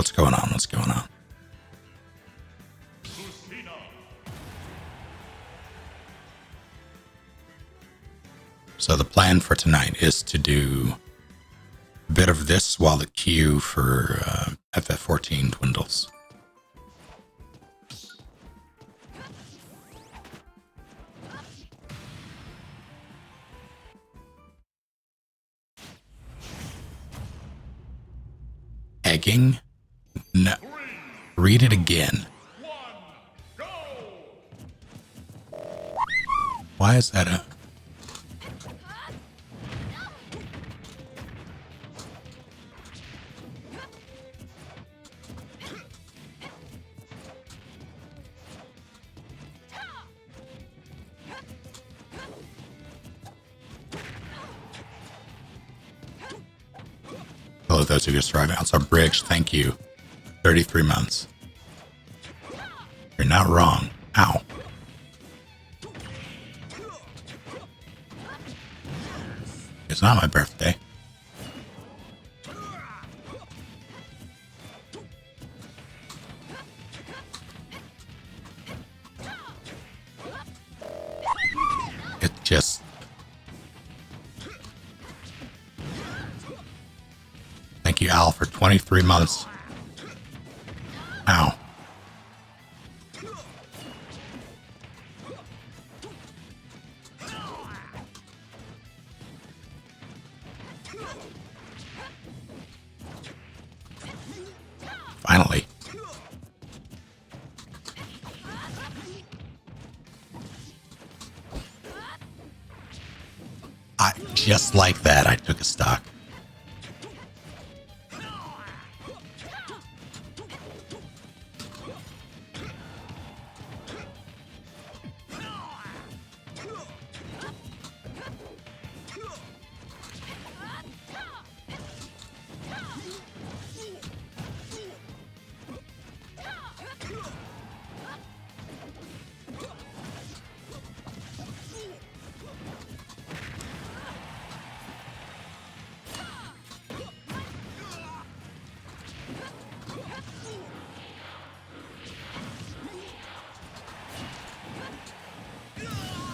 what's going on? What's going on? So the plan for tonight is to do a bit of this while the queue for FF14 dwindles. Egging? No. Read it again. Why is that a... Hello, those of you just arriving. Also, Bridge, thank you. 33 months. You're not wrong. Ow. It's not my birthday. It just... Thank you, Al, for 23 months. Ow. Finally. Just like that, I took a stock.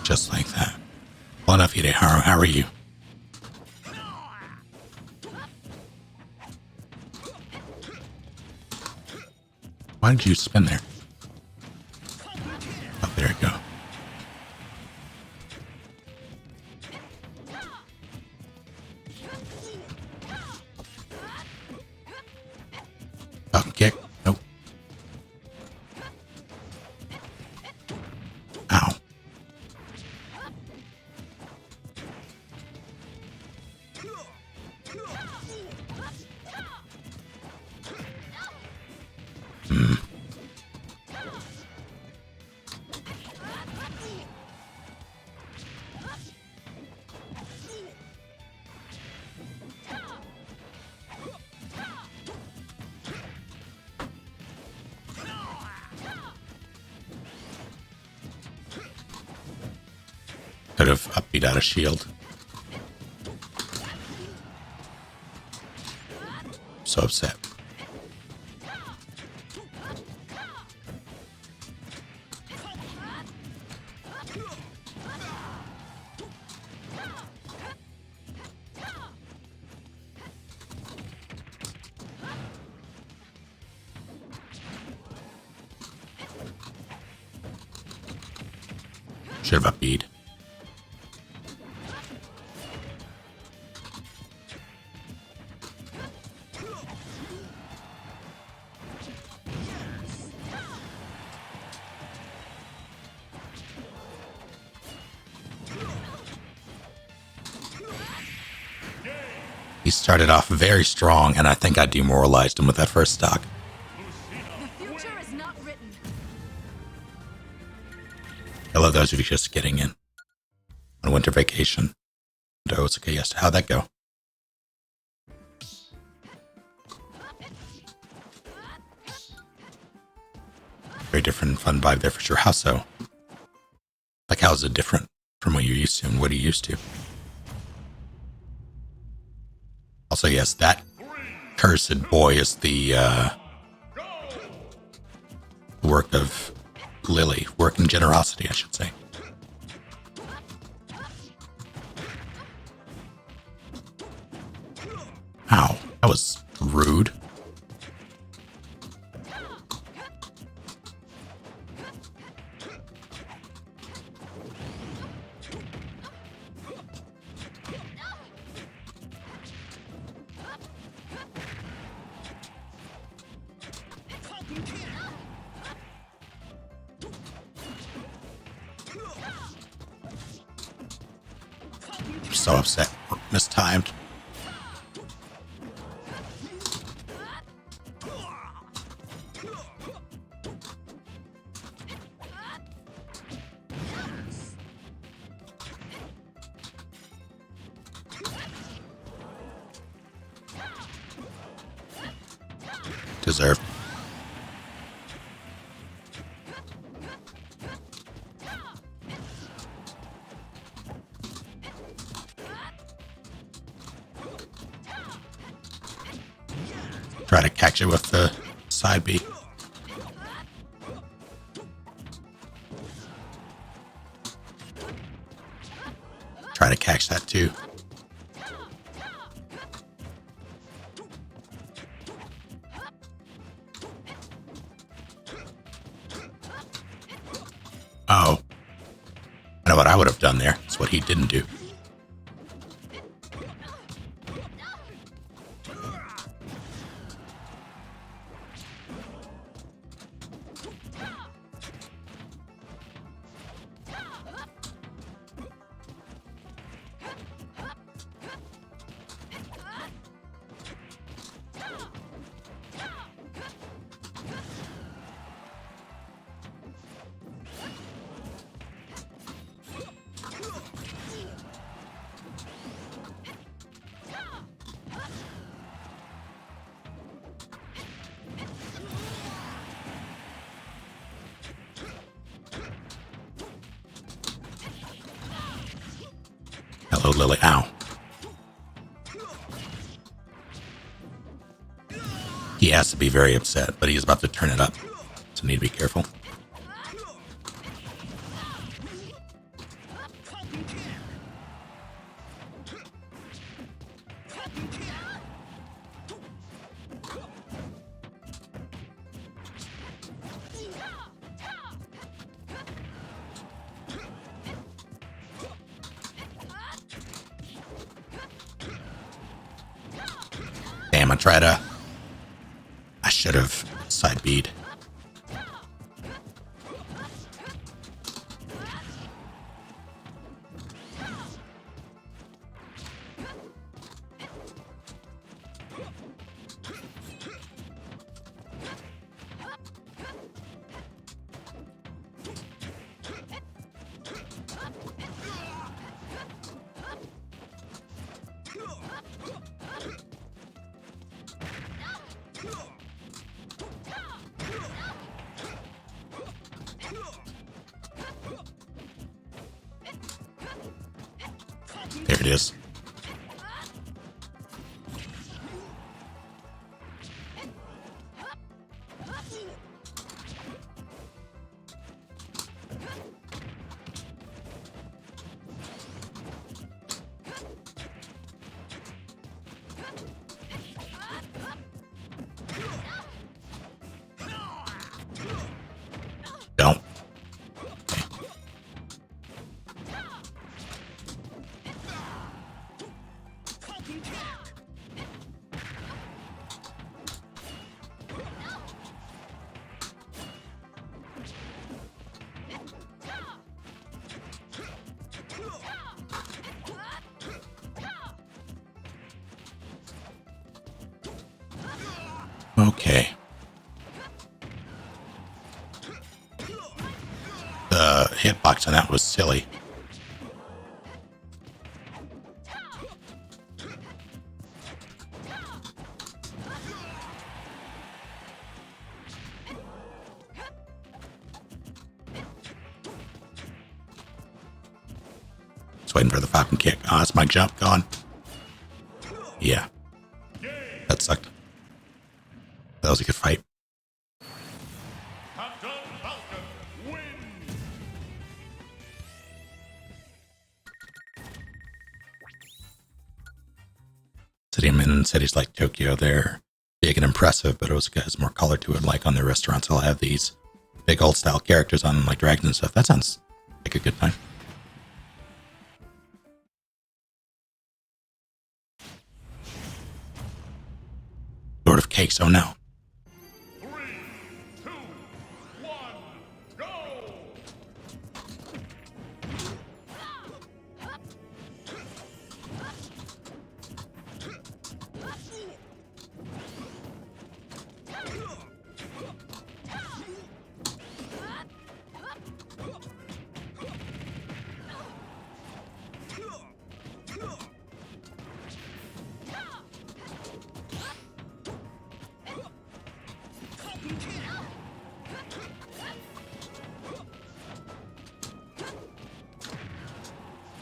Just like that. Well enough, Hideharo. How are you? Why did you spin there? Oh, there you go. Up kick. Nope. Ow. Could have upbeat out a shield. So upset. Should have upbeat. He started off very strong, and I think I demoralized him with that first stock. The future is not written. Hello, those of you just getting in on winter vacation. Oh, it's okay. Yes. How'd that go? Very different, fun vibe there for sure. How so? Like, how is it different from what you're used to and what are you used to? Also, yes, that cursed boy is the the work of Lily. Work and generosity, I should say. Ow, that was rude. So upset. Mistimed. Deserved. Try to catch it with the side B. Try to catch that too. Oh. I know what I would have done there. It's what he didn't do. Hello, Lily. Ow. He has to be very upset, but he's about to turn it up. So need to be careful. Damn, I should have side B'd. There it is. Don't. Okay. The hitbox on that was silly. Just waiting for the falcon kick. Oh, that's my jump gone. Yeah. That sucked. That was a good fight. Have done Sitting in cities like Tokyo, they're big and impressive, but it also has more color to it. Like on their restaurants, they'll have these big old style characters on like dragons and stuff. That sounds like a good time. Sort of cakes, oh no. 3, 2, 1, go!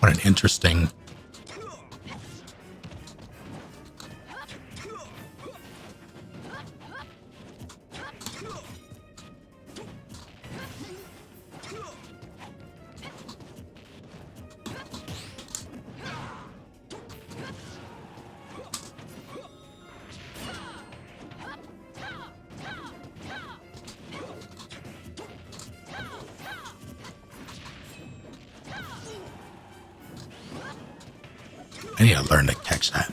What an interesting. I need to learn to catch that.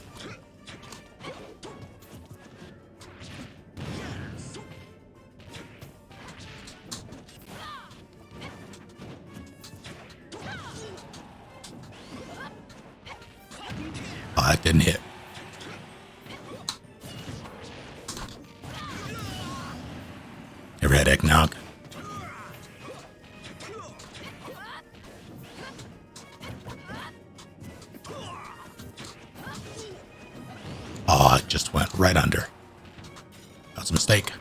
Oh, that didn't hit. Ever had eggnog? Oh, it just went right under. That's a mistake.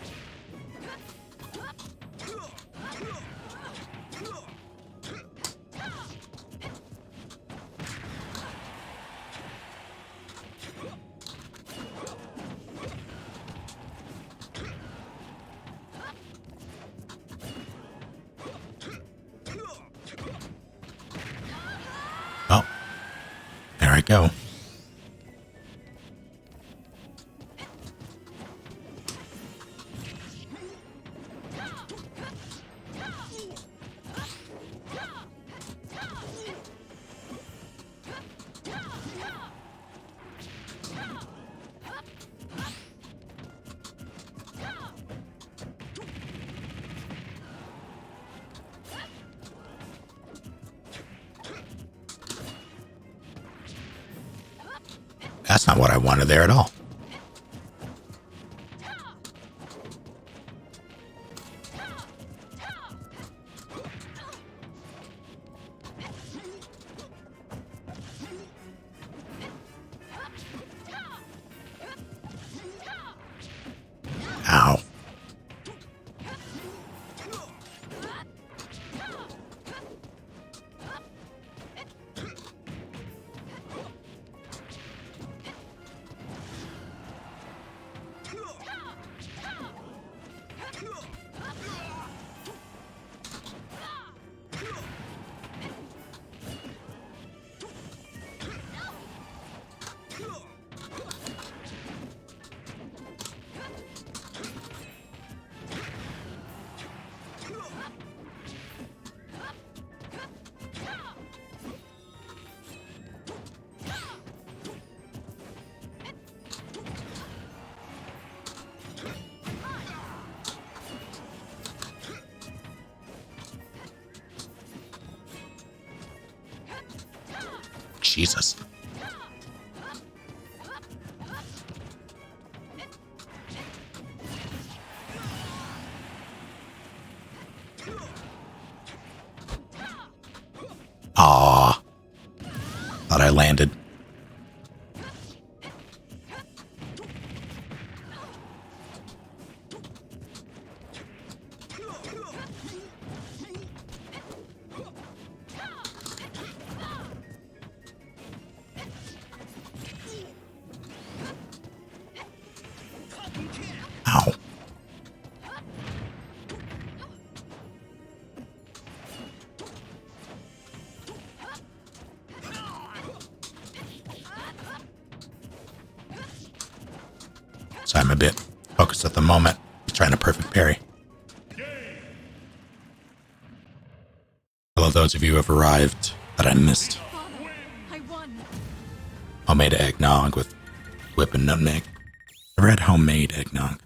Oh, there I go. That's not what I wanted there at all. Ow. Jesus. Aw. Thought I landed. Ow. So I'm a bit focused at the moment, trying to perfect parry. Hello, those of you who have arrived that I missed. Father, I won. Homemade eggnog with whip and nutmeg. Never had homemade eggnog.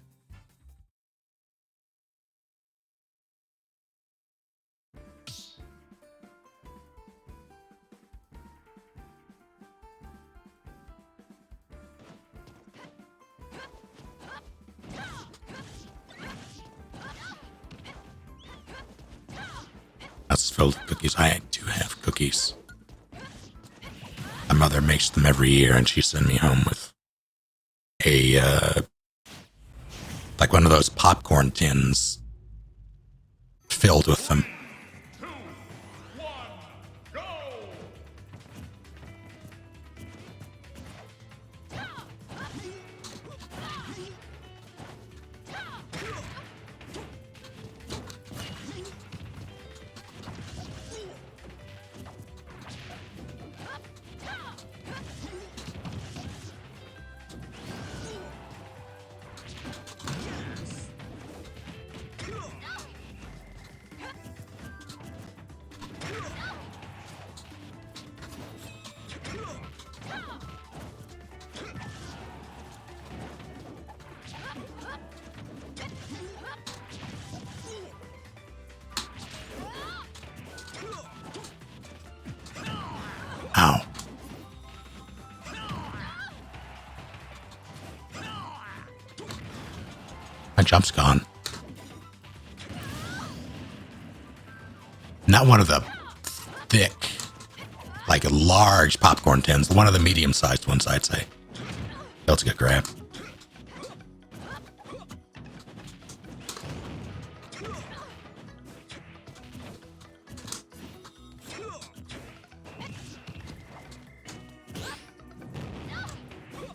That's filled with cookies. I do have cookies. My mother makes them every year, and she sent me home with a like one of those popcorn tins filled with them. 2, 1, go! Ow. My jump's gone. Not one of the thick, like large popcorn tins. One of the medium-sized ones, I'd say. That's a good grab.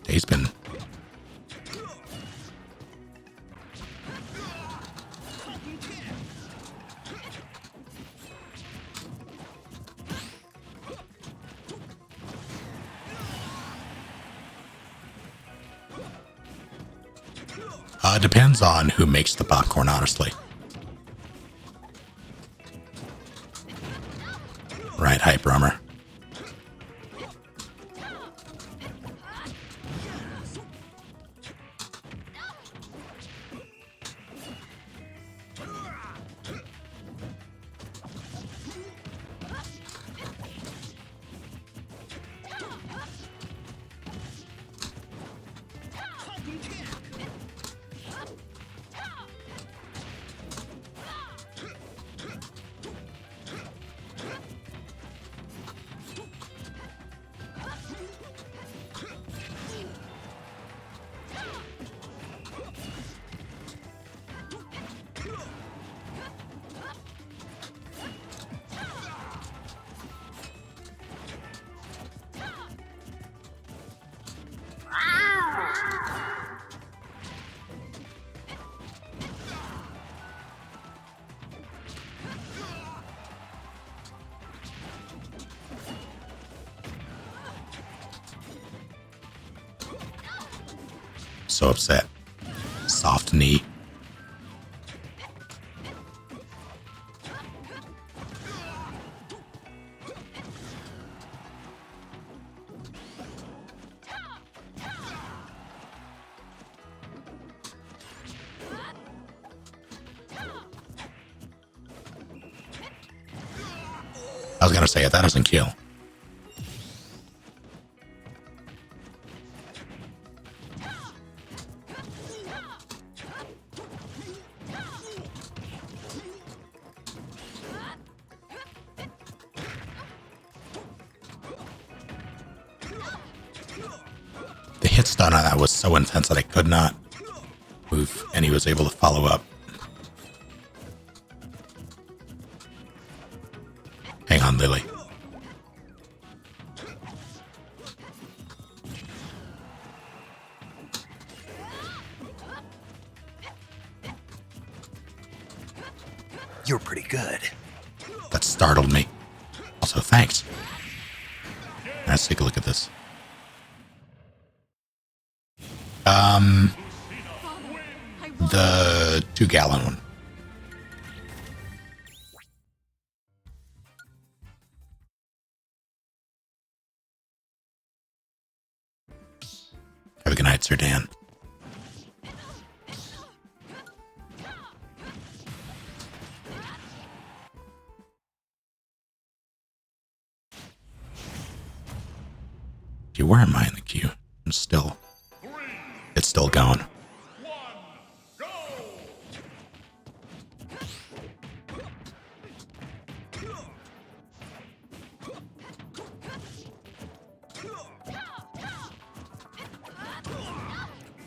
He's been... depends on who makes the popcorn, honestly. Right, hype rummer. So upset. Soft knee. I was gonna say, if that doesn't kill. The hit stun on that was so intense that I could not move, and he was able to follow up. Hang on, Lily. You're pretty good. That startled me. Also, thanks. Let's take a look at this. the 2-gallon one. Have a good night, Sir Dan. You were in mine in the queue. It's still going. Go!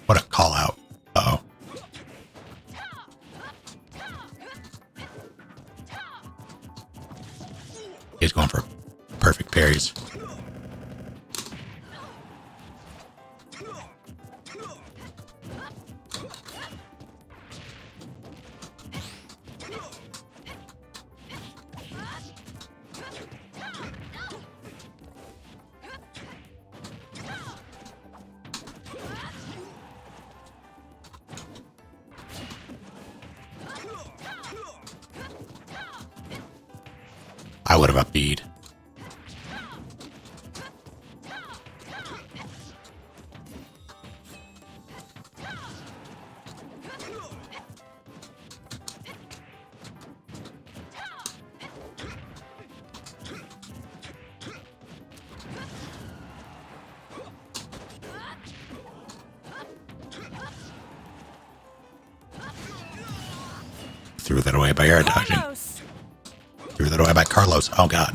What a call out. Uh-oh. He's going for perfect parries. I would have up-beat. Threw that away by air dodging. Carlos! Threw that away by Carlos. Oh, God.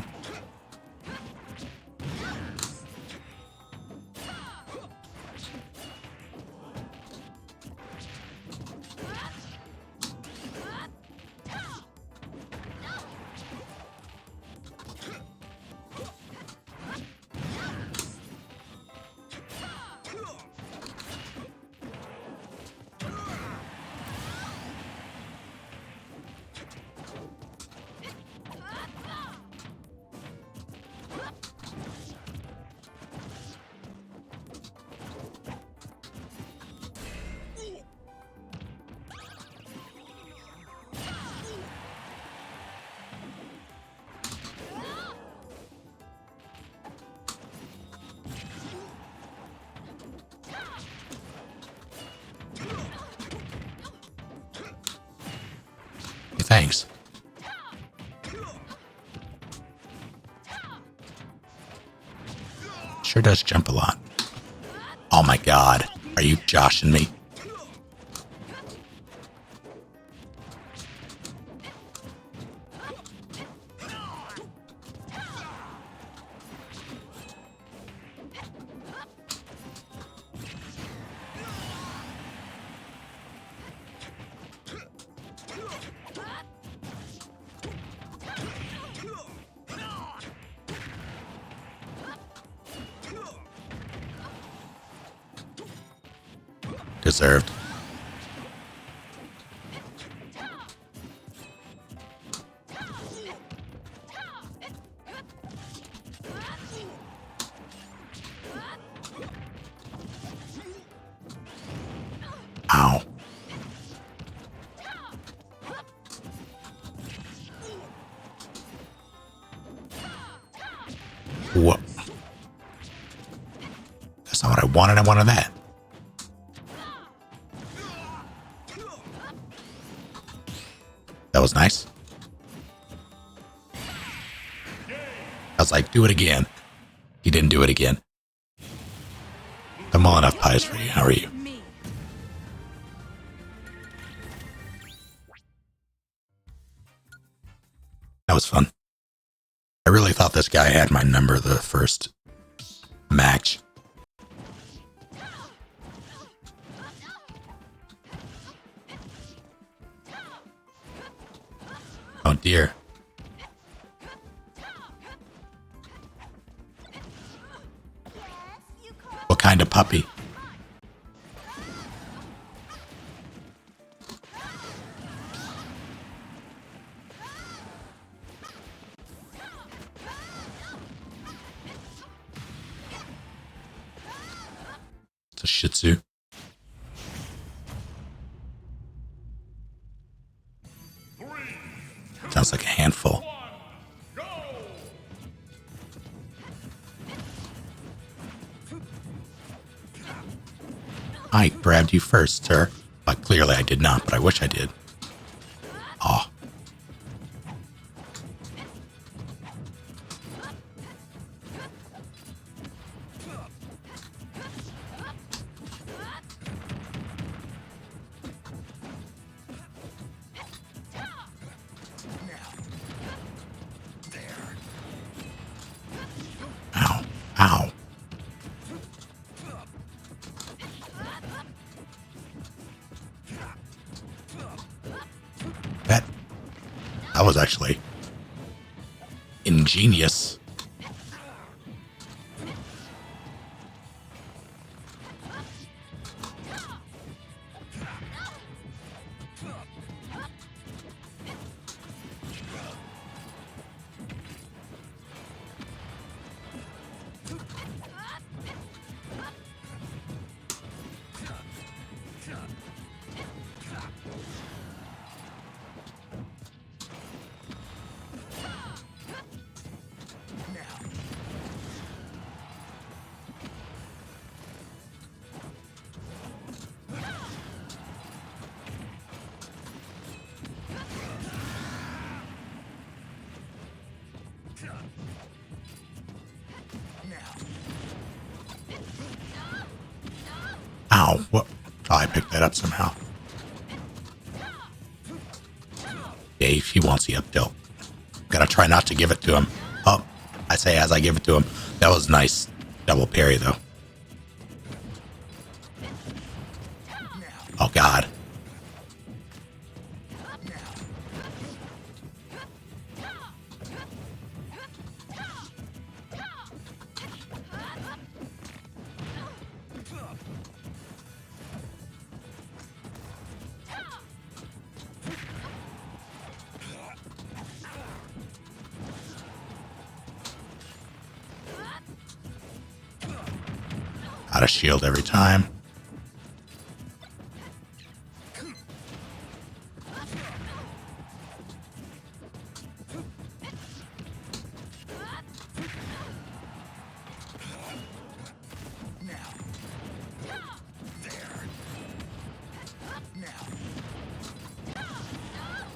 Thanks. Sure does jump a lot. Oh my God. Are you joshing me? Deserved. Ow. Whoa. That's not what I wanted. I wanted that. That was nice. I was like, do it again. He didn't do it again. I'm all enough pies for you. How are you? Me. That was fun. I really thought this guy had my number the first match. Oh dear. What kind of puppy? It's a Shih Tzu. Sounds like a handful. I grabbed you first, sir. But clearly I did not, but I wish I did. Aw. Ow. Ow. That was actually ingenious. Ow. What? Oh, I picked that up somehow. Dave, he wants the up tilt. Gotta try not to give it to him. Oh, I say as I give it to him. That was nice. Double parry, though. Oh, God. Out of shield every time.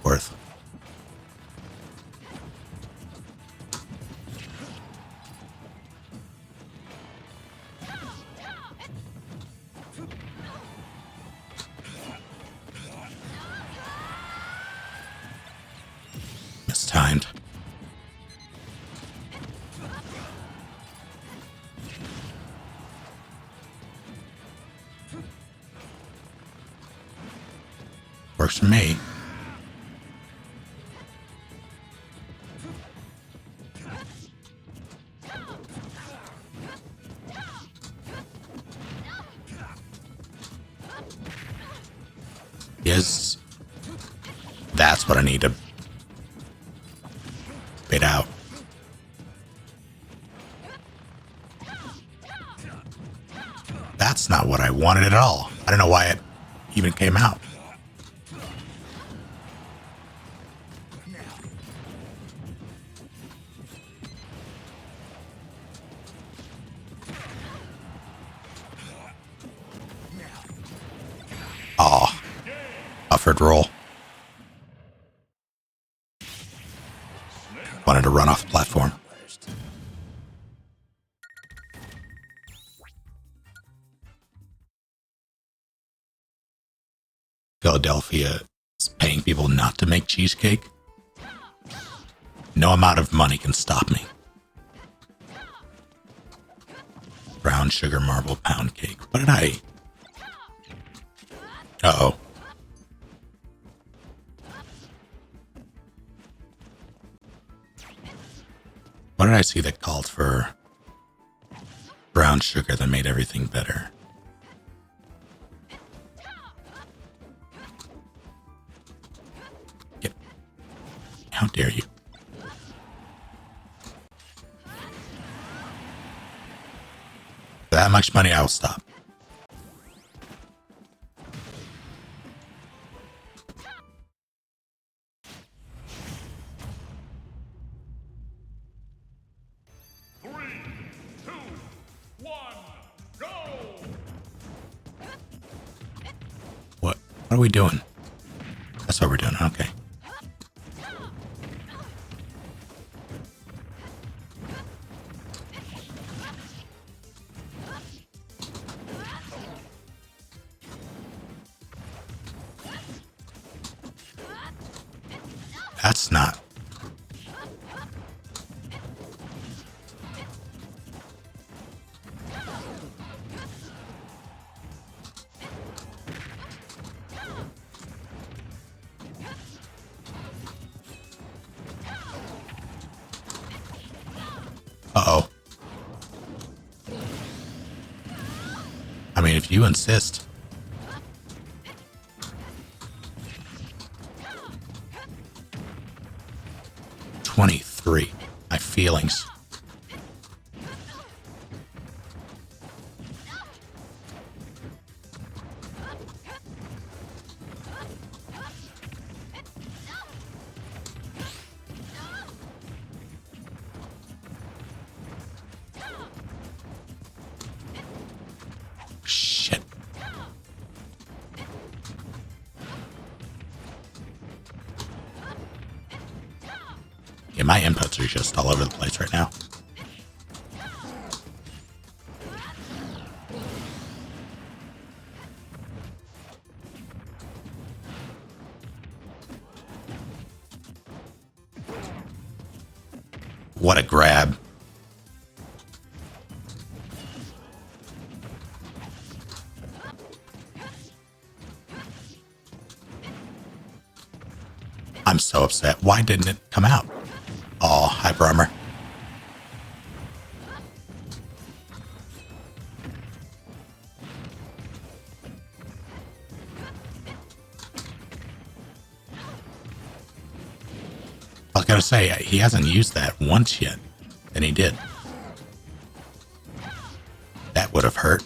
Worth. Mistimed. Works for me. Yes. That's what I need to bait out. That's not what I wanted at all. I don't know why it even came out. Aw. Buffered roll. Wanted to run off the platform. Philadelphia is paying people not to make cheesecake. No amount of money can stop me. Brown sugar marble pound cake. What did I... Uh-oh. What did I see that called for brown sugar that made everything better? How dare you? For that much money, I will stop. What are we doing? That's what we're doing. Okay. That's not. Uh-oh. I mean, if you insist. $23. My feelings. Shit. Yeah, my inputs are just all over the place right now. What a grab. I'm so upset. Why didn't it come out? Oh, hyper armor. I was gonna say, he hasn't used that once yet, and he did. That would have hurt.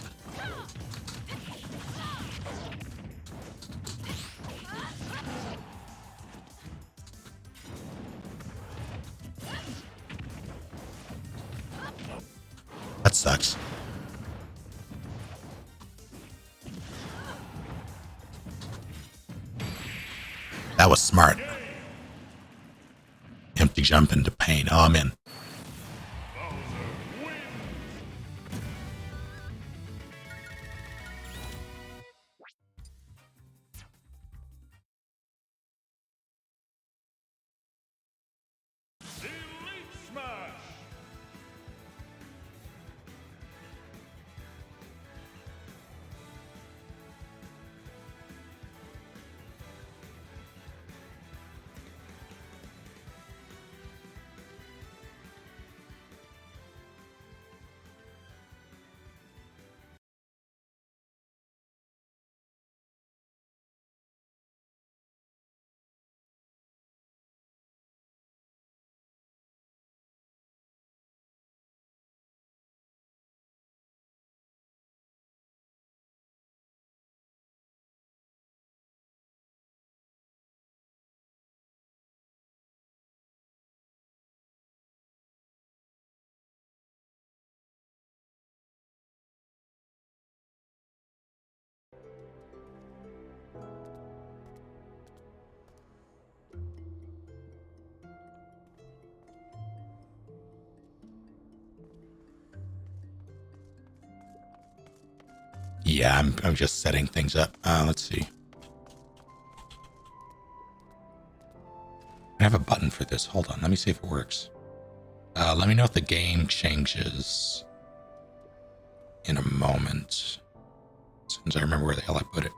That sucks. That was smart. Empty jump into pain. Oh, I'm in. Elite Smash! Yeah, I'm just setting things up. Let's see. I have a button for this. Hold on. Let me see if it works. Let me know if the game changes in a moment. As soon as I remember where the hell I put it.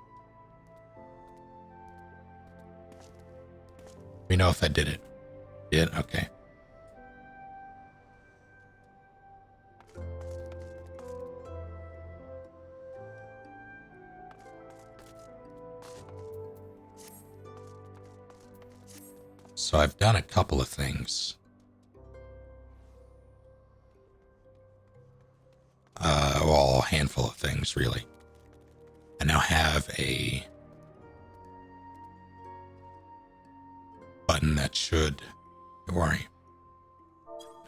Let me know if I did it. Did? Okay. So I've done a couple of things. Well, a handful of things, really. I now have a button that should, don't worry,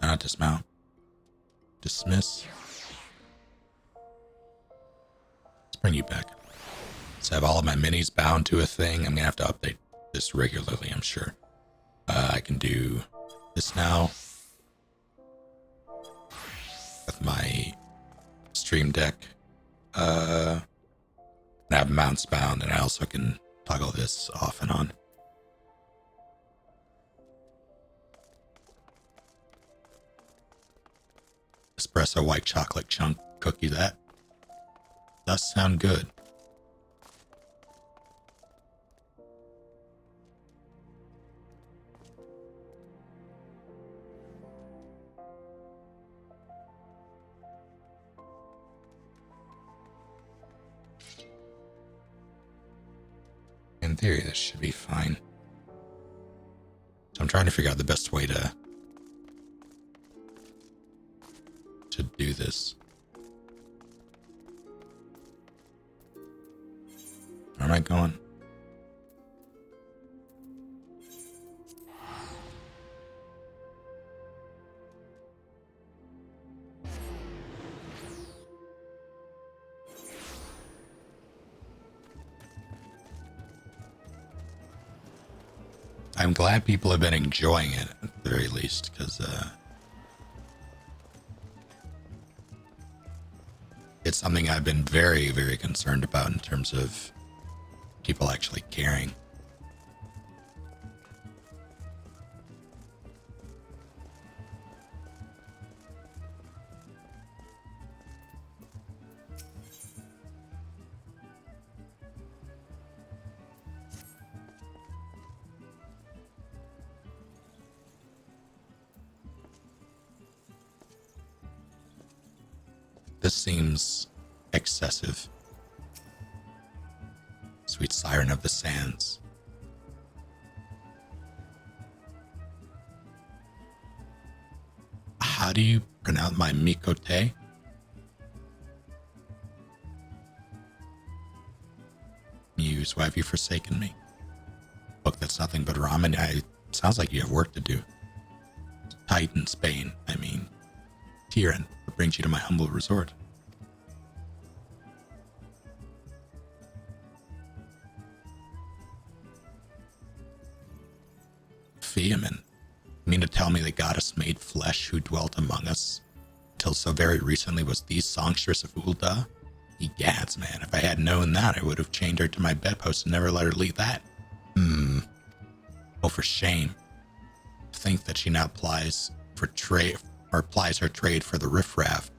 not dismount, dismiss. Let's bring you back. So I have all of my minis bound to a thing. I'm gonna have to update this regularly, I'm sure. I can do this now with my Stream Deck. I have mounts bound, and I also can toggle this off and on. Espresso white chocolate chunk cookie. That does sound good. In theory, this should be fine. So I'm trying to figure out the best way to do this. Where am I going? I'm glad people have been enjoying it at the very least, because it's something I've been very, very concerned about in terms of people actually caring. This seems excessive. Sweet siren of the sands. How do you pronounce my Mikote? Muse, why have you forsaken me? Look, that's nothing but ramen. Sounds like you have work to do. Tight in Spain, I mean. Tyran, what brings you to my humble resort? Feaman, you mean to tell me the goddess made flesh who dwelt among us till so very recently was the songstress of Ulda? Egads, man, if I had known that, I would have chained her to my bedpost and never let her leave that. Oh, for shame. To think that she now plies for trade, or plies her trade for the riffraff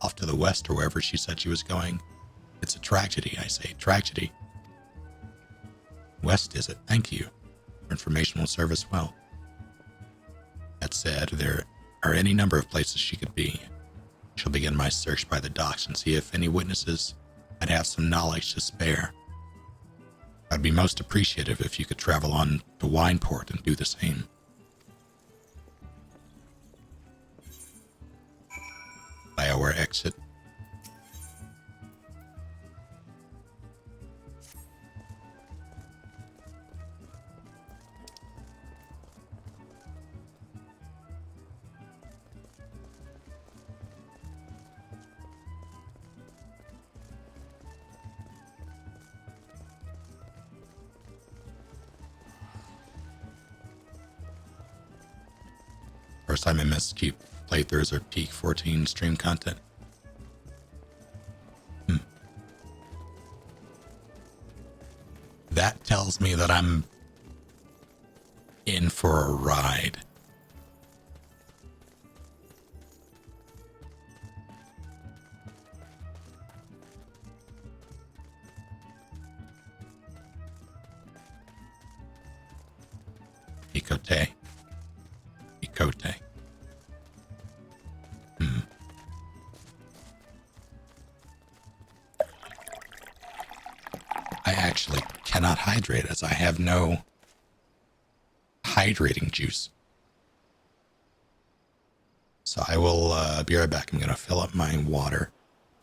off to the west or wherever she said she was going. It's a tragedy, I say, tragedy. West, is it? Thank you. Your information will serve us well. That said, there are any number of places she could be. Shall begin my search by the docks and see if any witnesses might have some knowledge to spare. I'd be most appreciative if you could travel on to Wineport and do the same. Bioware exit. First time I missed keep playthroughs or peak 14 stream content. That tells me that I'm in for a ride. Ikote. Ikote. I actually cannot hydrate as I have no hydrating juice. So I will be right back. I'm going to fill up my water.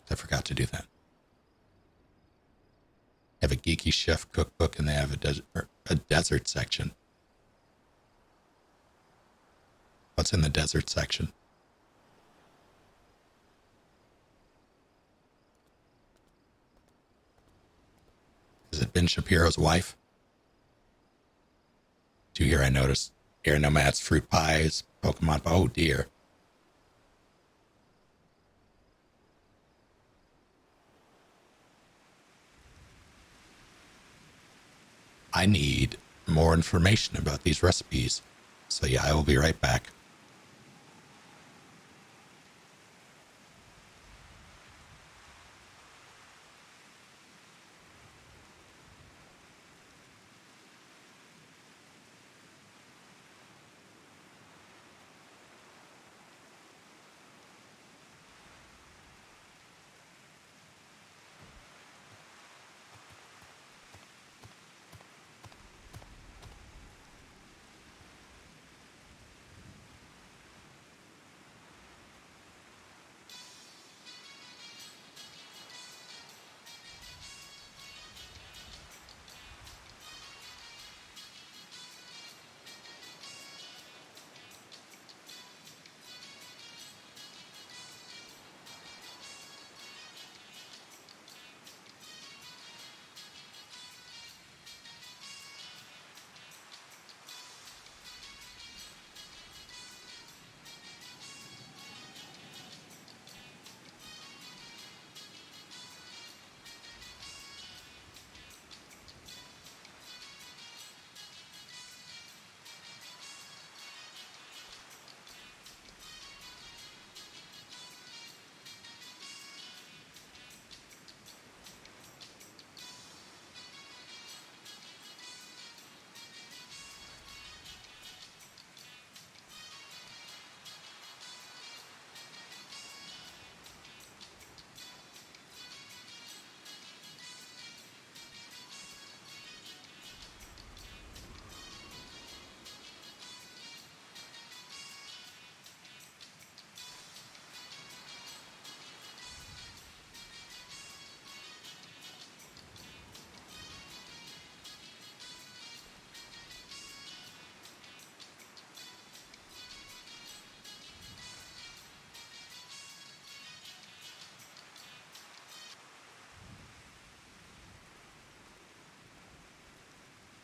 I forgot to do that. They have a geeky chef cookbook and they have a desert section. What's in the desert section? Ben Shapiro's wife? Do here I noticed air nomads, fruit pies, Pokemon. Oh dear. I need more information about these recipes. So yeah, I will be right back.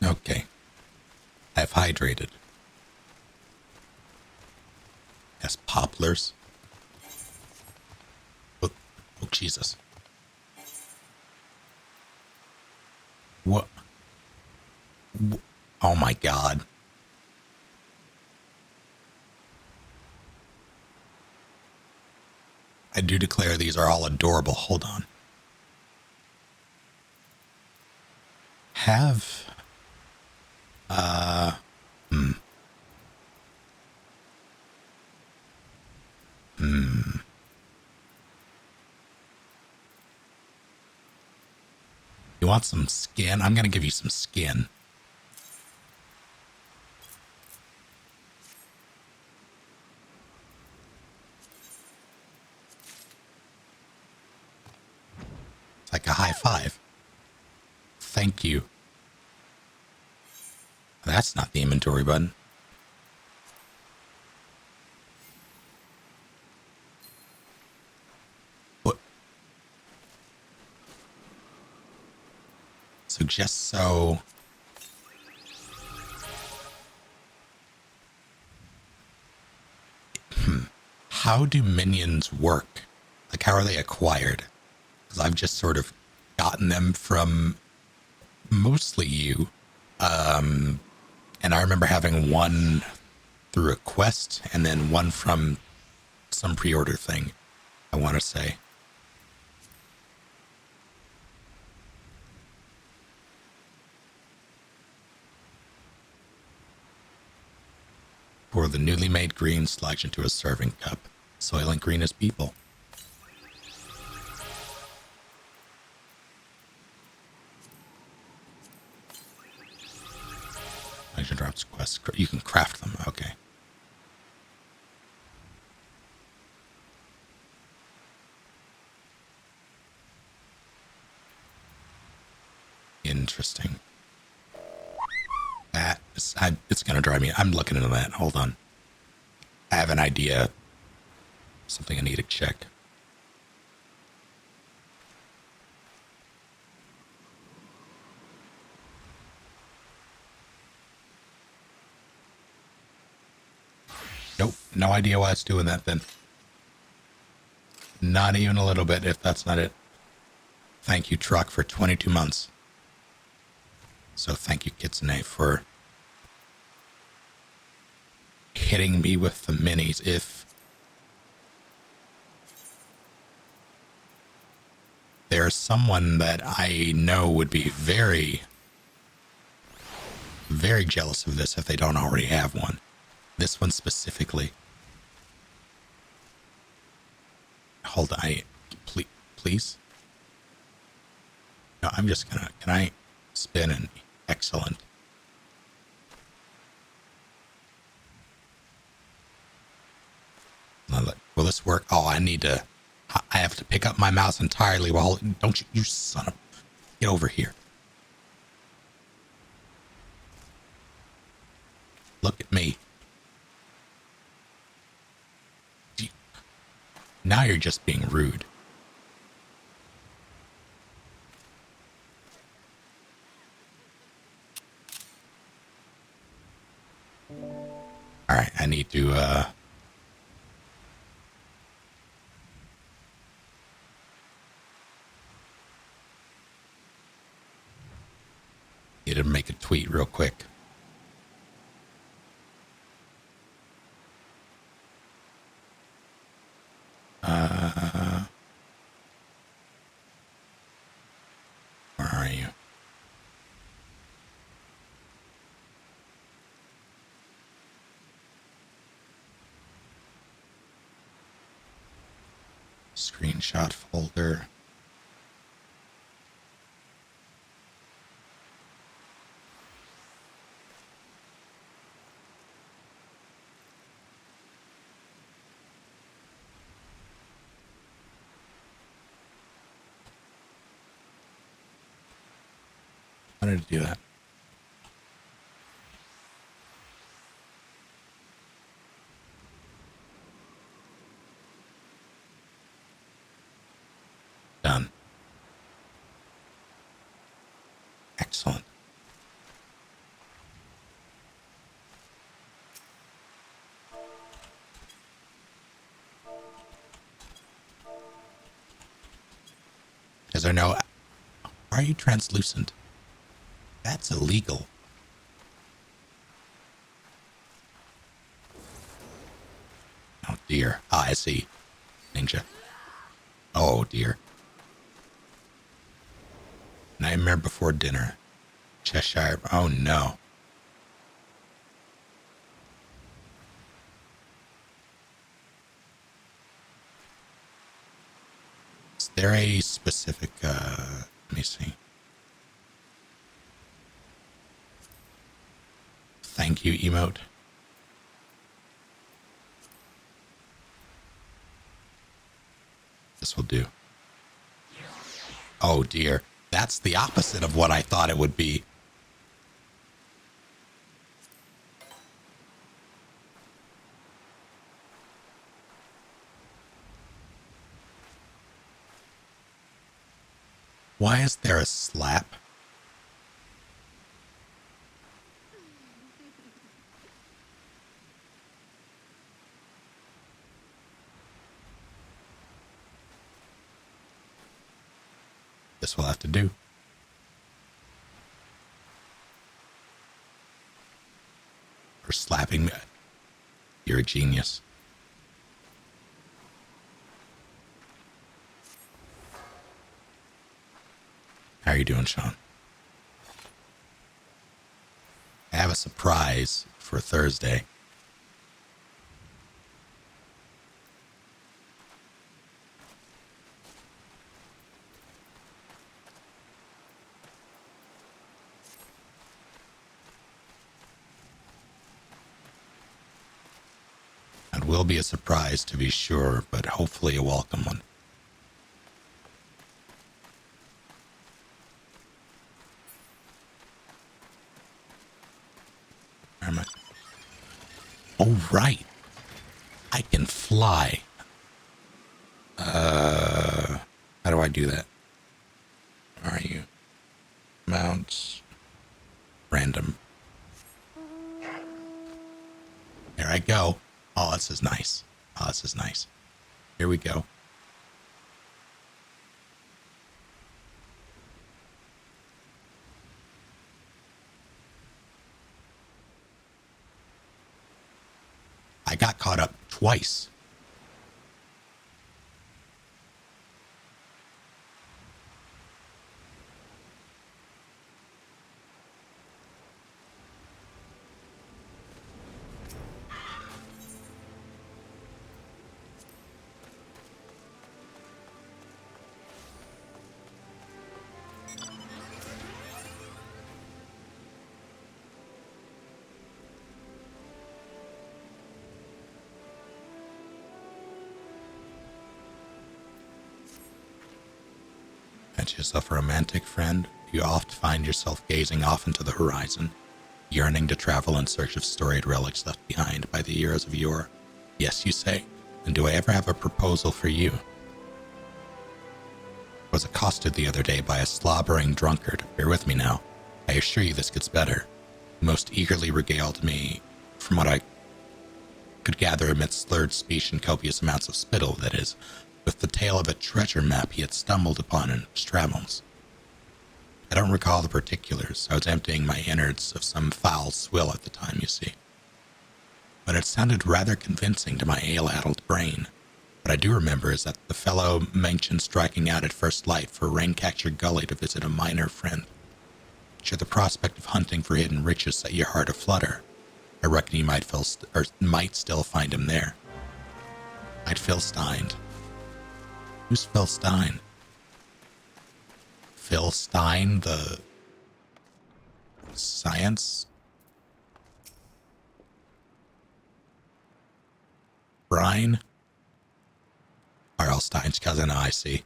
Okay. I've hydrated. Yes, poplars. Oh, oh Jesus. What? Oh my God. I do declare these are all adorable. Hold on. Have, uh, hmm. Hmm. You want some skin? I'm going to give you some skin. It's like a high five. Thank you. That's not the inventory button. What? So just so... How do minions work? Like, how are they acquired? Because I've just sort of gotten them from mostly you. And I remember having one through a quest and then one from some pre-order thing, I want to say. Pour the newly made green sludge into a serving cup. Soylent Green is people. Action drops quests. You can craft them. Okay. Interesting. It's going to drive me. I'm looking into that. Hold on. I have an idea. Something I need to check. Nope, no idea why it's doing that then. Not even a little bit, if that's not it. Thank you, Truck, for 22 months. So thank you, Kitsune, for hitting me with the minis. If there's someone that I know would be very, very jealous of this if they don't already have one. This one specifically. Hold on, please? No, I'm just gonna, can I spin an excellent? Will this work? Oh, I have to pick up my mouse entirely while, don't you son of, get over here. Look at me. Now you're just being rude. All right, I need to make a tweet real quick. Where are you? Screenshot folder. I wanted to do that. Done. Excellent. Is there no... Are you translucent? That's illegal. Oh dear. Ah, I see. Ninja. Oh dear. Nightmare Before Dinner. Cheshire. Oh no. Is there a specific, let me see. Thank you emote. This will do. Oh dear. That's the opposite of what I thought it would be. Why is there a slap? This will have to do. For slapping me. You're a genius. How are you doing, Sean? I have a surprise for Thursday. It will be a surprise to be sure, but hopefully a welcome one. Where am I? Oh, right. I can fly. How do I do that? Where are you? Mounts. Random. There I go. Oh, this is nice. Oh, this is nice. Here we go. I got caught up twice. At yourself a romantic friend, you oft find yourself gazing off into the horizon, yearning to travel in search of storied relics left behind by the years of yore. Yes, you say, and do I ever have a proposal for you? I was accosted the other day by a slobbering drunkard. Bear with me now. I assure you this gets better. He most eagerly regaled me, from what I could gather amidst slurred speech and copious amounts of spittle, that is, with the tale of a treasure map he had stumbled upon in his travels. I don't recall the particulars. I was emptying my innards of some foul swill at the time, you see. But it sounded rather convincing to my ale-addled brain. What I do remember is that the fellow mentioned striking out at first light for Rain-Catcher Gully to visit a miner friend. Should the prospect of hunting for hidden riches set your heart aflutter, I reckon you might still find him there. I'd Phil Stein. Who's Phil Stein? Phil Stein, the science? Brian? R.L. Stein's cousin, I see.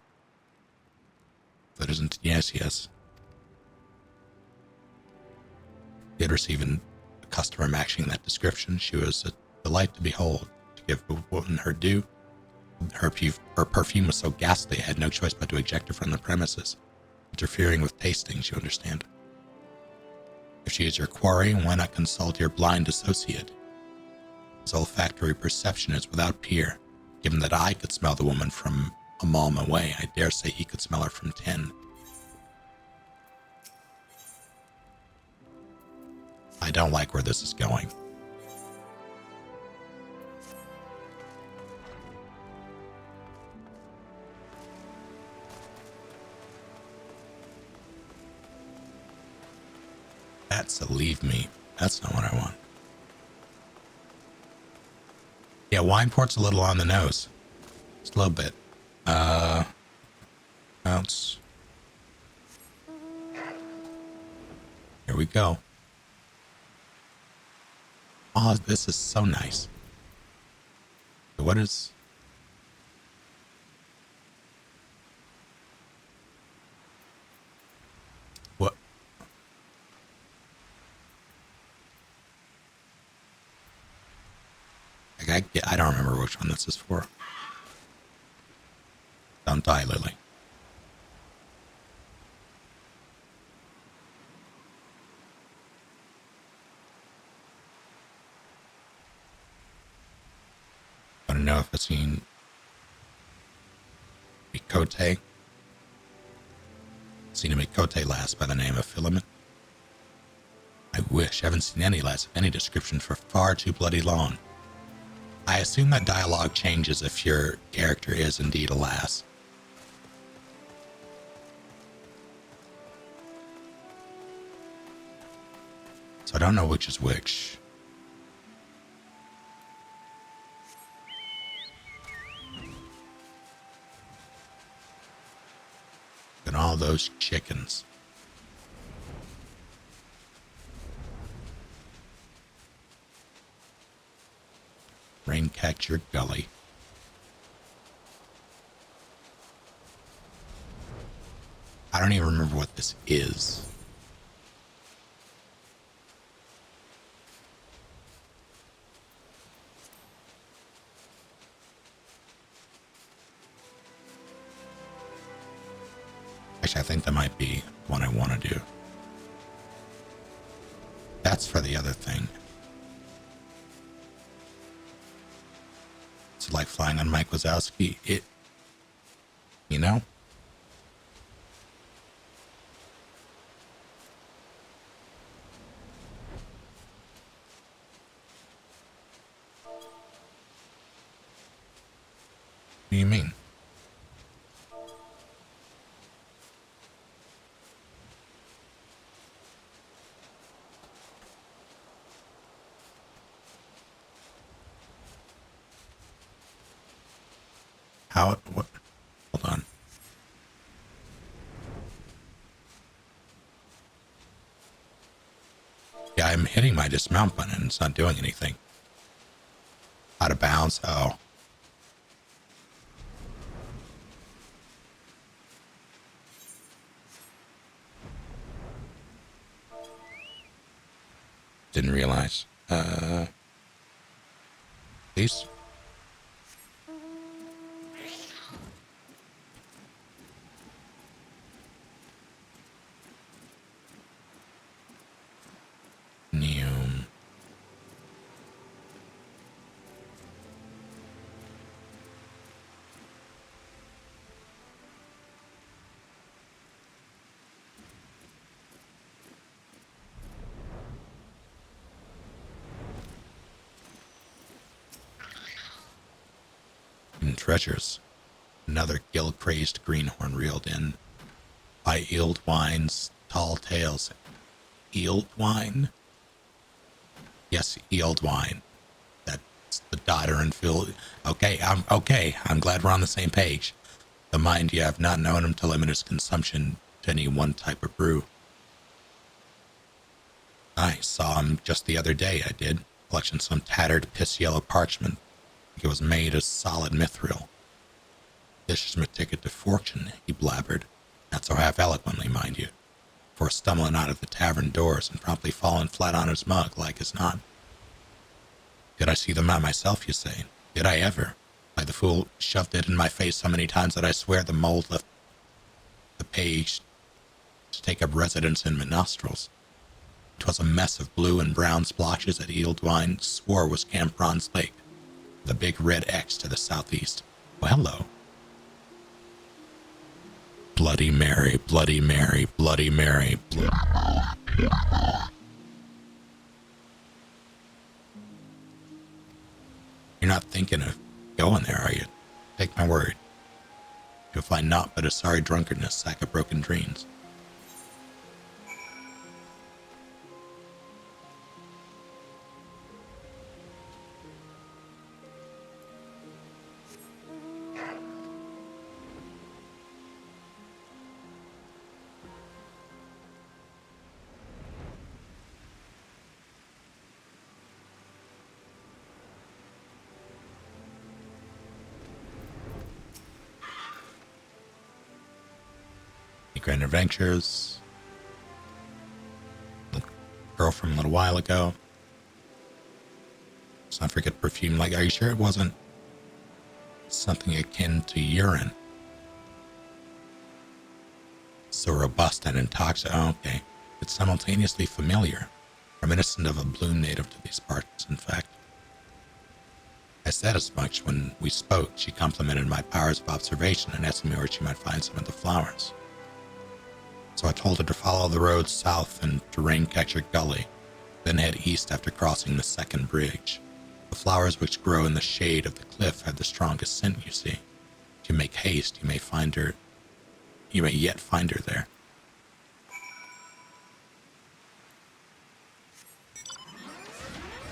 That isn't, yes. Did receive a customer matching that description. She was a delight to behold. To give a woman her due, her perfume was so ghastly I had no choice but to eject her from the premises, interfering with tastings, you understand. If she is your quarry, why not consult your blind associate? His olfactory perception is without peer. Given that I could smell the woman from a malm away, I dare say he could smell her from 10. I don't like where this is going. That's a leave me. That's not what I want. Yeah, Wineport's a little on the nose. Just a little bit. Bounce. Here we go. Oh, this is so nice. What is... What? I don't remember which one this is for. Don't die, Lily. I don't know if I've seen Mikote. Seen a Mikote lass by the name of Filament. I wish. I haven't seen any lass of any description for far too bloody long. I assume that dialogue changes if your character is indeed a lass. So I don't know which is which. And all those chickens. Rain-Catcher Gully. I don't even remember what this is. Actually, I think that might be what I want to do. That's for the other thing. like flying on Mike Wazowski. You know? What do you mean? What? Hold on. Yeah, I'm hitting my dismount button and it's not doing anything. Out of bounds? Oh. Didn't realize. Please? New. Treasures. Another gill-crazed greenhorn reeled in by Eeldwine's tall tales. Eeldwine? Yes, Eeldwine. That's the daughter and Phil. Okay. I'm glad we're on the same page. The mind you have not known him to limit his consumption to any one type of brew. I saw him just the other day, I did. Collection some tattered piss-yellow parchment. It was made of solid mithril. This is my ticket to fortune, he blabbered, not so half eloquently, mind you, before stumbling out of the tavern doors and promptly falling flat on his mug like as not. Did I see them out myself, you say? Did I ever? Why, the fool shoved it in my face so many times that I swear the mold left the page to take up residence in my nostrils. 'Twas a mess of blue and brown splotches that Eeldwine swore was Camp Bronze Lake, the big red X to the southeast. Well, hello. Bloody Mary, Bloody Mary, Bloody Mary. You're not thinking of going there, are you? Take my word. You'll find naught but a sorry drunkardness, sack of broken dreams. Grand Adventures. The girl from a little while ago. Let's not forget perfume. Like, are you sure it wasn't something akin to urine? So robust and intoxicating. Oh, okay. It's simultaneously familiar, reminiscent of a bloom native to these parts, in fact. I said as much when we spoke. She complimented my powers of observation and asked me where she might find some of the flowers. So I told her to follow the road south and to Rain-Catcher Gully, then head east after crossing the second bridge. The flowers which grow in the shade of the cliff have the strongest scent, you see. If you make haste, you may yet find her there.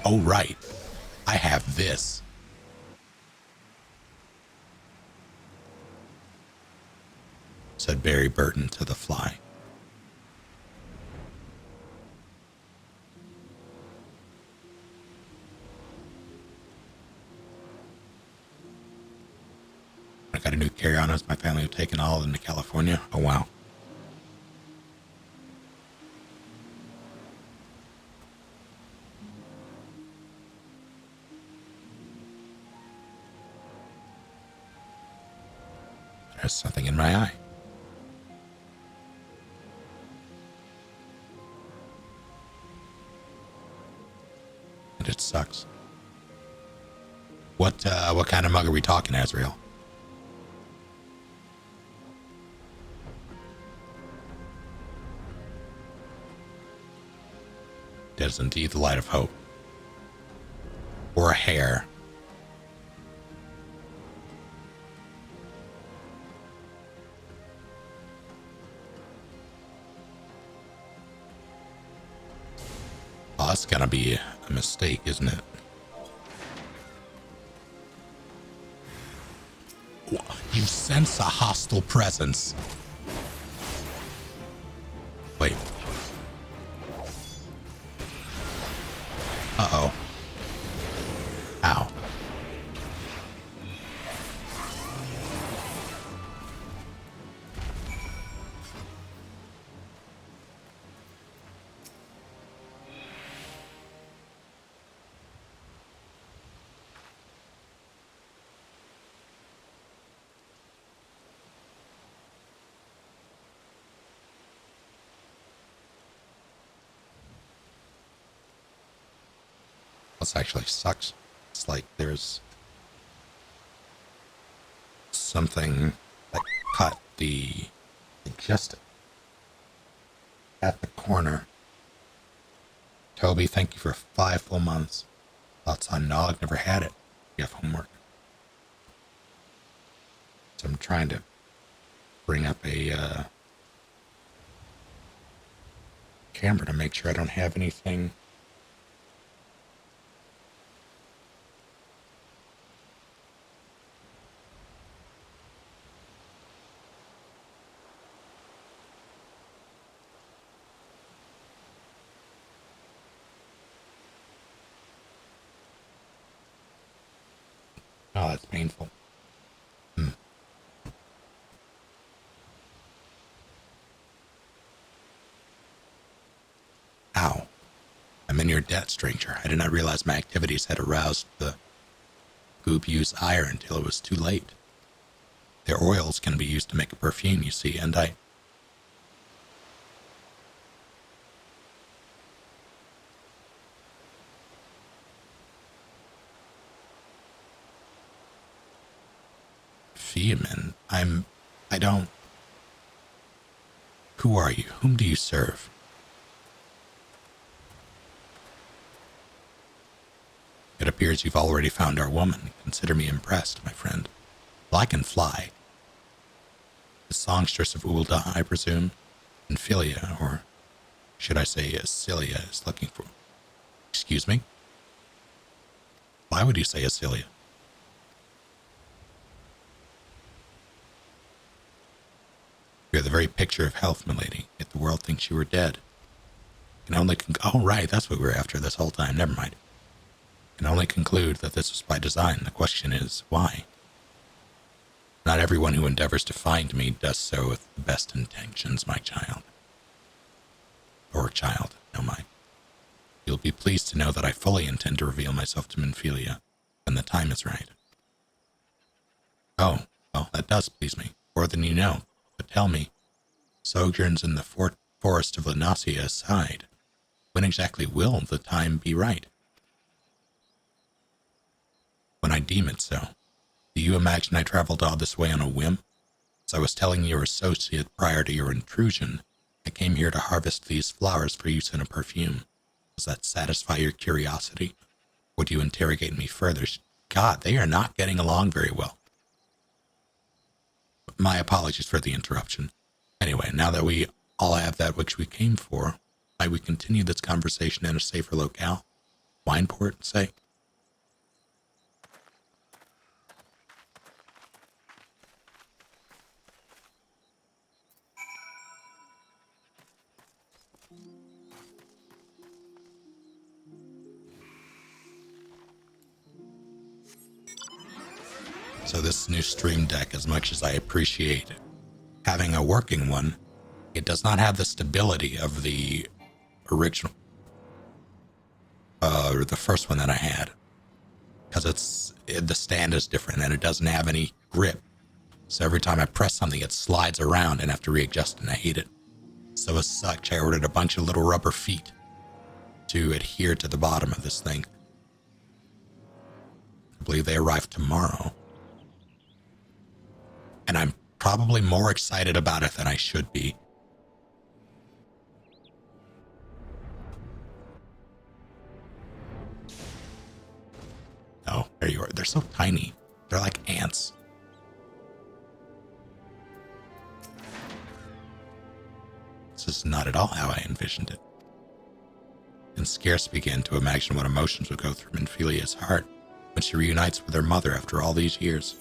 Oh, right. I have this. Said Barry Burton to the fly. I got a new carry-on as my family have taken all into California. Oh, wow. There's something in my eye. And it sucks. What kind of mug are we talking, Azrael? That is indeed the light of hope. Or a hair. Oh, that's gonna be a mistake, isn't it? You sense a hostile presence. Wait. Uh-oh. Ow. This actually sucks. It's like there's something that cut the just at the corner. Toby, thank you for 5 full months. Thoughts on Nog? Never had it. You have homework. So I'm trying to bring up a camera to make sure I don't have anything. Oh, that's painful. Ow. I'm in your debt, stranger. I did not realize my activities had aroused the Goop-U's ire until it was too late. Their oils can be used to make a perfume, you see, and I... Feeman, I don't... Who are you? Whom do you serve? It appears you've already found our woman. Consider me impressed, my friend. Well, I can fly. The songstress of Ulda, I presume, and Philia, or should I say Cilia, is looking for... Excuse me? Why would you say Cilia? You're the very picture of health, milady, yet the world thinks you were dead. Can only oh, right, that's what we were after this whole time. Never mind. Can only conclude that this was by design. The question is, why? Not everyone who endeavors to find me does so with the best intentions, my child. Or child, no mind. You'll be pleased to know that I fully intend to reveal myself to Minfilia when the time is right. Oh, well, that does please me, more than you know. But tell me, sojourns in the forest of Lanasia aside, when exactly will the time be right? When I deem it so. Do you imagine I traveled all this way on a whim? As I was telling your associate prior to your intrusion, I came here to harvest these flowers for use in a perfume. Does that satisfy your curiosity? Would you interrogate me further? God, they are not getting along very well. My apologies for the interruption. Anyway, now that we all have that which we came for, might we continue this conversation in a safer locale? Wineport, say? So this new stream deck, as much as I appreciate having a working one, it does not have the stability of the original, or the first one that I had, because the stand is different and it doesn't have any grip. So every time I press something, it slides around and I have to readjust, and I hate it. So as such, I ordered a bunch of little rubber feet to adhere to the bottom of this thing. I believe they arrive tomorrow. And I'm probably more excited about it than I should be. Oh, there you are. They're so tiny. They're like ants. This is not at all how I envisioned it. And scarce begin to imagine what emotions would go through Minfilia's heart when she reunites with her mother after all these years.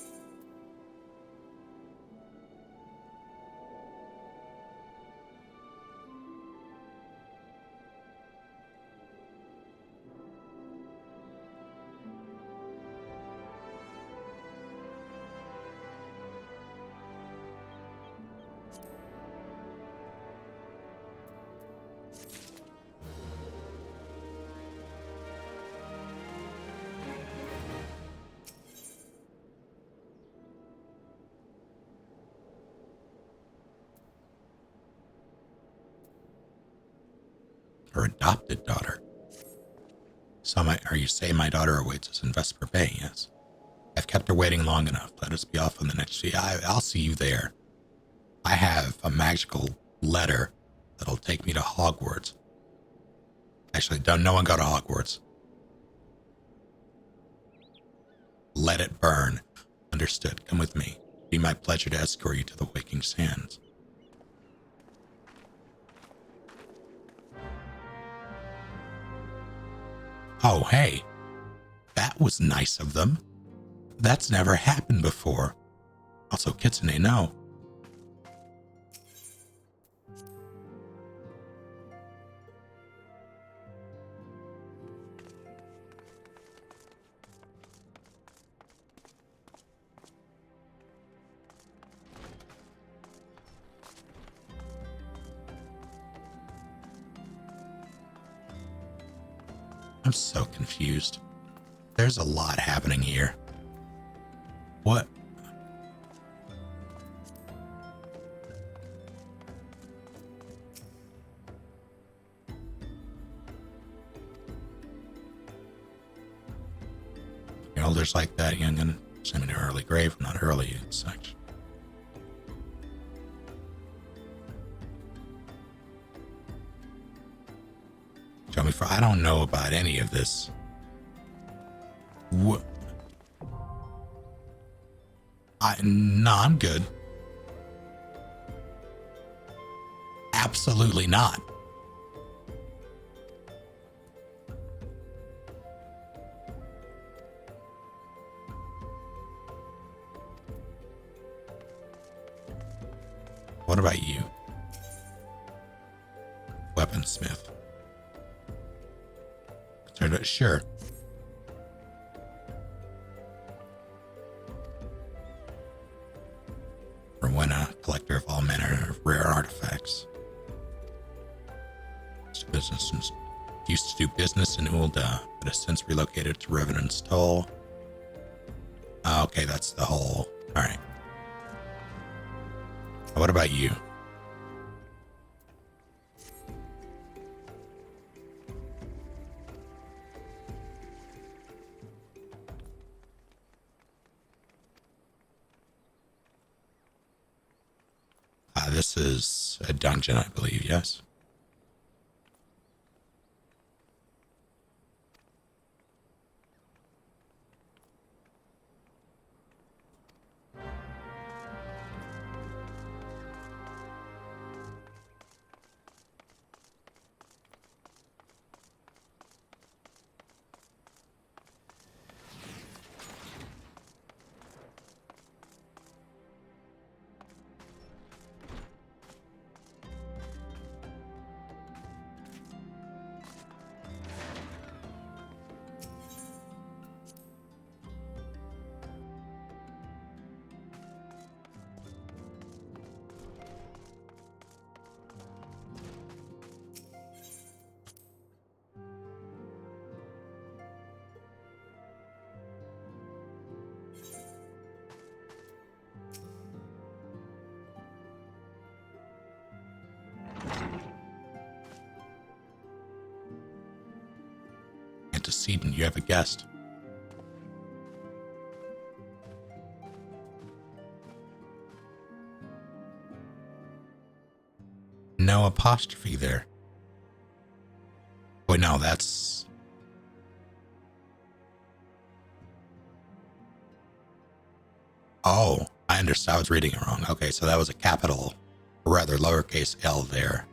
Her adopted daughter. Or you say my daughter awaits us in Vesper Bay, yes. I've kept her waiting long enough. Let us be off on the next day. I'll see you there. I have a magical letter that'll take me to Hogwarts. Actually, no one go to Hogwarts. Let it burn. Understood. Come with me. Be my pleasure to escort you to the Waking Sands. Oh, hey. That was nice of them. That's never happened before. Also, Kitsune, no. I'm so confused. There's a lot happening here. What? You know, there's like that young and send me to early grave, not early section. Tell me, for I don't know about any of this. What? No, I'm good. Absolutely not. What about you? Weaponsmith. Sure. Rowena, collector of all manner of rare artifacts. Used to do business in Ulda, but has since relocated to Revenant's Toll. Oh, okay, that's the whole. All right. What about you? This is a dungeon, I believe, yes? Antecedent, you have a guest. no apostrophe there. Wait, no, that's... Oh, I understand. I was reading it wrong. Okay, so that was a capital, or rather lowercase l there.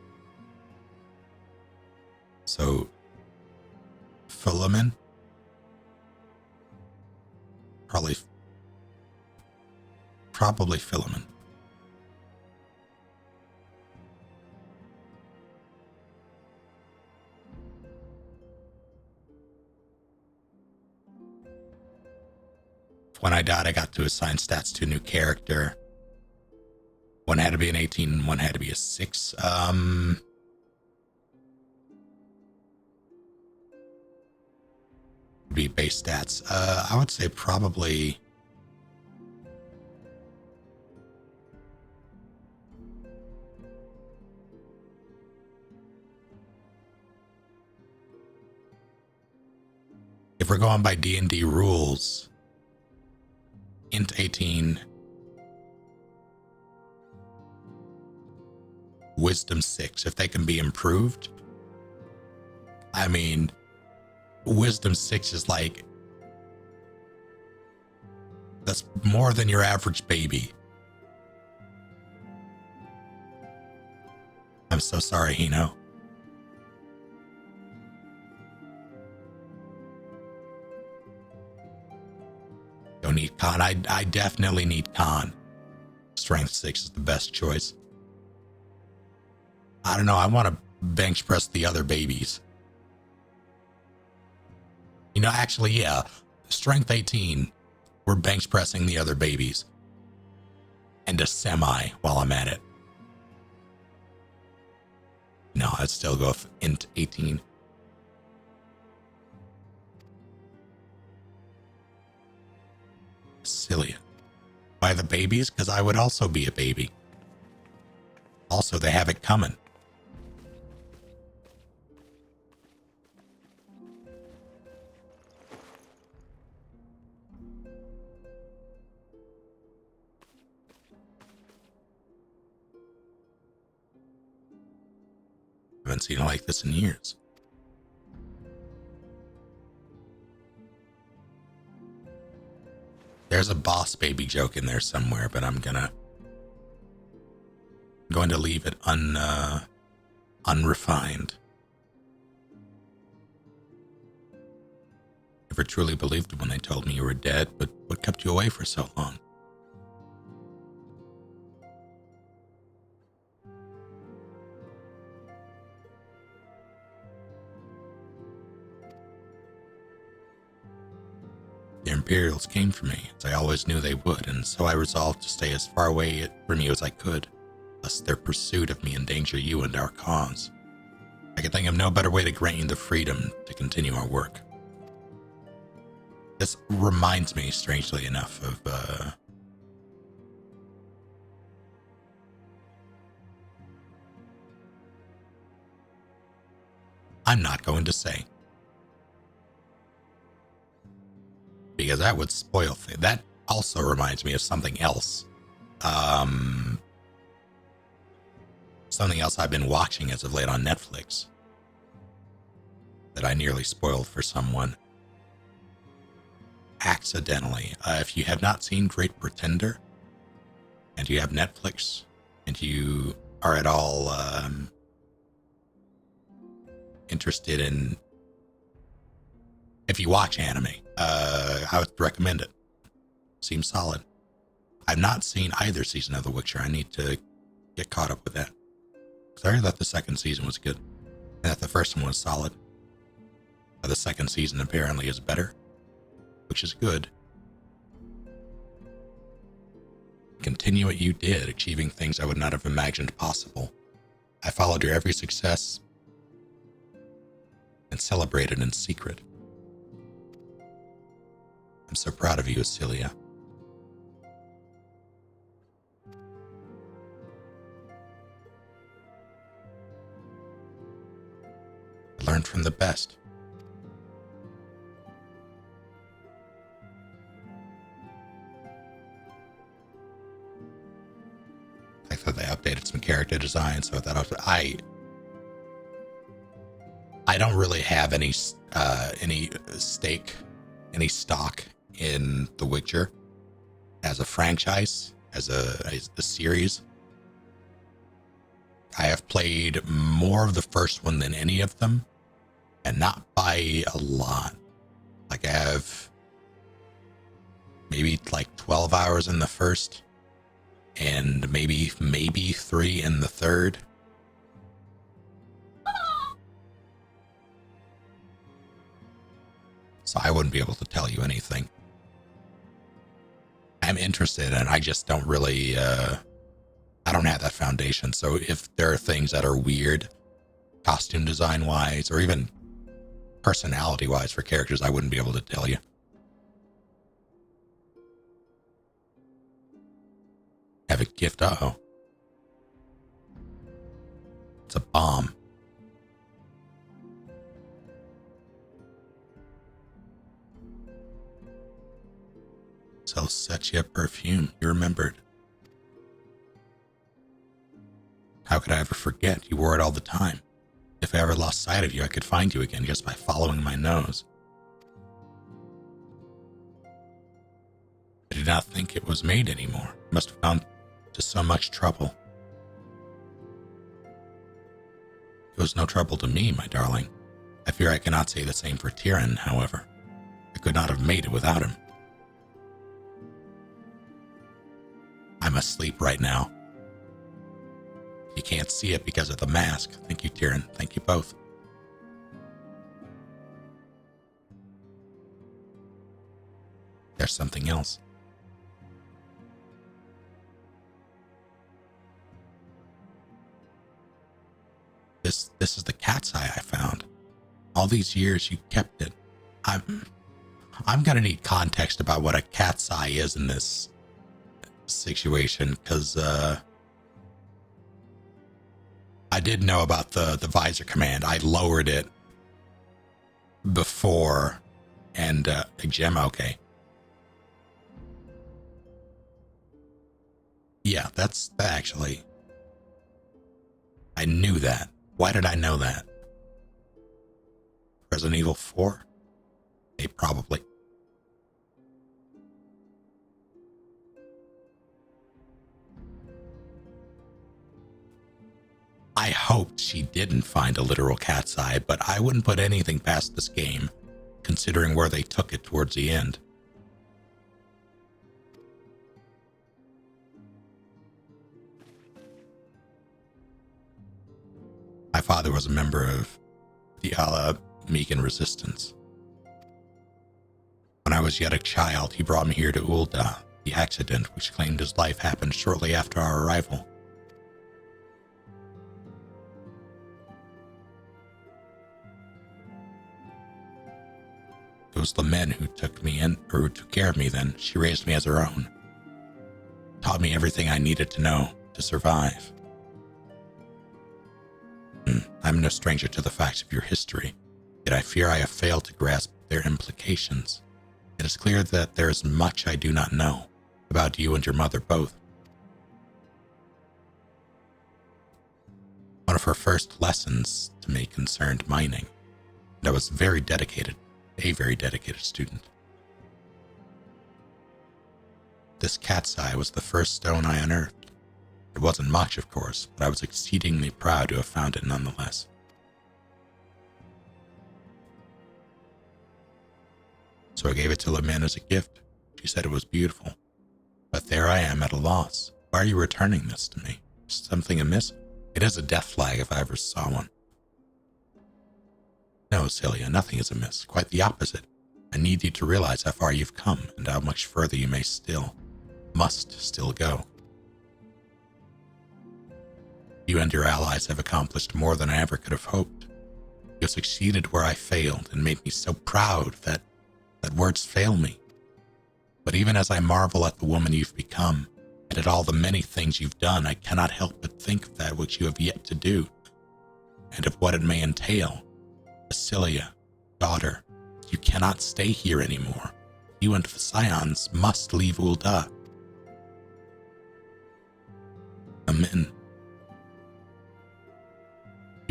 So, Philemon? Probably Philemon. When I died, I got to assign stats to a new character. One had to be an 18 and one had to be a 6. Be base stats. I would say probably... If we're going by D&D rules, int 18, wisdom 6, if they can be improved. I mean, wisdom 6 is like, that's more than your average baby. I'm so sorry, Hino. Don't need con. I definitely need con. Strength 6 is the best choice. I don't know. I want to bench press the other babies. You know, actually, yeah. Strength 18. We're bench pressing the other babies. And a semi while I'm at it. No, I'd still go with int 18. Cilia. Why the babies? Because I would also be a baby. Also, they have it coming. Haven't seen it like this in years. There's a boss baby joke in there somewhere, but I'm going to leave it unrefined. Never truly believed it when they told me you were dead, but what kept you away for so long? The Imperials came for me, as I always knew they would, and so I resolved to stay as far away from you as I could, lest their pursuit of me endanger you and our cause. I could think of no better way to grant you the freedom to continue our work. This reminds me, strangely enough, of, I'm not going to say. Because that would spoil things. That also reminds me of something else. Something else I've been watching as of late on Netflix that I nearly spoiled for someone. Accidentally. If you have not seen Great Pretender, and you have Netflix, and you are at all interested in... If you watch anime, I would recommend it. Seems solid. I've not seen either season of The Witcher. I need to get caught up with that. Because I heard that the second season was good. And that the first one was solid. But the second season apparently is better. Which is good. Continue what you did, achieving things I would not have imagined possible. I followed your every success and celebrated in secret. I'm so proud of you, Asilia. I learned from the best. I thought they updated some character design, so that I don't really have any stake, any stock in The Witcher as a franchise, as a series. I have played more of the first one than any of them, and not by a lot. Like, I have maybe like 12 hours in the first, and maybe 3 in the third. So I wouldn't be able to tell you anything. I'm interested, and I just don't really, I don't have that foundation. So if there are things that are weird, costume design wise, or even personality wise for characters, I wouldn't be able to tell you. Have a gift? Uh-oh. It's a bomb. Salsiccia perfume. You remembered. How could I ever forget? You wore it all the time. If I ever lost sight of you, I could find you again just by following my nose. I did not think it was made anymore. It must have gone to so much trouble. It was no trouble to me, my darling. I fear I cannot say the same for Tyrion, however. I could not have made it without him. I'm asleep right now. You can't see it because of the mask. Thank you, Tyrion. Thank you both. There's something else. This is the cat's eye I found. All these years you kept it. I'm gonna need context about what a cat's eye is in this situation, because I did know about the visor command. I lowered it before, and gem, okay. Yeah, that's actually, I knew that. Why did I know that? Resident Evil 4? Hey, probably. I hoped she didn't find a literal cat's eye, but I wouldn't put anything past this game, considering where they took it towards the end. My father was a member of the Megan Resistance. When I was yet a child, he brought me here to Ul'dah. The accident which claimed his life happened shortly after our arrival. It was the men who took me in, or who took care of me then. She raised me as her own. Taught me everything I needed to know to survive. I'm no stranger to the facts of your history, yet I fear I have failed to grasp their implications. It is clear that there is much I do not know about you and your mother both. One of her first lessons to me concerned mining, and I was a very dedicated student. This cat's eye was the first stone I unearthed. It wasn't much, of course, but I was exceedingly proud to have found it nonetheless. So I gave it to Lamin as a gift. She said it was beautiful. But there I am at a loss. Why are you returning this to me? Is something amiss? It is a death flag if I ever saw one. No, Celia, nothing is amiss. Quite the opposite. I need you to realize how far you've come and how much further you must still go. You and your allies have accomplished more than I ever could have hoped. You have succeeded where I failed and made me so proud that words fail me. But even as I marvel at the woman you've become, and at all the many things you've done, I cannot help but think of that which you have yet to do, and of what it may entail. Celia, daughter, you cannot stay here anymore. You and the Scions must leave Ul'dah. Amin.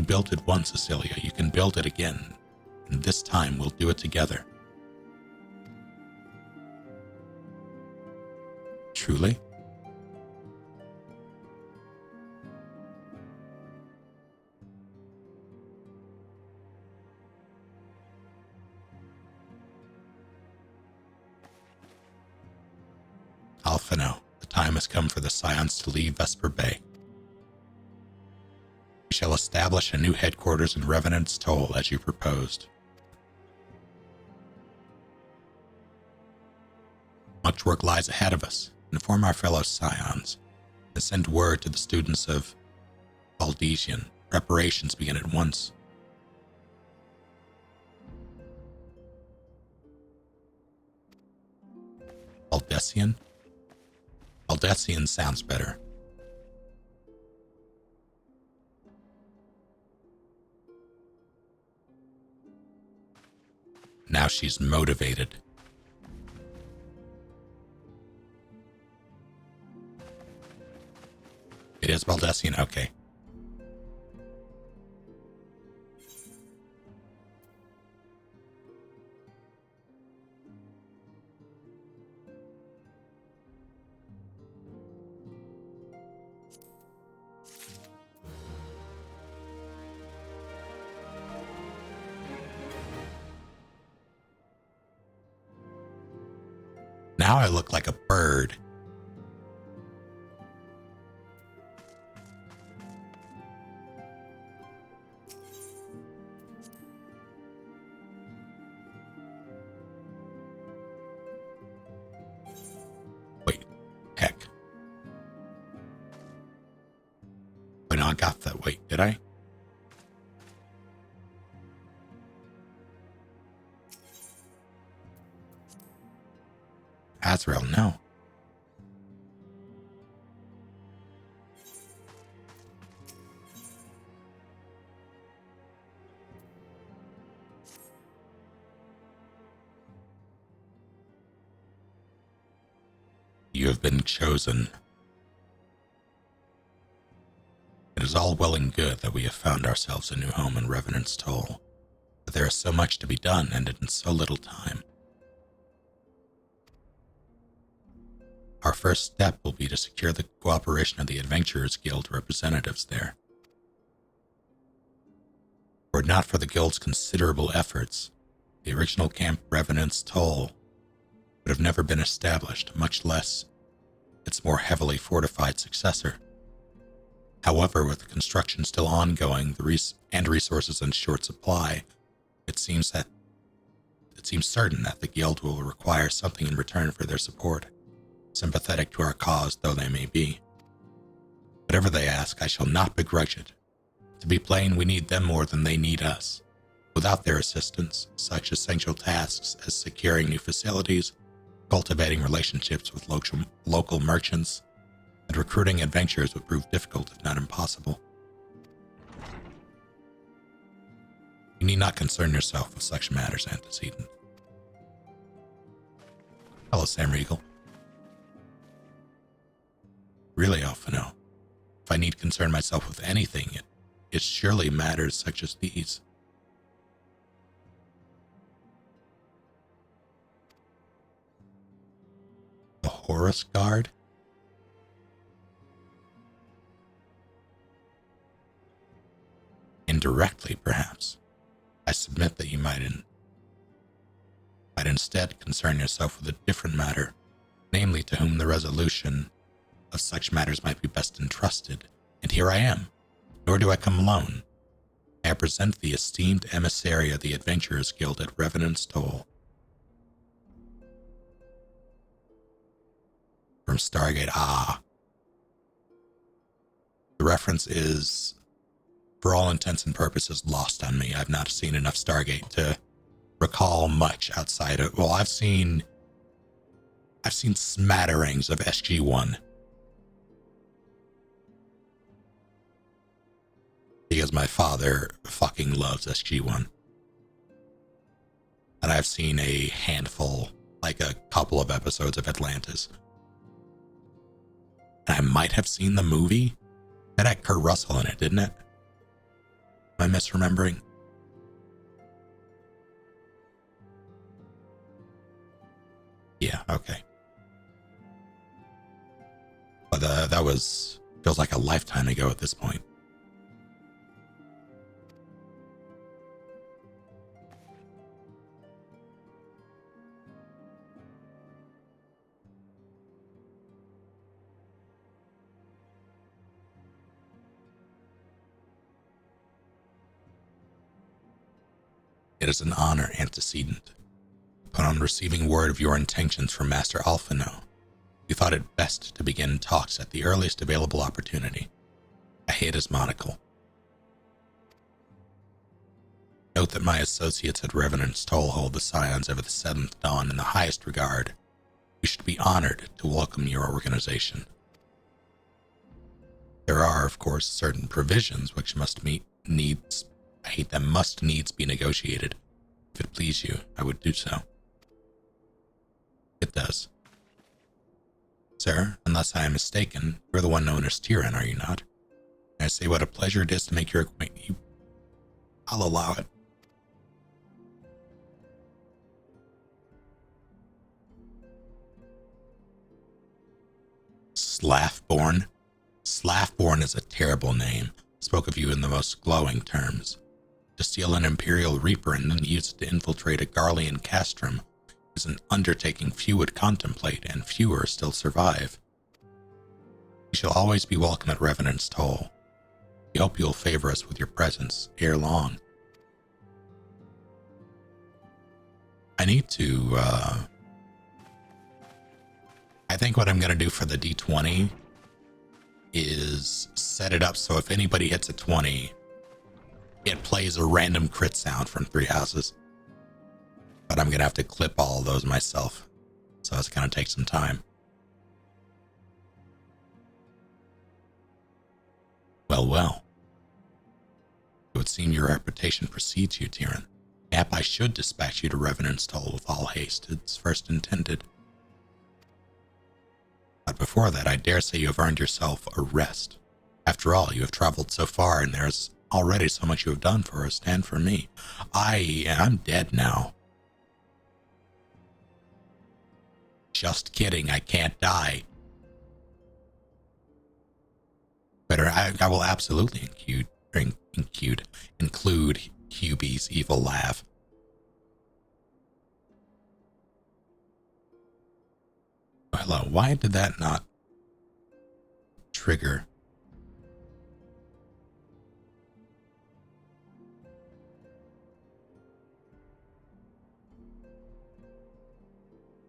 built it once, Cecilia. You can build it again. And this time we'll do it together. Truly? Alphino, the time has come for the Scions to leave Vesper Bay. We shall establish a new headquarters in Revenant's Toll as you proposed. Much work lies ahead of us. Inform our fellow Scions and send word to the students of Valdesian. Preparations begin at once. Valdesian? Valdesian sounds better. Now she's motivated. It is Valdesian, okay. Now I look like a bird. Wait, heck. Wait, no, I got that. Wait, did I? Azrael, no. You have been chosen. It is all well and good that we have found ourselves a new home in Revenant's Toll, but there is so much to be done and in so little time. Our first step will be to secure the cooperation of the Adventurers Guild representatives there. Were it not for the Guild's considerable efforts, the original Camp Revenant's Toll would have never been established, much less its more heavily fortified successor. However, with the construction still ongoing and resources in short supply, it seems certain that the Guild will require something in return for their support, sympathetic to our cause though they may be. Whatever they ask, I shall not begrudge it. To be plain, we need them more than they need us. Without their assistance, such essential tasks as securing new facilities, cultivating relationships with local merchants, and recruiting adventurers would prove difficult, if not impossible. You need not concern yourself with such matters, Antecedent. Hello, Sam Regal. Really, Alphino, if I need concern myself with anything, it surely matters such as these. The Horus Guard? Indirectly, perhaps. I submit that you might instead concern yourself with a different matter, namely to whom the resolution of such matters might be best entrusted. And here I am, nor do I come alone. I present the esteemed emissary of the Adventurers Guild at Revenant's Toll. From Stargate, The reference is, for all intents and purposes, lost on me. I've not seen enough Stargate to recall much outside of, well, I've seen smatterings of SG-1. Because my father fucking loves SG-1. And I've seen a handful, like a couple of episodes of Atlantis. And I might have seen the movie. That had Kurt Russell in it, didn't it? Am I misremembering? Yeah, okay. But that feels like a lifetime ago at this point. It is an honor antecedent. Upon receiving word of your intentions from Master Alphino, you thought it best to begin talks at the earliest available opportunity. I hate his monocle. Note that my associates at Revenant's Toll hold the Scions of the Seventh Dawn in the highest regard. We should be honored to welcome your organization. There are, of course, certain provisions which must needs be negotiated. If it please you, I would do so. It does. Sir, unless I am mistaken, you're the one known as Tyrion, are you not? May I say what a pleasure it is to make your acquaintance? I'll allow it. Slaffborn? Slaffborn is a terrible name. Spoke of you in the most glowing terms. To steal an Imperial Reaper and then use it to infiltrate a Garlean castrum is an undertaking few would contemplate, and fewer still survive. You shall always be welcome at Revenant's Toll. We hope you'll favor us with your presence ere long. I need to, I think what I'm going to do for the D20 is set it up so if anybody hits a 20, it plays a random crit sound from 3 houses. But I'm going to have to clip all of those myself, so it's going to take some time. Well. It would seem your reputation precedes you, Tyrion. Mayhap I should dispatch you to Revenant's Toll with all haste as first intended. But before that, I dare say you have earned yourself a rest. After all, you have traveled so far, and there's already so much you have done for us and for me. I'm dead now. Just kidding, I can't die. But I will absolutely include Hubie's evil laugh. Hello, why did that not trigger?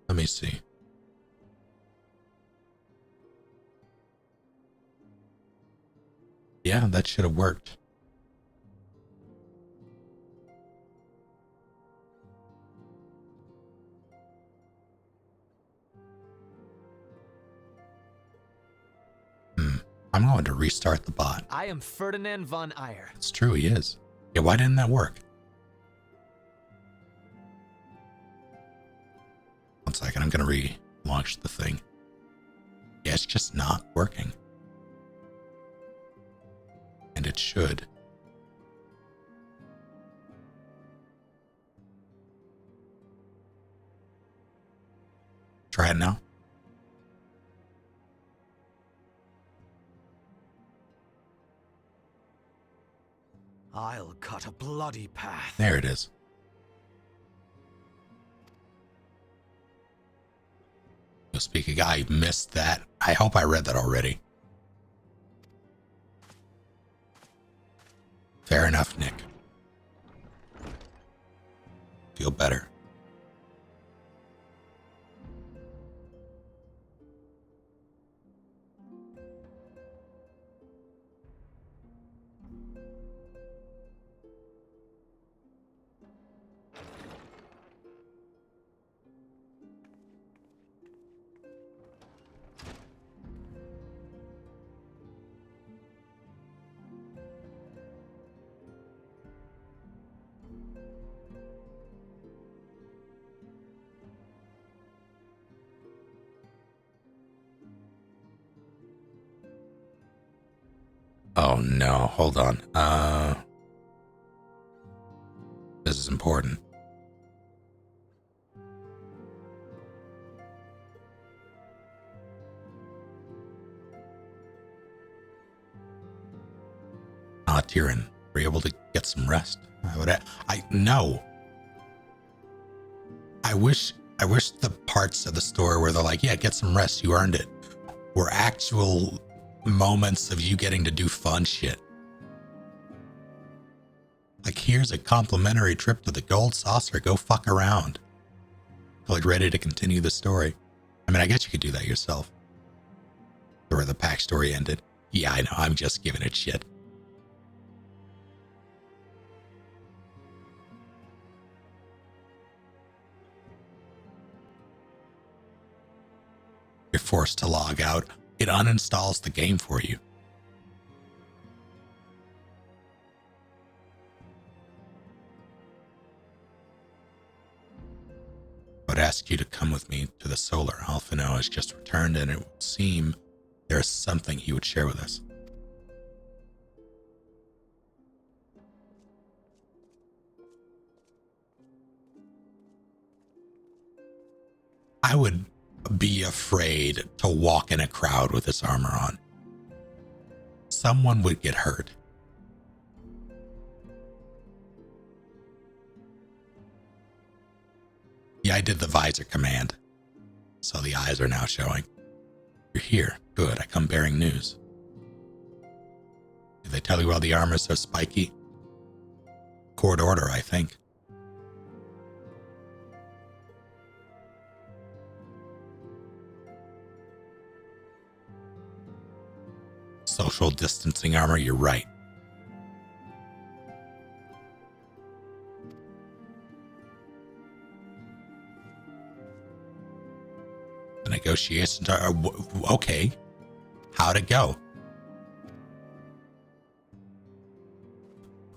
Let me see. Yeah, that should have worked. I'm going to restart the bot. I am Ferdinand von Eyre. It's true, he is. Yeah, why didn't that work? One second, I'm going to relaunch the thing. Yeah, it's just not working. And it should. Try it now. I'll cut a bloody path. There it is. You'll speak a guy. Missed that. I hope I read that already. Fair enough, Nick. Feel better. Oh no, hold on. This is important. Ah, Tyrion, were you able to get some rest? No. I wish the parts of the story where they're like, yeah, get some rest, you earned it, were actual moments of you getting to do fun shit. Like, here's a complimentary trip to the Gold Saucer, go fuck around. Like, ready to continue the story. I mean, I guess you could do that yourself. Where the pack story ended. Yeah, I know, I'm just giving it shit. You're forced to log out. It uninstalls the game for you. I would ask you to come with me to the Solar. Alphino has just returned, and it would seem there is something he would share with us. I would be afraid to walk in a crowd with this armor on. Someone would get hurt. Yeah, I did the visor command, so the eyes are now showing. You're here. Good, I come bearing news. Did they tell you why the armor's so spiky? Court order, I think. Social distancing armor, you're right. The negotiations are okay. How'd it go?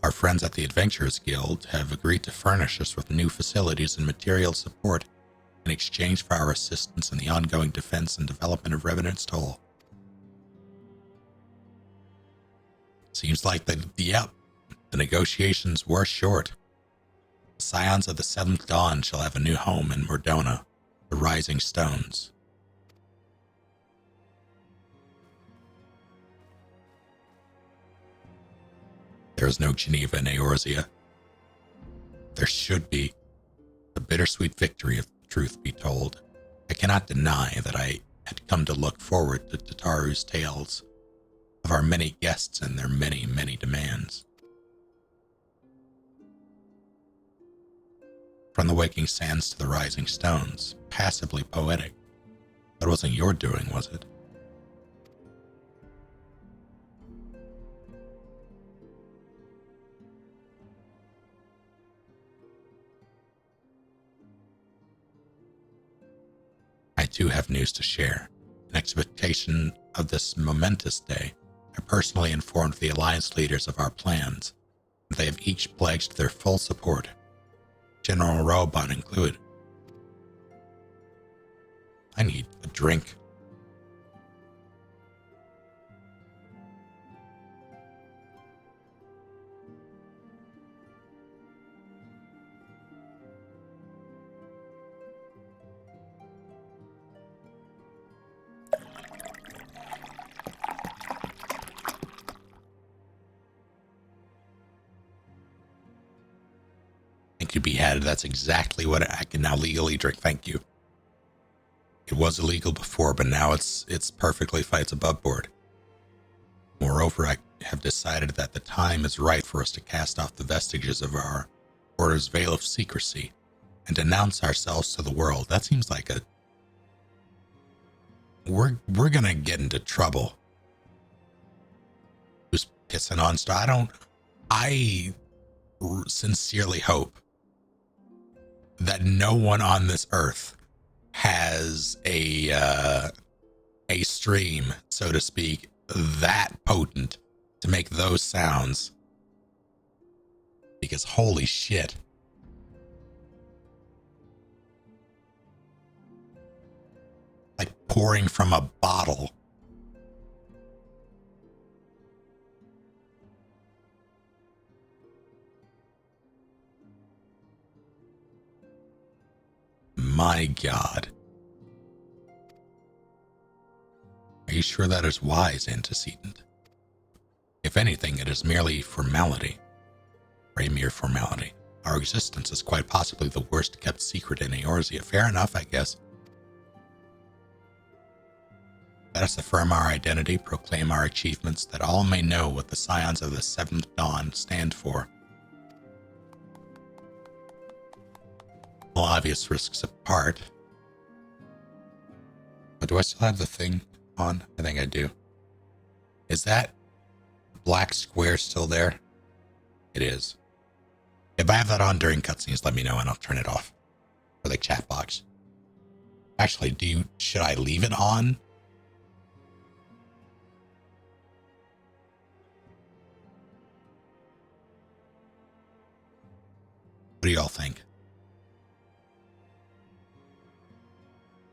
Our friends at the Adventurers Guild have agreed to furnish us with new facilities and material support in exchange for our assistance in the ongoing defense and development of Revenant's Toll. Seems like the negotiations were short. The Scions of the Seventh Dawn shall have a new home in Mordona, the Rising Stones. There is no Geneva in Eorzea. There should be. The bittersweet victory, if the truth be told. I cannot deny that I had come to look forward to Tataru's tales of our many guests and their many, many demands. From the waking sands to the rising stones, passably poetic. That wasn't your doing, was it? I too have news to share. In expectation of this momentous day, I personally informed the Alliance leaders of our plans, and they have each pledged their full support, General Robon included. I need a drink. To be had. That's exactly what I can now legally drink. Thank you. It was illegal before, but now it's perfectly fine. It's above board. Moreover, I have decided that the time is right for us to cast off the vestiges of our order's veil of secrecy and announce ourselves to the world. That seems like we're gonna get into trouble. Who's pissing on stuff? I sincerely hope that no one on this earth has a stream, so to speak, that potent to make those sounds. Because holy shit. Like pouring from a bottle. my god. Are you sure that is wise, antecedent? If anything, it is merely formality. Or a mere formality. Our existence is quite possibly the worst kept secret in Eorzea. Fair enough, I guess. Let us affirm our identity, proclaim our achievements, that all may know what the Scions of the Seventh Dawn stand for. All obvious risks apart. But do I still have the thing on? I think I do. Is that black square still there? It is. If I have that on during cutscenes, let me know and I'll turn it off. For the chat box. Actually, should I leave it on? What do y'all think?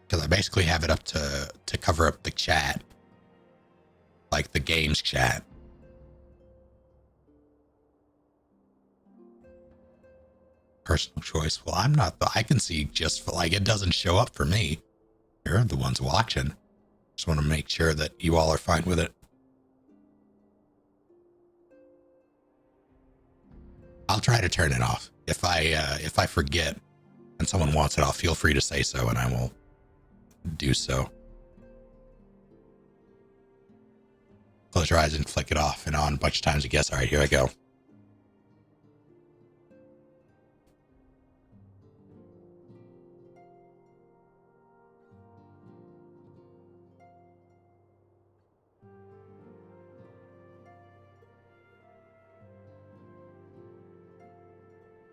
Because I basically have it up to cover up the chat. Like the game's chat. Personal choice. Well, I'm not, I can see just for, like, it doesn't show up for me. You're the ones watching. Just want to make sure that you all are fine with it. I'll try to turn it off. If I forget and someone wants it, I'll feel free to say so and I will do so. Close your eyes and flick it off and on a bunch of times, I guess. All right, here I go.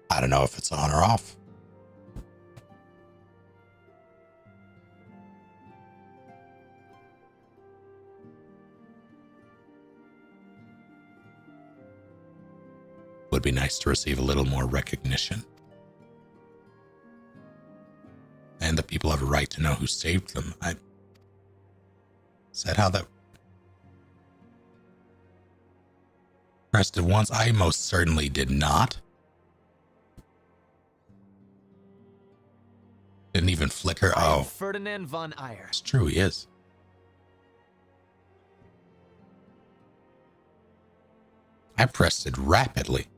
I don't know if it's on or off. Would be nice to receive a little more recognition. And the people have a right to know who saved them. Is that how that... Pressed it once? I most certainly did not. Didn't even flicker. Oh. Ferdinand von Eyre. It's true, he is. I pressed it rapidly.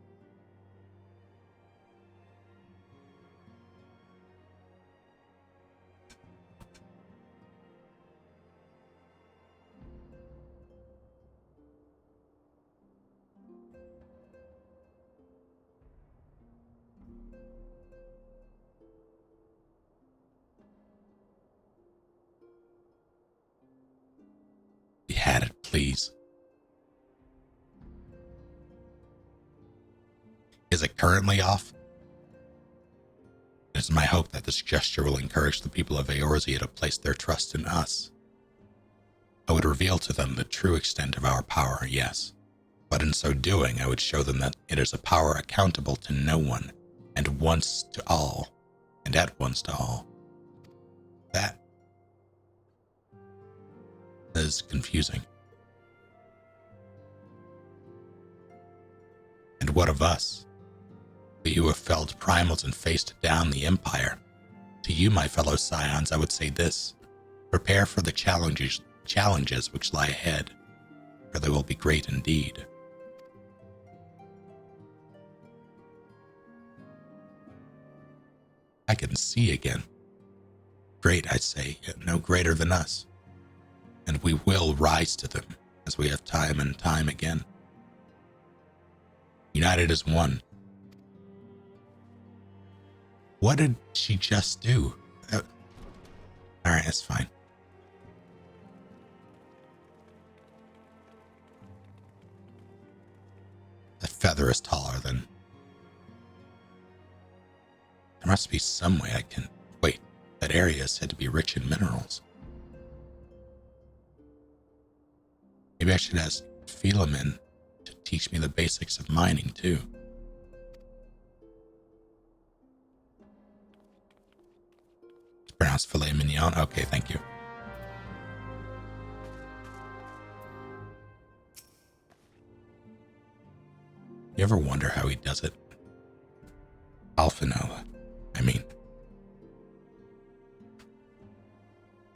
You had it, please. Is it currently off? It is my hope that this gesture will encourage the people of Eorzea to place their trust in us. I would reveal to them the true extent of our power, yes. But in so doing, I would show them that it is a power accountable to no one, and once to all, and at once to all. That is confusing. And what of us? We who have felled primals and faced down the Empire. To you, my fellow scions, I would say this. Prepare for the challenges which lie ahead, for they will be great indeed. I can see again. Great, I say, yet no greater than us. And we will rise to them, as we have time and time again. United as one. What did she just do? Alright, that's fine. That feather is taller than... There must be some way I can... Wait, that area is said to be rich in minerals. Maybe I should ask Philemon to teach me the basics of mining, too. It's pronounced filet mignon. Okay, thank you. You ever wonder how he does it? Alpha Nova, I mean.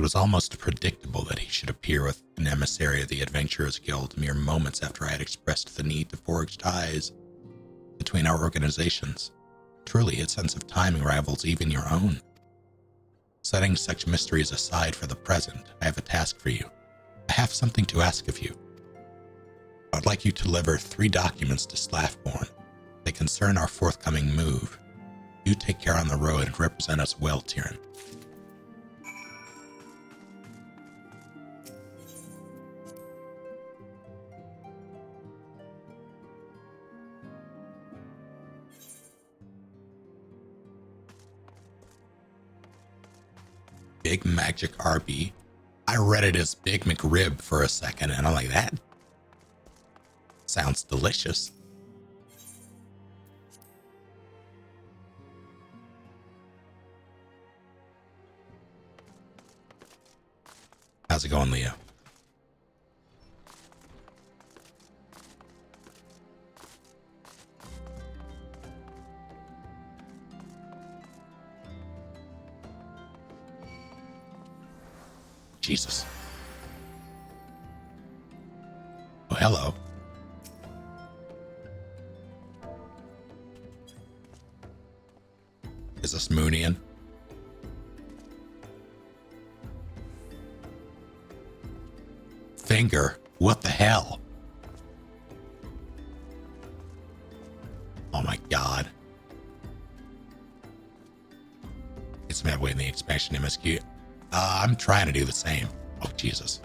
It was almost predictable that he should appear with an emissary of the Adventurers Guild mere moments after I had expressed the need to forge ties between our organizations. Truly, its sense of timing rivals even your own. Setting such mysteries aside for the present, I have a task for you. I have something to ask of you. I would like you to deliver 3 documents to Slaffborn. They concern our forthcoming move. You take care on the road and represent us well, Tyrion. Big Magic RB. I read it as Big McRib for a second, and I'm like, that sounds delicious. How's it going, Leo? Jesus. Oh, hello. Is this Moonian? Finger? What the hell? Oh my god. It's midway in the expansion MSQ. I'm trying to do the same. Oh, Jesus.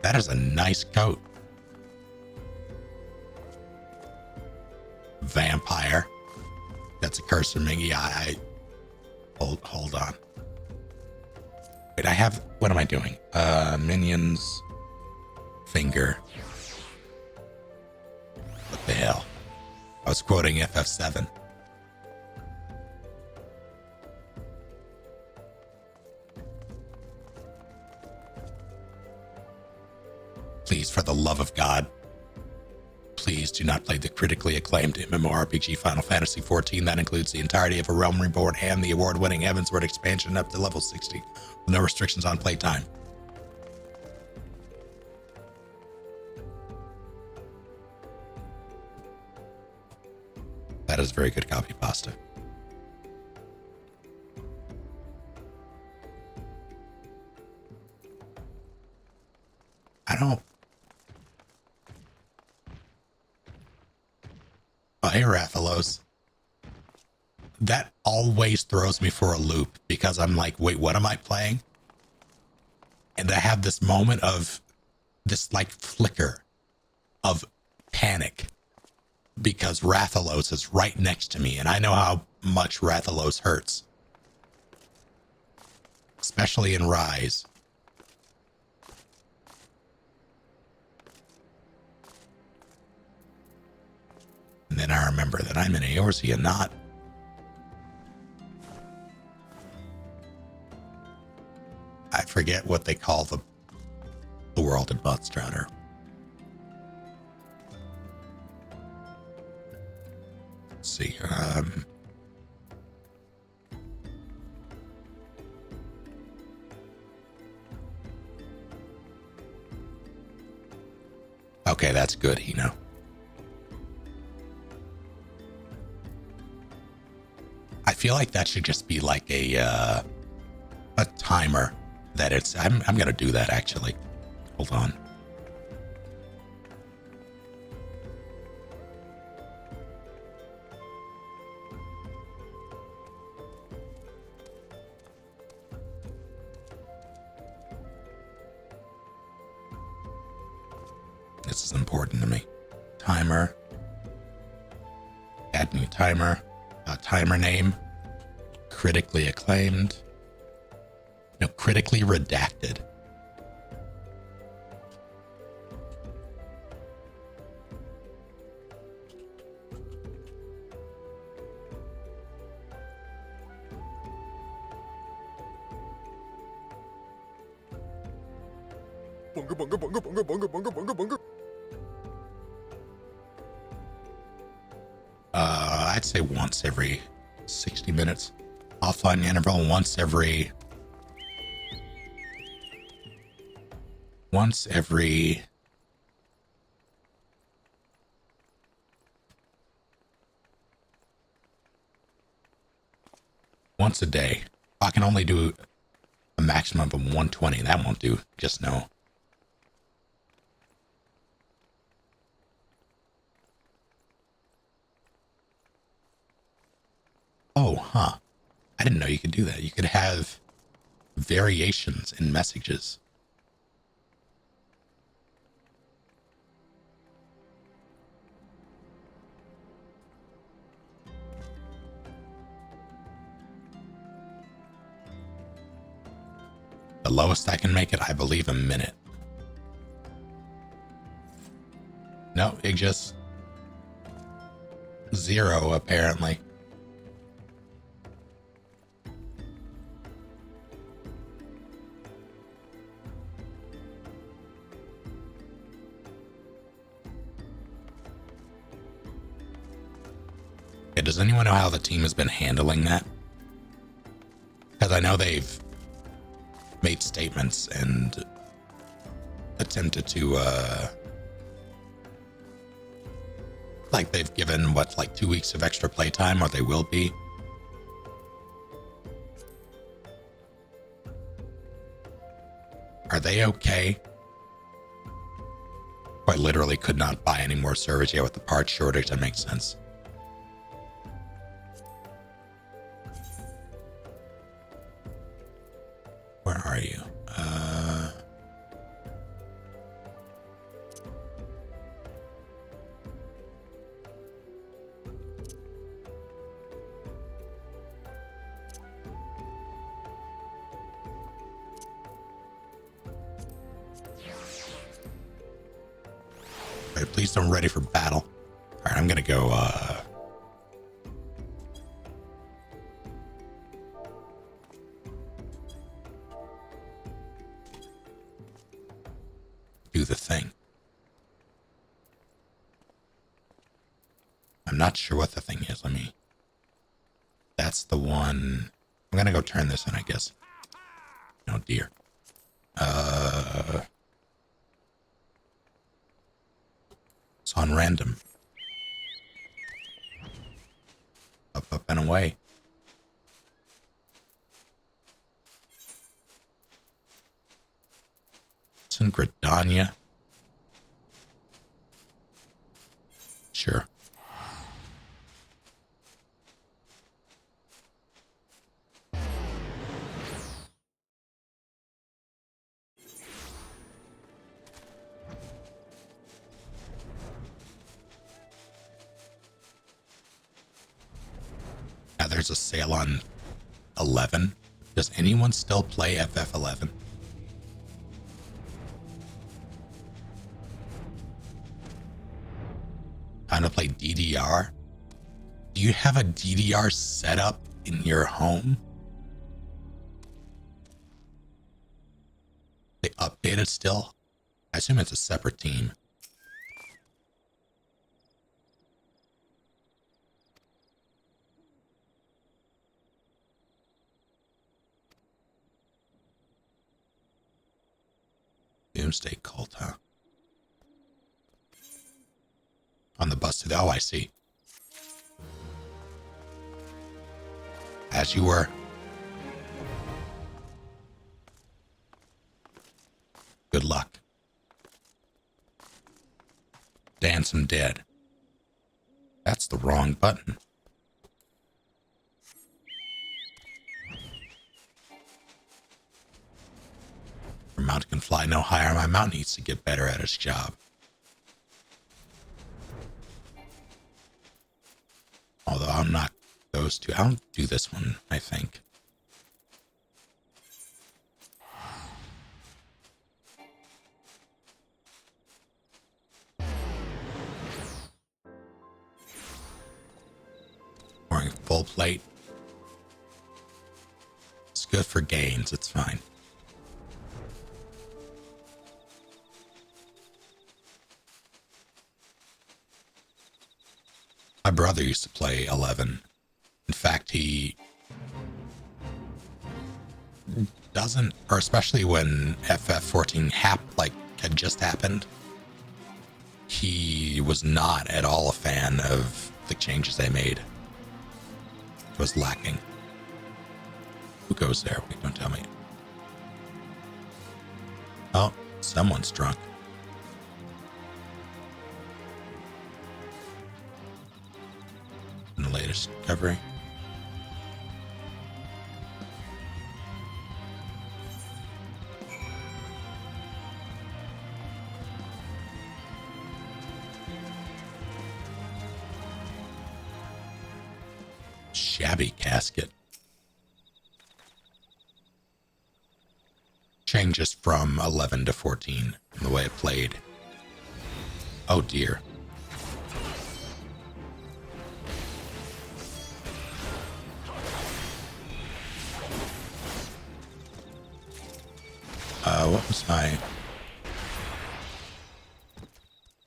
That is a nice coat. Vampire. That's a curse from me. Yeah, hold on. Wait, I have... What am I doing? Minions. Finger. What the hell? I was quoting FF7. Please, for the love of God, please do not play the critically acclaimed MMORPG Final Fantasy XIV. That includes the entirety of A Realm Reborn and the award-winning Heavensward expansion up to level 60, with no restrictions on playtime. That is very good copy pasta. I don't... Oh, hey, Rathalos. That always throws me for a loop because I'm like, wait, what am I playing? And I have this moment of this like flicker of panic because Rathalos is right next to me and I know how much Rathalos hurts. Especially in Rise. And then I remember that I'm in Eorzea, not. I forget what they call the world in Botstrauder. Let's see. Okay, that's good, Hino. I feel like that should just be like a timer that it's. I'm gonna do that actually. Hold on. This is important to me. Timer. Add new timer. Timer name. Critically acclaimed. No, critically redacted. Bunga, bunga, bunga, bunga, bunga, bunga, bunga, bunga. I'd say once every 60 minutes. Offline interval once every once every... once a day. I can only do a maximum of 120. That won't do. Just no. Oh, huh. I didn't know you could do that. You could have variations in messages. The lowest I can make it, I believe, a minute. No, it just... 0, apparently. Okay, does anyone know how the team has been handling that? Because I know they've made statements and attempted to, like they've given, what, like 2 weeks of extra playtime, or they will be. Are they okay? Quite literally could not buy any more servers yet with the parts shortage. That makes sense. Where are you? Alright, please don't ready for battle. Alright, I'm gonna go, do the thing. I'm not sure what the thing is. Let me... That's the one... I'm gonna go turn this in, I guess. Oh dear. It's on random. Up, and away. It's in Gridania. Sure. Now there's a sale on 11. Does anyone still play FF11? Time to play DDR? Do you have a DDR setup in your home? They updated still? I assume it's a separate team. Doomsday cult, huh? On the bus to the... Oh, I see. As you were. Good luck. Dance 'em dead. That's the wrong button. Your mount can fly no higher. My mount needs to get better at its job. Although I'm not those two. I'll do this one, I think. Wearing full plate. It's good for gains. It's fine. My brother used to play 11. In fact, he doesn't, or especially when FF14 like had just happened, he was not at all a fan of the changes they made. It was lacking. Who goes there? Wait, don't tell me. Oh, someone's drunk. In the latest discovery. Shabby casket. Changes from 11 to 14 in the way it played. Oh dear. What was my...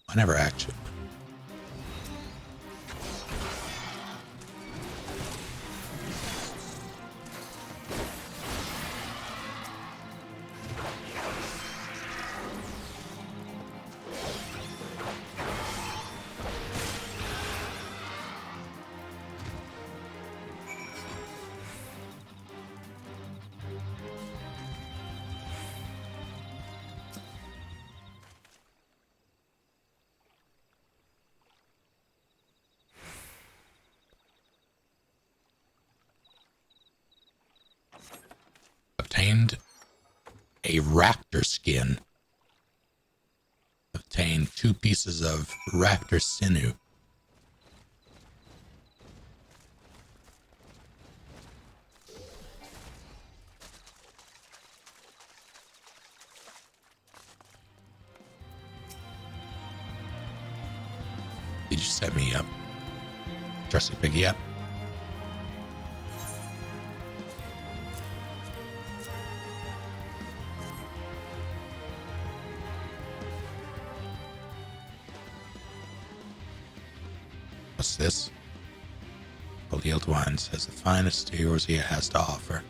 I never actually... Obtained a raptor skin. Obtained 2 pieces of raptor sinew. Did you set me up? Dressy Piggy up? What's this? Khalil Dwine says the finest heroes he has to offer.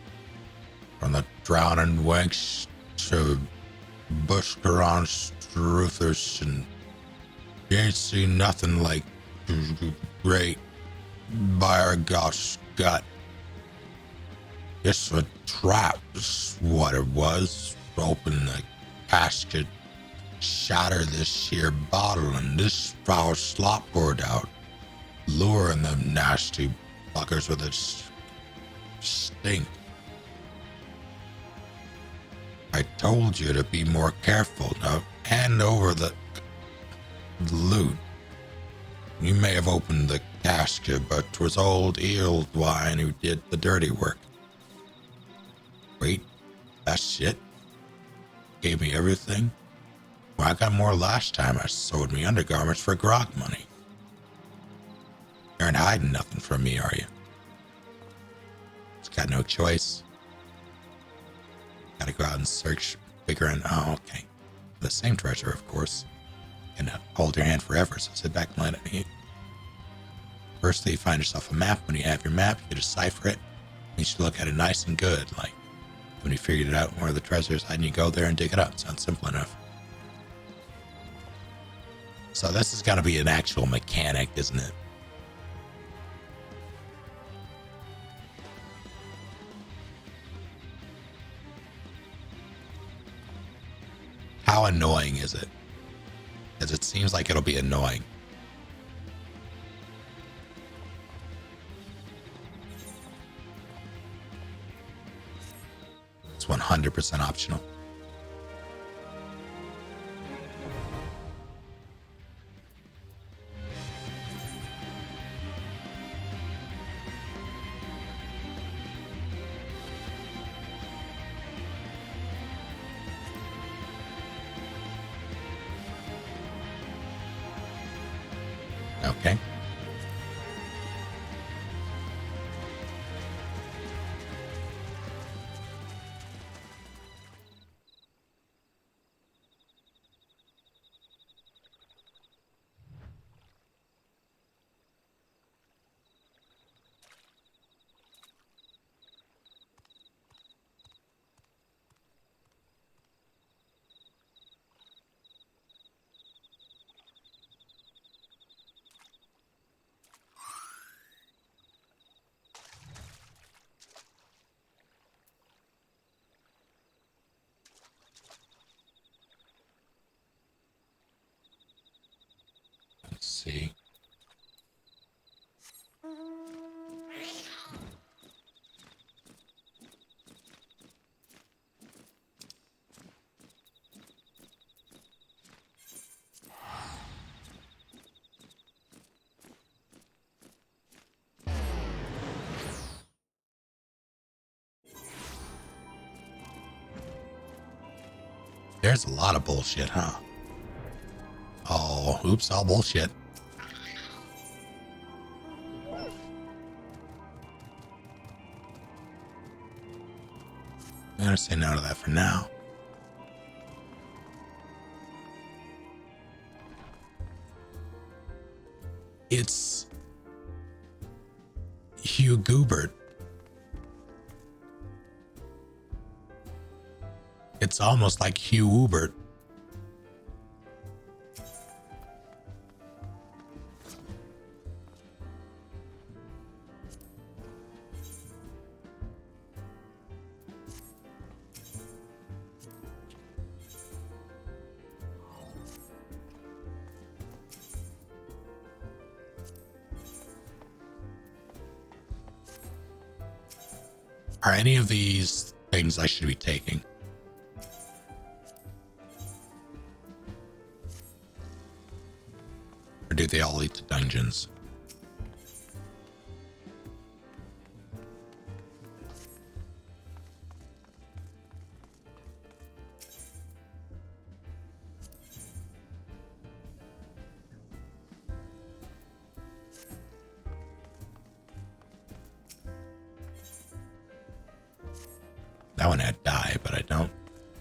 From the drowning wench to Bushkaran Struthers, and you ain't seen nothing like great by our gosh gut. It's a trap, is what it was. Open the casket, shatter this here bottle, and this foul slop poured out. Luring them nasty fuckers with its stink. I told you to be more careful. Now hand over the loot. You may have opened the casket, but 'twas old Eeldwine who did the dirty work. Wait, that shit? Gave me everything? Well, I got more last time I sold me undergarments for grog money. You aren't hiding nothing from me, are you? It's got no choice. Gotta go out and search bigger and... Oh, okay. The same treasure, of course. And hold your hand forever, so sit back and let it eat. Firstly, you find yourself a map. When you have your map, you decipher it. You should look at it nice and good. Like, when you figured it out where the treasure is, and you go there and dig it up. Sounds simple enough. So this is gonna be an actual mechanic, isn't it? How annoying is it? Because it seems like it'll be annoying. It's 100% optional. Okay. see. There's a lot of bullshit, huh? Oh, oops, all bullshit. I'm gonna say no to that for now. It's Hugh Goobert. It's almost like Hugh Ubert. Are any of these things I should be taking? Or do they all lead to dungeons? That one had die, but I don't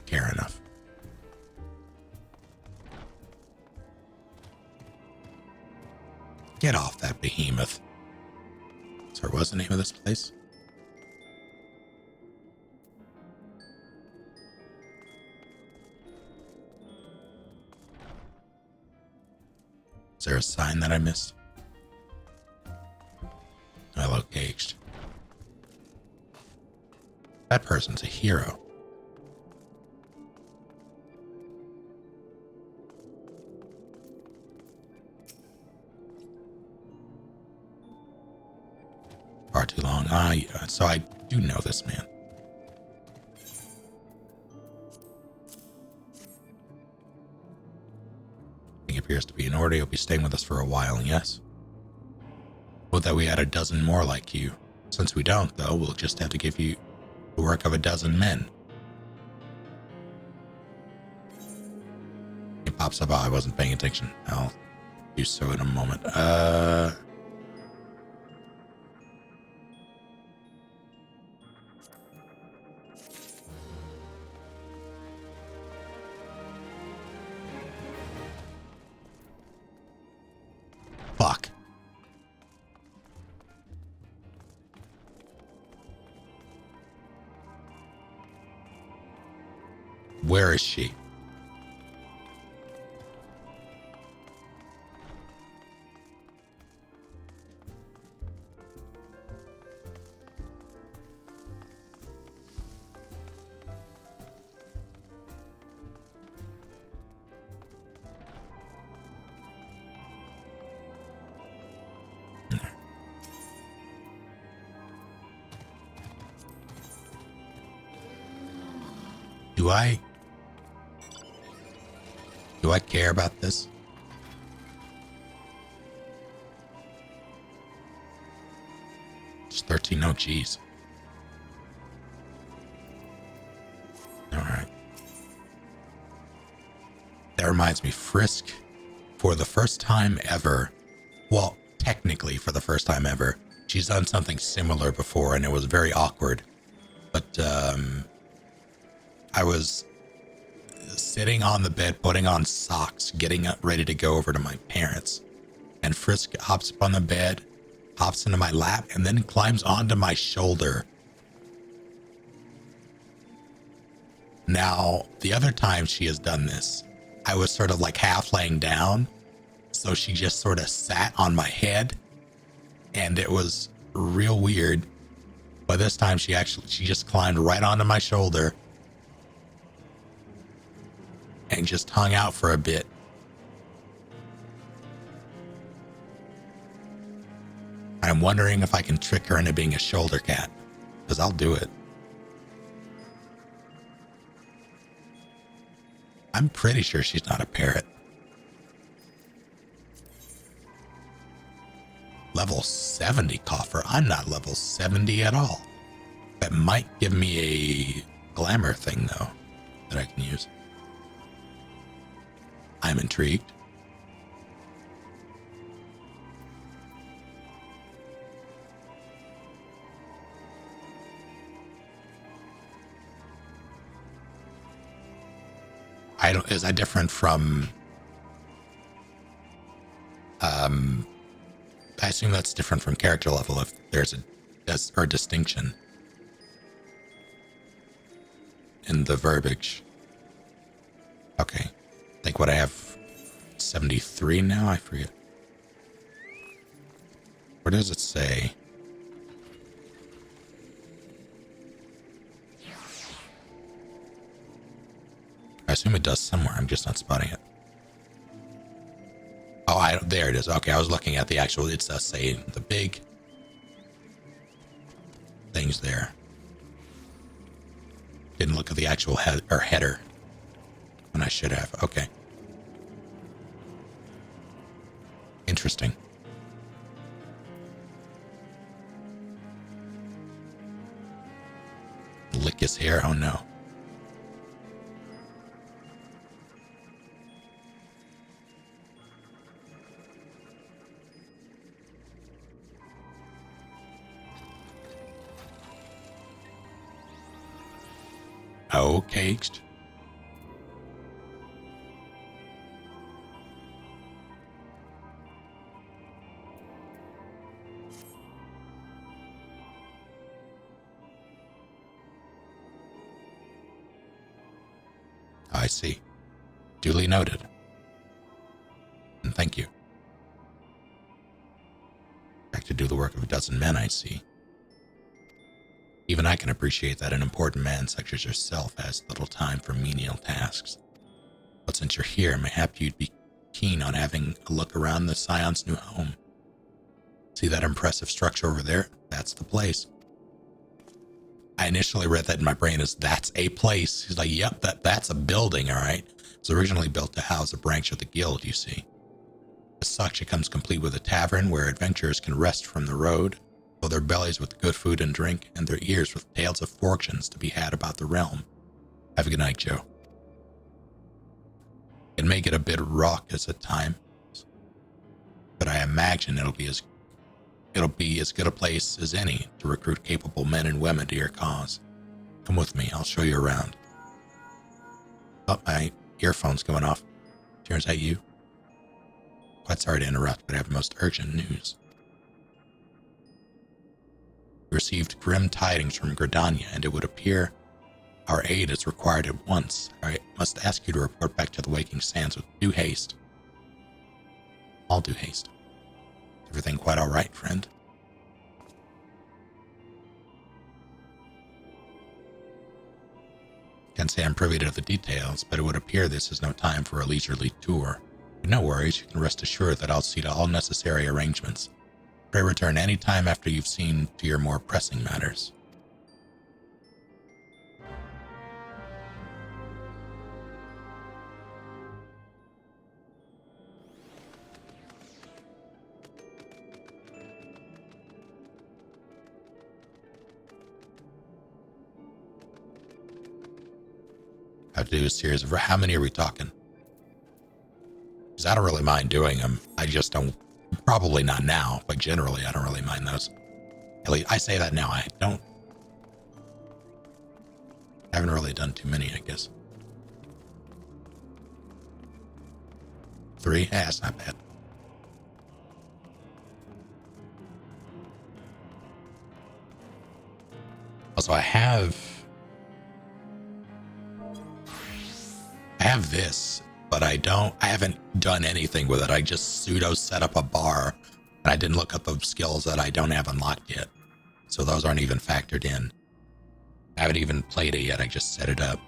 care enough. Get off that behemoth. Sorry, what's the name of this place? Is there a sign that I missed? Hello, caged. That person's a hero. Far too long. Yeah, so I do know this man. He appears to be in order. He'll be staying with us for a while, yes? Would that we had a dozen more like you. Since we don't, though, we'll just have to give you the work of a dozen men. He pops up. Oh, I wasn't paying attention. I'll do so in a moment. Fuck. Where is she? Do I care about this? Just 13, no G's. Alright. That reminds me, Frisk, for the first time ever, well, technically for the first time ever, she's done something similar before and it was very awkward. But, I was sitting on the bed, putting on socks, getting up, ready to go over to my parents. And Frisk hops up on the bed, hops into my lap, and then climbs onto my shoulder. Now, the other time she has done this, I was sort of like half laying down. So she just sort of sat on my head. And it was real weird. But this time she just climbed right onto my shoulder. And just hung out for a bit. I'm wondering if I can trick her into being a shoulder cat, because I'll do it. I'm pretty sure she's not a parrot. Level 70 coffer. I'm not level 70 at all. That might give me a glamour thing, though, that I can use. I'm intrigued. Is that different from, I assume that's different from character level if there's a distinction in the verbiage. Okay. I think what I have 73 now, I forget. Where does it say? I assume it does somewhere. I'm just not spotting it. Oh, there it is. Okay, I was looking at the actual. It does say the big things there. Didn't look at the actual header when I should have. Okay. Interesting. Lick his hair. Oh no. Okay. I see. Duly noted. And thank you. Back to do the work of a dozen men, I see. Even I can appreciate that an important man such as yourself has little time for menial tasks. But since you're here, mayhap you'd be keen on having a look around the Scion's new home. See that impressive structure over there? That's the place. I initially read that in my brain as that's a place. He's like, yep, that's a building, all right? It was originally built to house a branch of the guild, you see. As such, it comes complete with a tavern where adventurers can rest from the road, fill their bellies with good food and drink, and their ears with tales of fortunes to be had about the realm. Have a good night, Joe. It may get a bit raucous at times, but I imagine it'll be as good a place as any to recruit capable men and women to your cause. Come with me, I'll show you around. Oh, my earphone's going off. Turns out you. Quite sorry to interrupt, but I have most urgent news. We received grim tidings from Gridania, and it would appear our aid is required at once. I must ask you to report back to the Waking Sands with due haste. All due haste. Everything quite all right, friend? Can't say I'm privy to the details, but it would appear this is no time for a leisurely tour. But no worries, you can rest assured that I'll see to all necessary arrangements. Pray return any time after you've seen to your more pressing matters. I have to do a series of, how many are we talking? Because I don't really mind doing them. I just don't, probably not now, but generally I don't really mind those. At least I say that now. I haven't really done too many, I guess. 3? Yeah, that's not bad. Also, I have this, but I haven't done anything with it. I just pseudo set up a bar, and I didn't look up the skills that I don't have unlocked yet. So those aren't even factored in. I haven't even played it yet, I just set it up.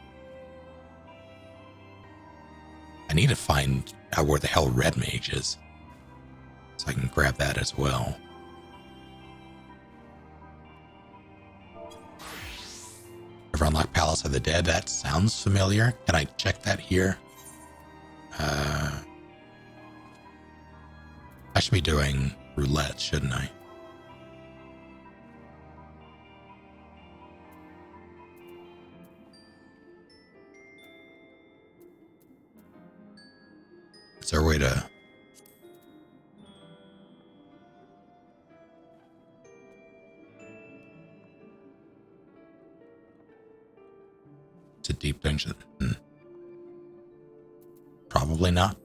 I need to find out where the hell Red Mage is, so I can grab that as well. Ever unlocked Palace of the Dead? That sounds familiar. Can I check that here? I should be doing roulette, shouldn't I? Is there a way to... It's a deep dungeon. Probably not.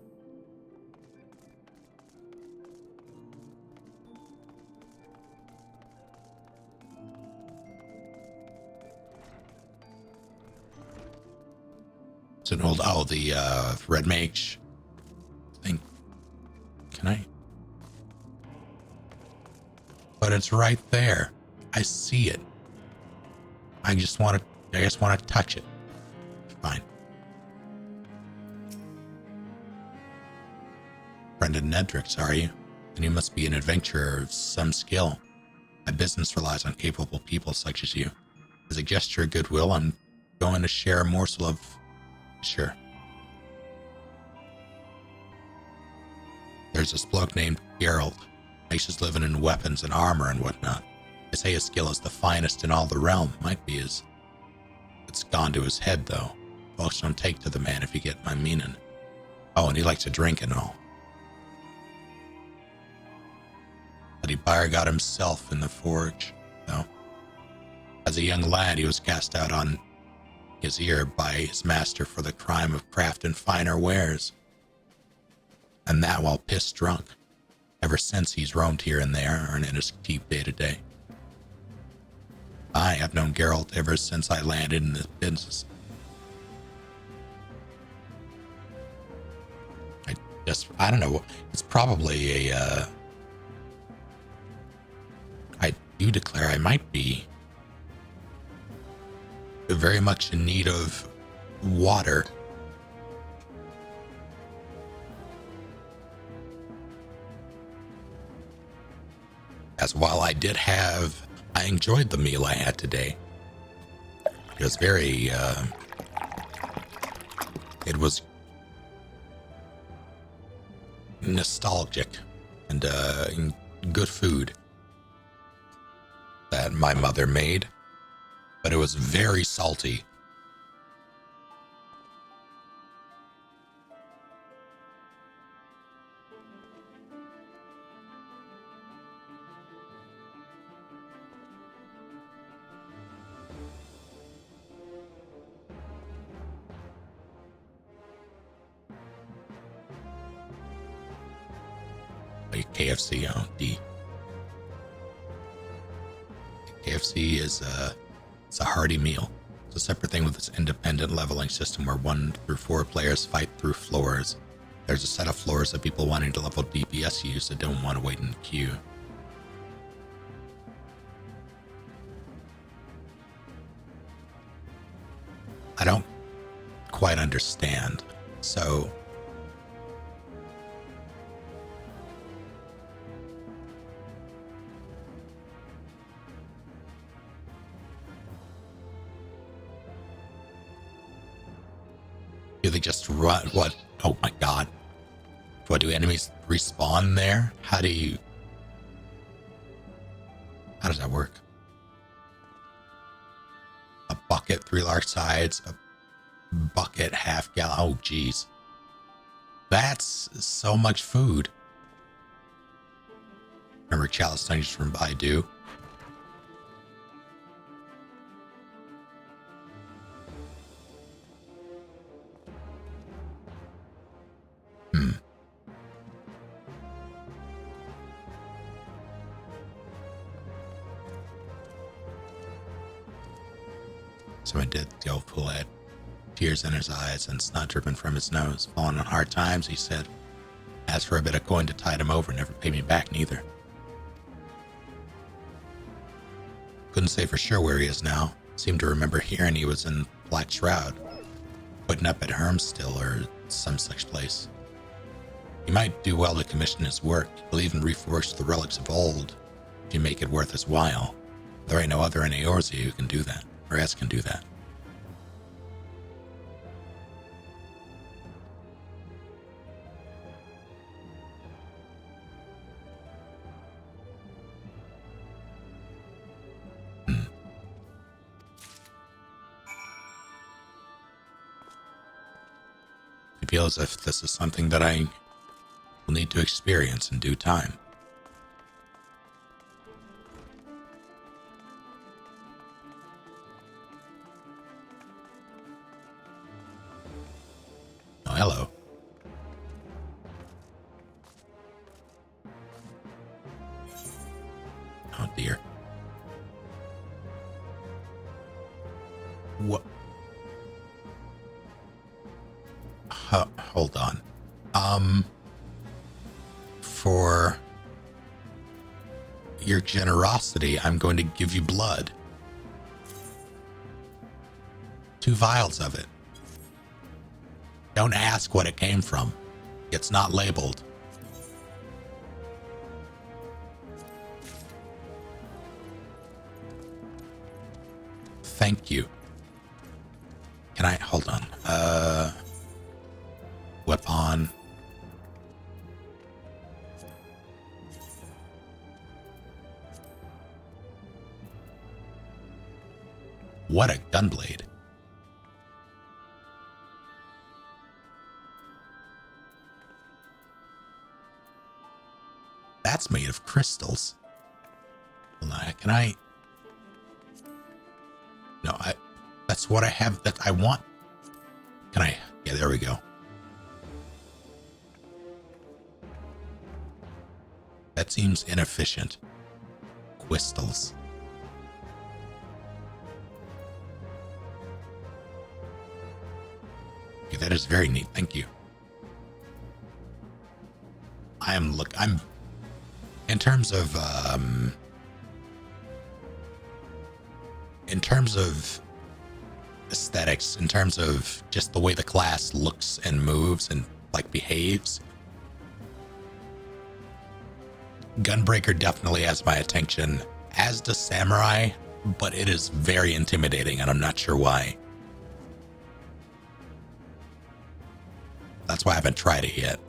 It's an old... Oh, the Red Mage thing. Can I? But it's right there. I see it. I just want to touch it. Fine. Brendan Nedricks, are you? Then you must be an adventurer of some skill. My business relies on capable people such as you. As a gesture of goodwill, I'm going to share a morsel of... Sure. There's this bloke named Geralt. Makes his living in weapons and armor and whatnot. They say his skill is the finest in all the realm. Might be his... It's gone to his head, though. Folks don't take to the man, if you get my meaning. Oh, and he likes to drink and all. But he buyer got himself in the forge, though. As a young lad, he was cast out on his ear by his master for the crime of crafting finer wares. And that while piss drunk. Ever since, he's roamed here and there, earning his keep day to day. I have known Geralt ever since I landed in this business. I don't know. It's probably a, I do declare I might be very much in need of water. As while I enjoyed the meal I had today. It was very, it was nostalgic and good food that my mother made, but it was very salty. KFC, D. KFC is it's a hearty meal. It's a separate thing with its independent leveling system where 1 through 4 players fight through floors. There's a set of floors that people wanting to level DPS use that don't want to wait in the queue. I don't quite understand. So do they just run? What? Oh my god. What, do enemies respawn there? How does that work? A bucket, 3 large sides, a bucket, half gallon. Oh geez. That's so much food. Remember Chalice Dungeons from Baidu? So I did. The old fool had tears in his eyes and snot dripping from his nose. Falling on hard times, he said. Asked for a bit of coin to tide him over, never paid me back neither. Couldn't say for sure where he is now. Seemed to remember hearing he was in Black Shroud, putting up at Hermstill or some such place. He might do well to commission his work. He'll even reforge the relics of old if you make it worth his while. There ain't no other in Eorzea who can do that, or S can do that. I feel as if this is something that I will need to experience in due time. Oh, hello. Oh, dear. What? Hold on. For your generosity, I'm going to give you blood. 2 vials of it. Don't ask what it came from. It's not labeled. Thank you. Can I hold on? Weapon. What a gunblade. That's made of crystals. Can I? No, that's what I have that I want. Can I? Yeah, there we go. That seems inefficient. Crystals. Okay, that is very neat. Thank you. I'm in terms of aesthetics, in terms of just the way the class looks and moves and like behaves, Gunbreaker definitely has my attention, as does Samurai, but it is very intimidating and I'm not sure why. That's why I haven't tried it yet.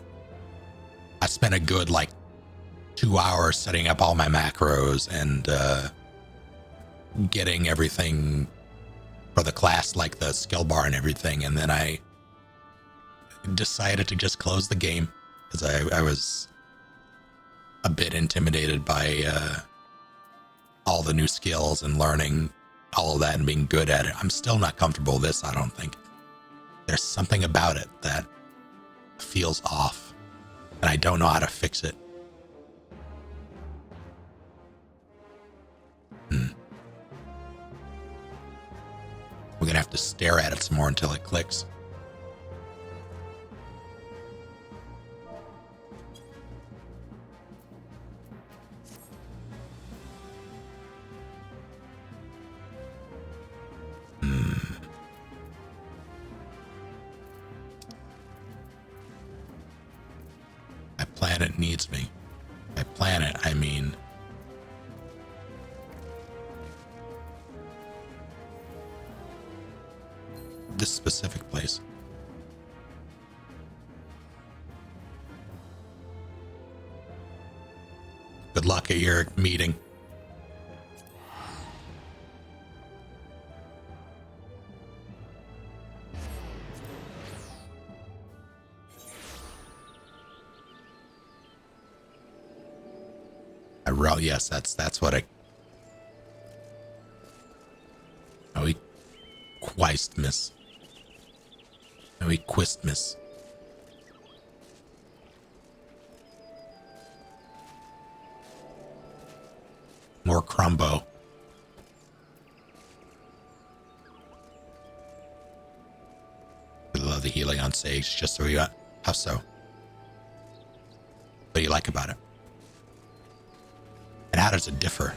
I spent a good 2 hours setting up all my macros and getting everything for the class, like the skill bar and everything, and then I decided to just close the game because I was a bit intimidated by all the new skills and learning all of that and being good at it. I'm still not comfortable with this, I don't think. There's something about it that feels off, and I don't know how to fix it. We're gonna have to stare at it some more until it clicks. My planet needs me. By planet, I mean this specific place. Good luck at your meeting. Yes, that's what I. Oh, he quist miss. Oh, he quist miss. More crumbo. I love the healing on Sage, just so we got. How so? What do you like about it? And how does it differ?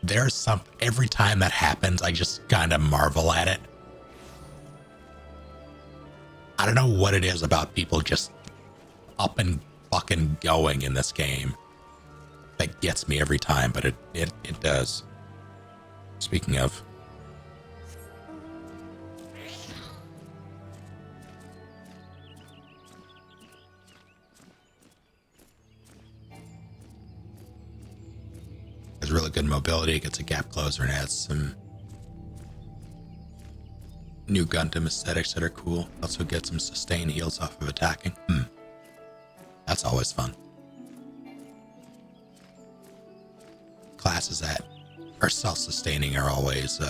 There's some, every time that happens, I just kind of marvel at it. I I don't know what it is about people just up and fucking going in this game that gets me every time, but it does. Speaking of, has really good mobility, gets a gap closer, and adds some new Gundam aesthetics that are cool. Also gets some sustain heals off of attacking. That's always fun. Classes that are self-sustaining are always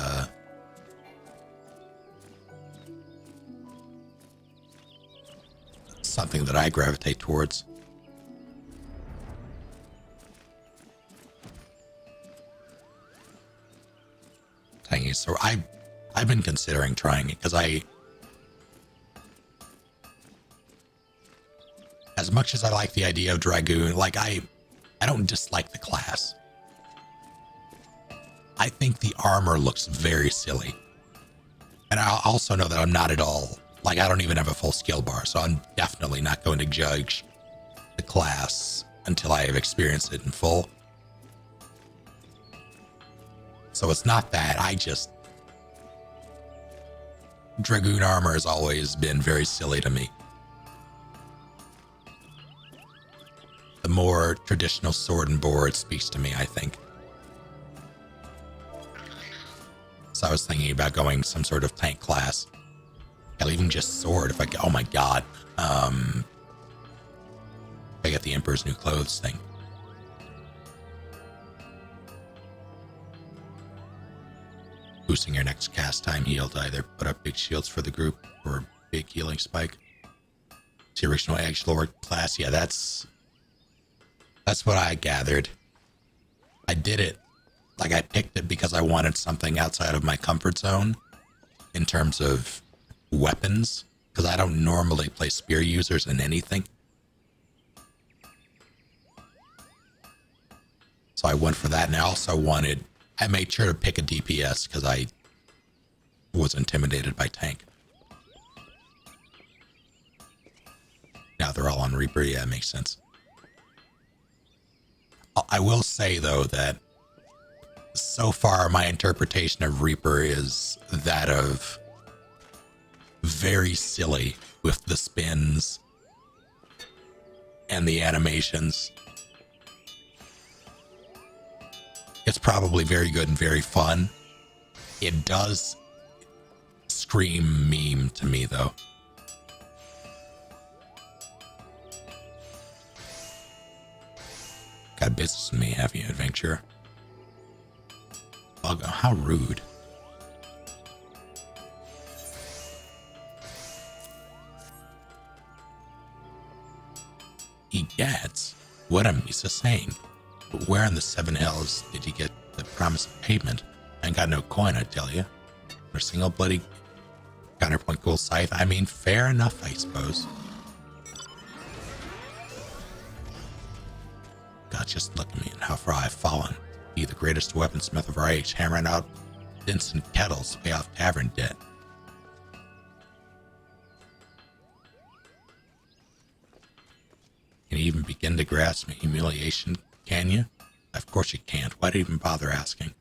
something that I gravitate towards. Tangy, so I've been considering trying it because as much as I like the idea of Dragoon, like I don't dislike the class. I think the armor looks very silly. And I also know that I'm not at all, like I don't even have a full skill bar, so I'm definitely not going to judge the class until I have experienced it in full. So it's not that, Dragoon armor has always been very silly to me. The more traditional sword and board speaks to me, I think. So I was thinking about going some sort of tank class. Hell, even just sword if I get, oh my god. If I get the Emperor's New Clothes thing. Boosting your next cast time heal to either put up big shields for the group or a big healing spike. It's the original Edgelord class. Yeah, that's what I gathered. I did it. Like, I picked it because I wanted something outside of my comfort zone in terms of weapons, because I don't normally play spear users in anything. So I went for that, and I made sure to pick a DPS because I was intimidated by tank. Now they're all on Reaper. Yeah, it makes sense. I will say, though, that so far my interpretation of Reaper is that of very silly with the spins and the animations. It's probably very good and very fun. It does scream meme to me, though. Got business with me, have you, adventurer? Bug, how rude. Egads, what am Misa saying? But where in the seven hells did you get the promise of payment? I ain't got no coin, I tell you. For a single bloody counterpoint cool scythe. I mean, fair enough, I suppose. God, just look at me and how far I've fallen. Be the greatest weaponsmith of our age, hammering out instant kettles to pay off tavern debt. Can you even begin to grasp my humiliation? Can you? Of course you can't. Why'd you even bother asking?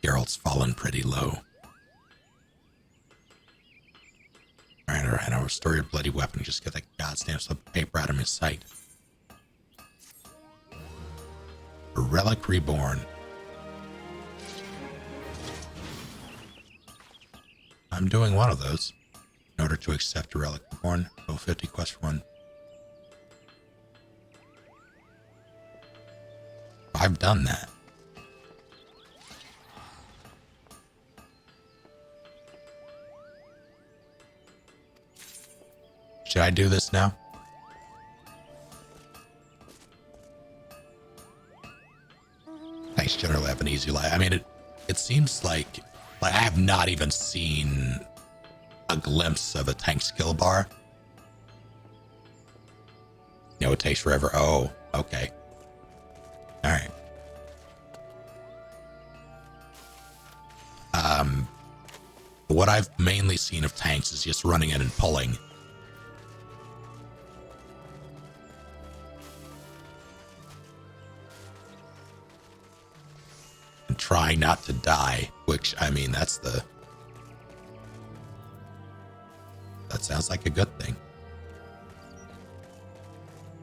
Geralt's fallen pretty low. Alright, I'll restore your bloody weapon. Just get that goddamn slip of paper out of my sight. A relic reborn. I'm doing one of those. In order to accept a relic reborn, go 50 quest for one. I've done that. Should I do this now? Thanks, generally have an easy life. I mean, it seems like I have not even seen a glimpse of a tank skill bar. You know, it takes forever. Oh, okay. All right. What I've mainly seen of tanks is just running in and pulling. And trying not to die, which, I mean, that sounds like a good thing.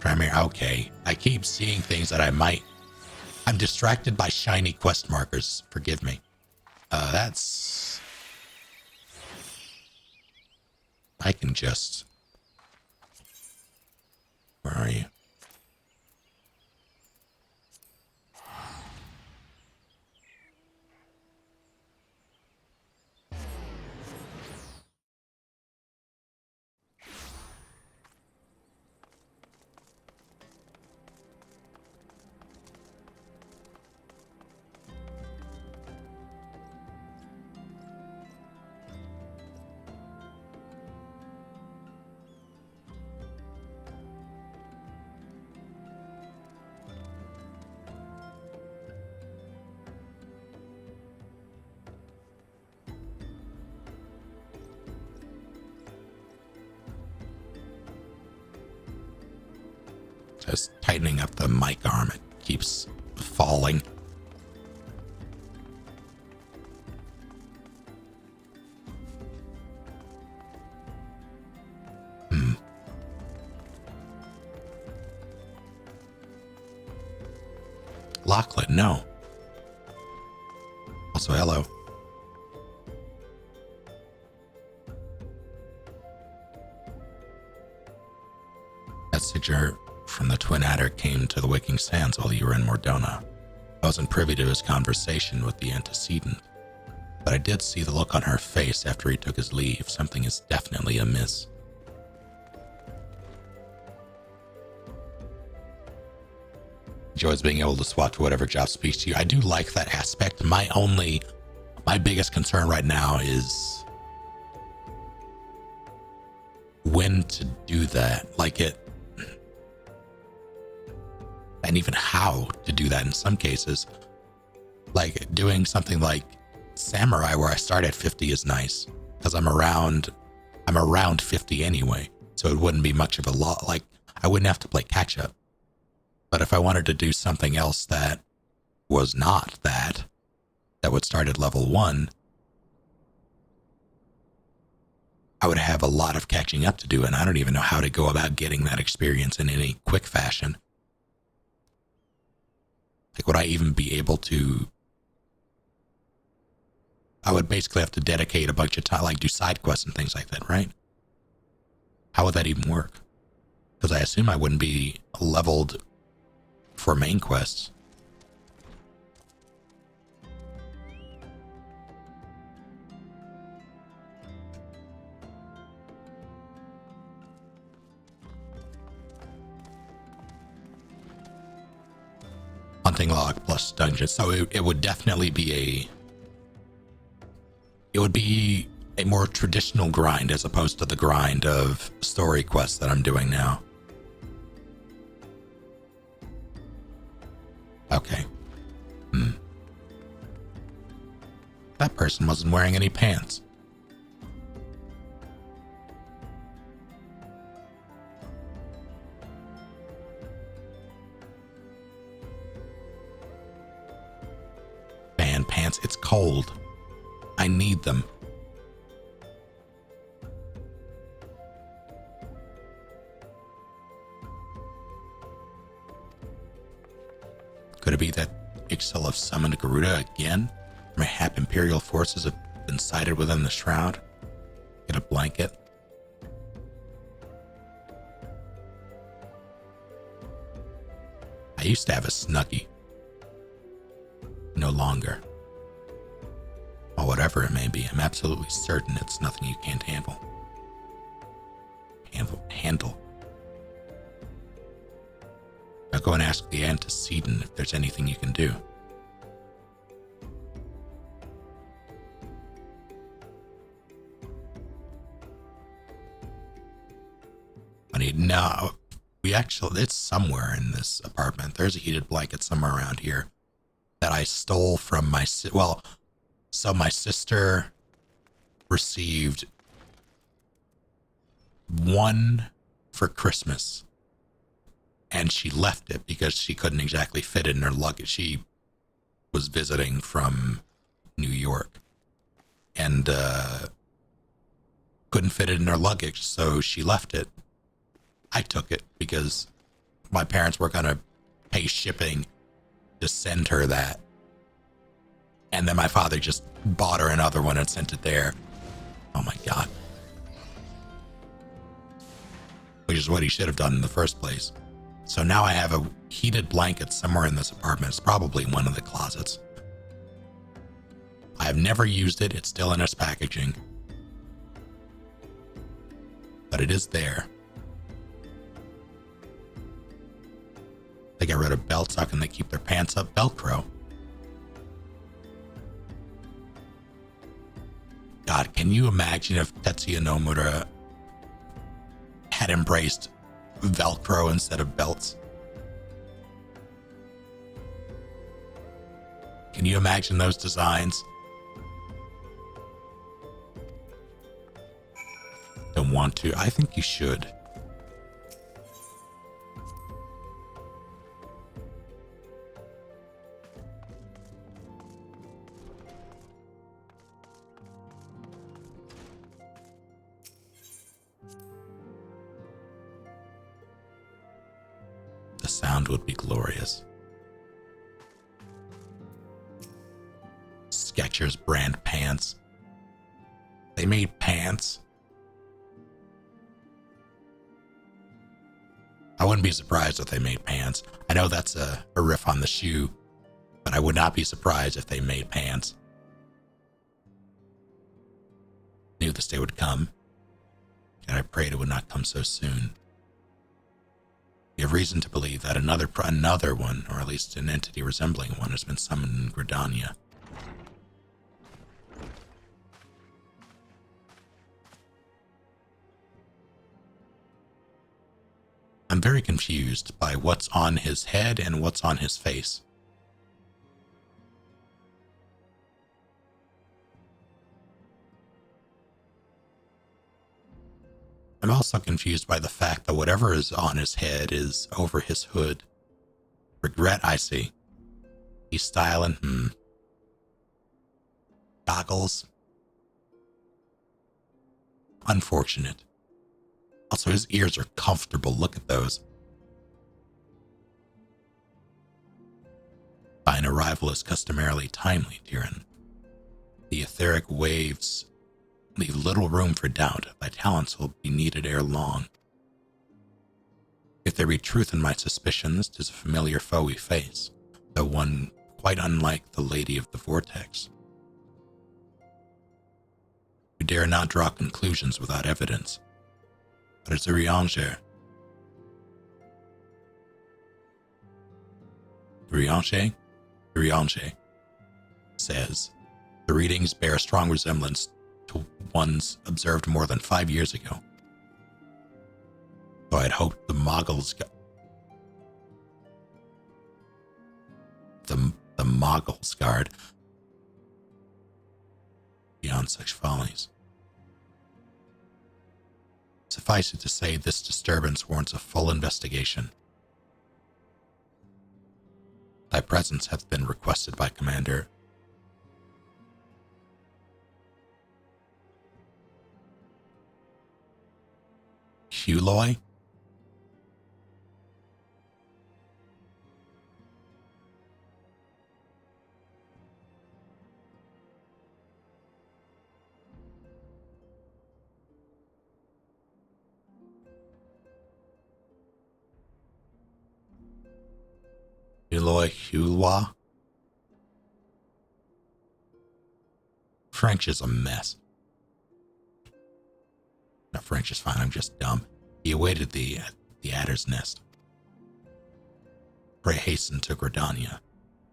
Primary, okay. I keep seeing things that I'm distracted by shiny quest markers. Forgive me. I can just... Where are you? Just tightening up the mic arm. It keeps falling. Lachlan, no. Also, hello. Messenger from the Twin Adder came to the Waking Sands while you were in Mordona. I wasn't privy to his conversation with the antecedent, but I did see the look on her face after he took his leave. Something is definitely amiss. Enjoys being able to swap to whatever job speaks to you. I do like that aspect. My biggest concern right now is when to do that. And even how to do that in some cases. Like doing something like Samurai where I start at 50 is nice because I'm around 50 anyway. So it wouldn't be much of a lot. Like I wouldn't have to play catch up. But if I wanted to do something else that was not that would start at level 1, I would have a lot of catching up to do, and I don't even know how to go about getting that experience in any quick fashion. Like, would I even be able to... I would basically have to dedicate a bunch of time, like do side quests and things like that, right? How would that even work? Because I assume I wouldn't be leveled for main quests. Hunting log plus dungeon. So it would definitely be a more traditional grind as opposed to the grind of story quests that I'm doing now. Okay. That person wasn't wearing any pants. Fan pants, it's cold. I need them. Could it be that XIV summoned Garuda again? Mayhap Imperial forces have been sighted within the shroud? Get a blanket? I used to have a Snuggie. No longer. Or whatever it may be, I'm absolutely certain it's nothing you can't handle. Handle. Now go and ask the antecedent if there's anything you can do. No, it's somewhere in this apartment. There's a heated blanket somewhere around here that I stole from my sister. received one for Christmas, and she left it because she couldn't exactly fit it in her luggage. She was visiting from New York and couldn't fit it in her luggage, so she left it. I took it because my parents were going to pay shipping to send her that. And then my father just bought her another one and sent it there. Oh my God. Which is what he should have done in the first place. So now I have a heated blanket somewhere in this apartment. It's probably one of the closets. I have never used it. It's still in its packaging. But it is there. They got rid of belts. How can they keep their pants up? Velcro. God, can you imagine if Tetsuya Nomura had embraced Velcro instead of belts? Can you imagine those designs? Don't want to. I think you should. The sound would be glorious. Skechers brand pants. They made pants. I wouldn't be surprised if they made pants. I know that's a riff on the shoe, but I would not be surprised if they made pants. Knew this day would come, and I prayed it would not come so soon. We have reason to believe that another one, or at least an entity resembling one, has been summoned in Gridania. I'm very confused by what's on his head and what's on his face. I'm also confused by the fact that whatever is on his head is over his hood. Regret, I see. He's styling, Goggles. Unfortunate. Also, his ears are comfortable. Look at those. Thine arrival is customarily timely, Tyrion. The etheric waves leave little room for doubt. Thy talents will be needed ere long. If there be truth in my suspicions, 'tis a familiar foe we face, though one quite unlike the Lady of the Vortex. We dare not draw conclusions without evidence. But it's a Rianger. Rianger says, the readings bear a strong resemblance to ones observed more than 5 years ago. Though I had hoped the Moggles the Moggles guard beyond such follies. Suffice it to say, this disturbance warrants a full investigation. Thy presence hath been requested by Commander Huloy? Hulwa? French is a mess. No, French is fine, I'm just dumb. He awaited the adder's nest. Pray hasten to Gridania.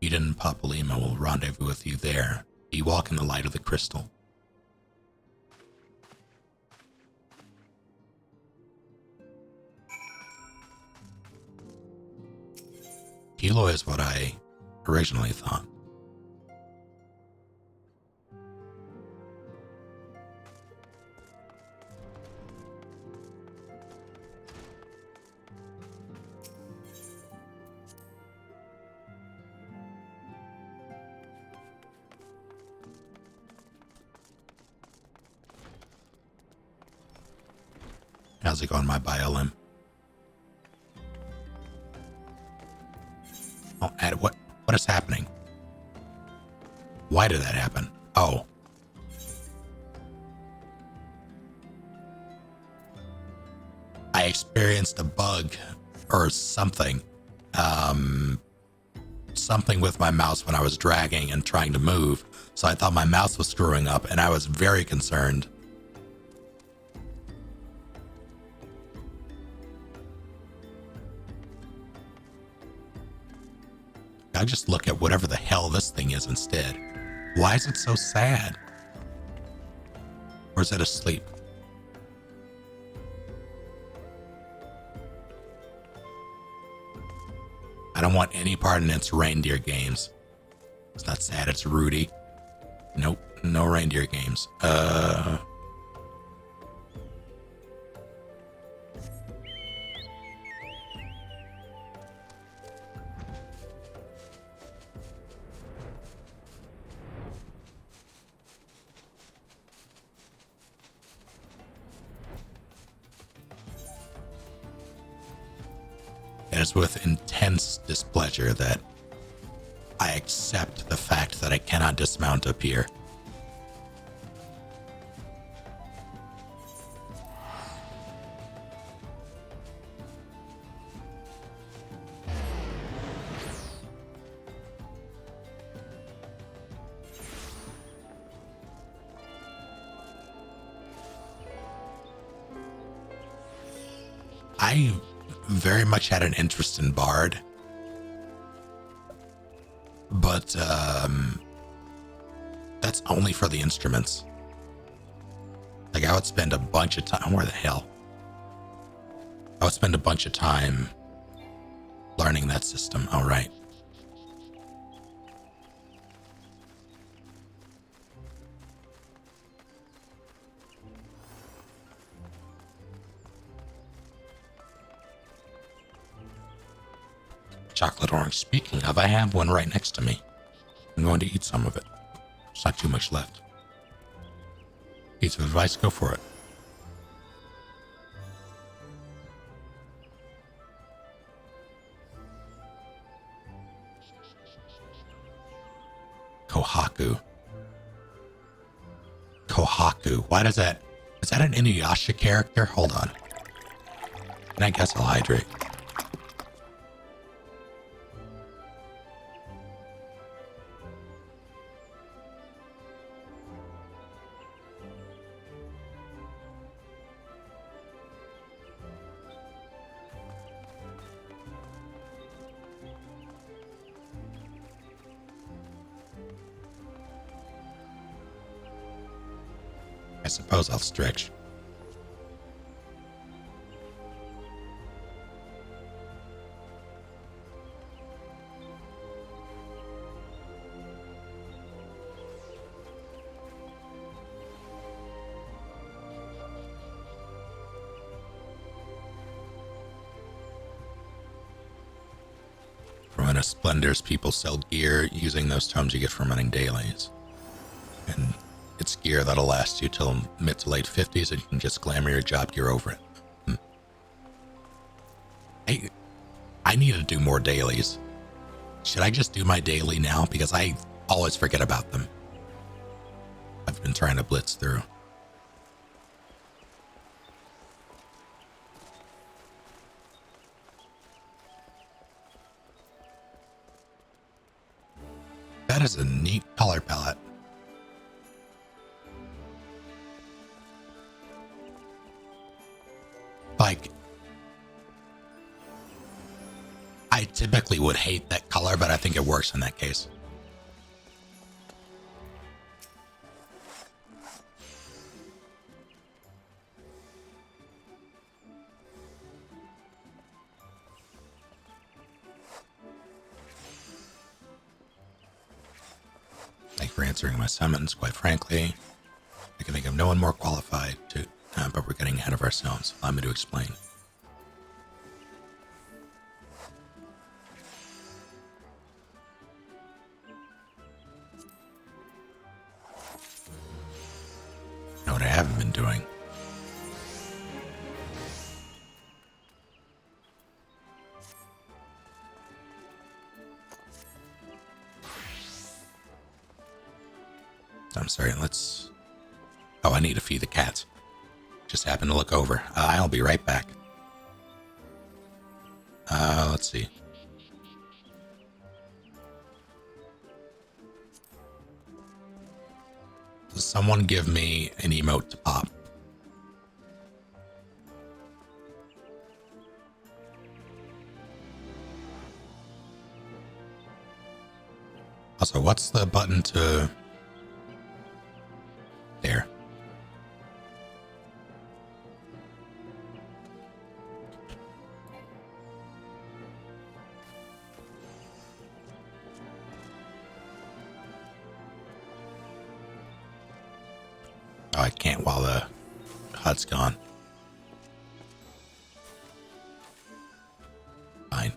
Eden and Papalima will rendezvous with you there. Be walk in the light of the crystal. Kilo is what I originally thought. How's it going, my biolim? Oh, what is happening? Why did that happen? Oh. I experienced a bug or something. Something with my mouse when I was dragging and trying to move. So I thought my mouse was screwing up and I was very concerned. I just look at whatever the hell this thing is instead. Why is it so sad? Or is it asleep? I don't want any part in its reindeer games. It's not sad, it's Rudy. Nope, no reindeer games. It is with intense displeasure that I accept the fact that I cannot dismount up here. I very much had an interest in Bard, but that's only for the instruments. Like I would spend a bunch of time, where the hell? I would spend a bunch of time learning that system. All right. Chocolate orange. Speaking of, I have one right next to me. I'm going to eat some of it. There's not too much left. Piece of advice, go for it. Kohaku. Kohaku. Why does that... Is that an Inuyasha character? Hold on. And I guess I'll hydrate. I suppose I'll stretch. From in a Splendors, people sell gear using those tomes you get from running dailies. And it's gear that'll last you till mid to late 50s, and you can just glamour your job gear over it. I need to do more dailies. Should I just do my daily now? Because I always forget about them. I've been trying to blitz through. That is a neat color palette. Like, I typically would hate that color, but I think it works in that case. Thank you for answering my summons. Quite frankly, I can think of no one more qualified to... but we're getting ahead of ourselves. Allow me to explain. You know what I haven't been doing? I'm sorry. Let's. Oh, I need to feed the cats. Just happened to look over. I'll be right back. Let's see. Does someone give me an emote to pop? Also, what's the button to... There. Oh, I can't while the HUD's gone. Fine.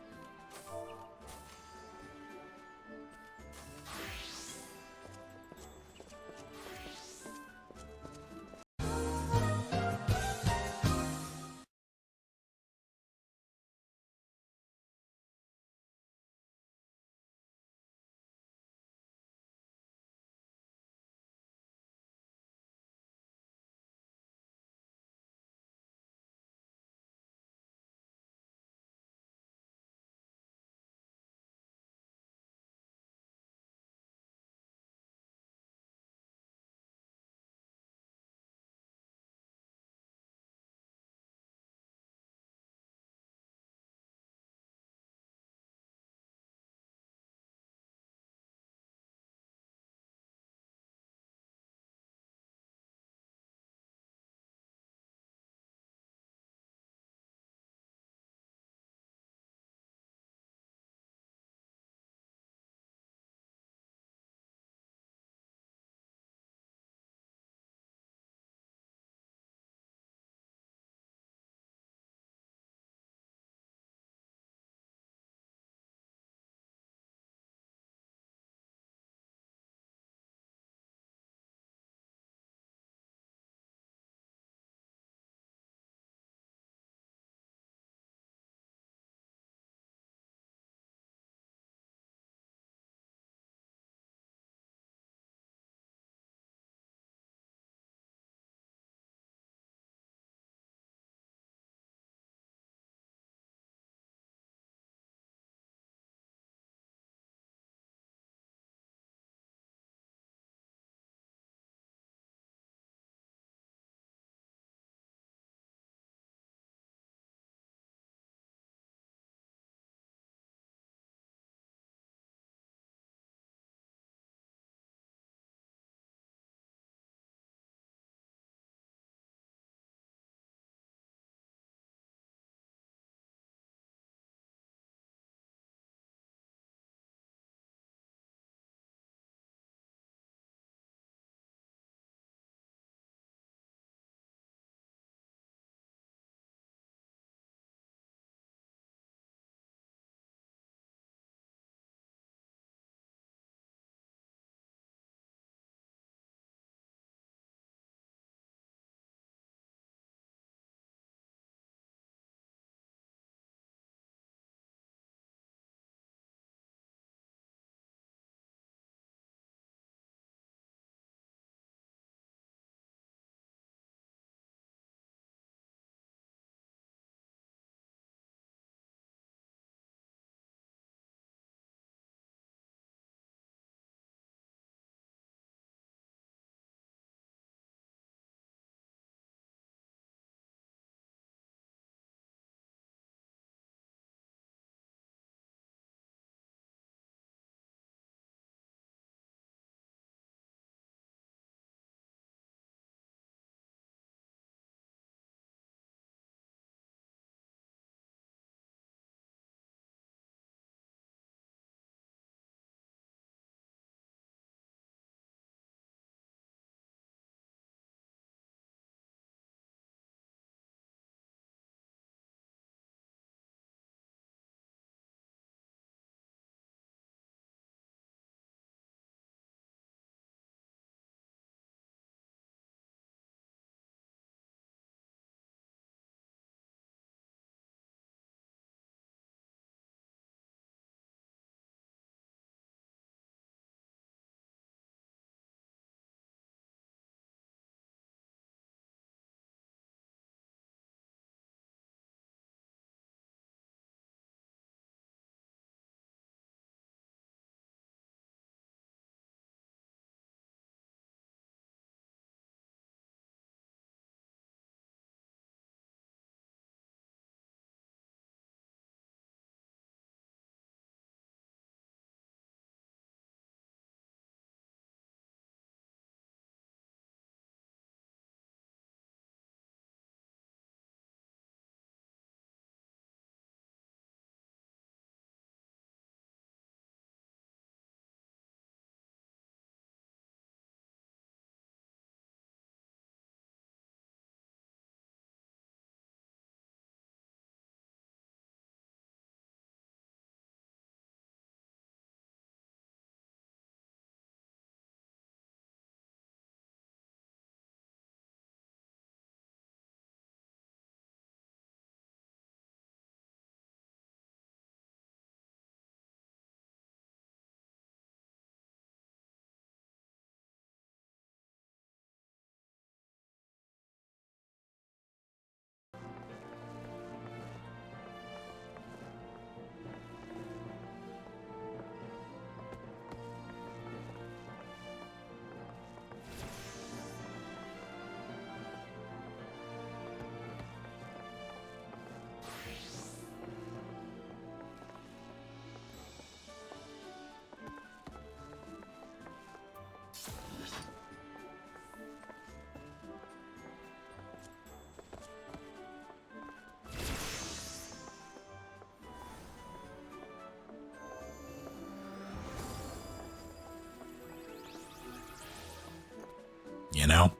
you know?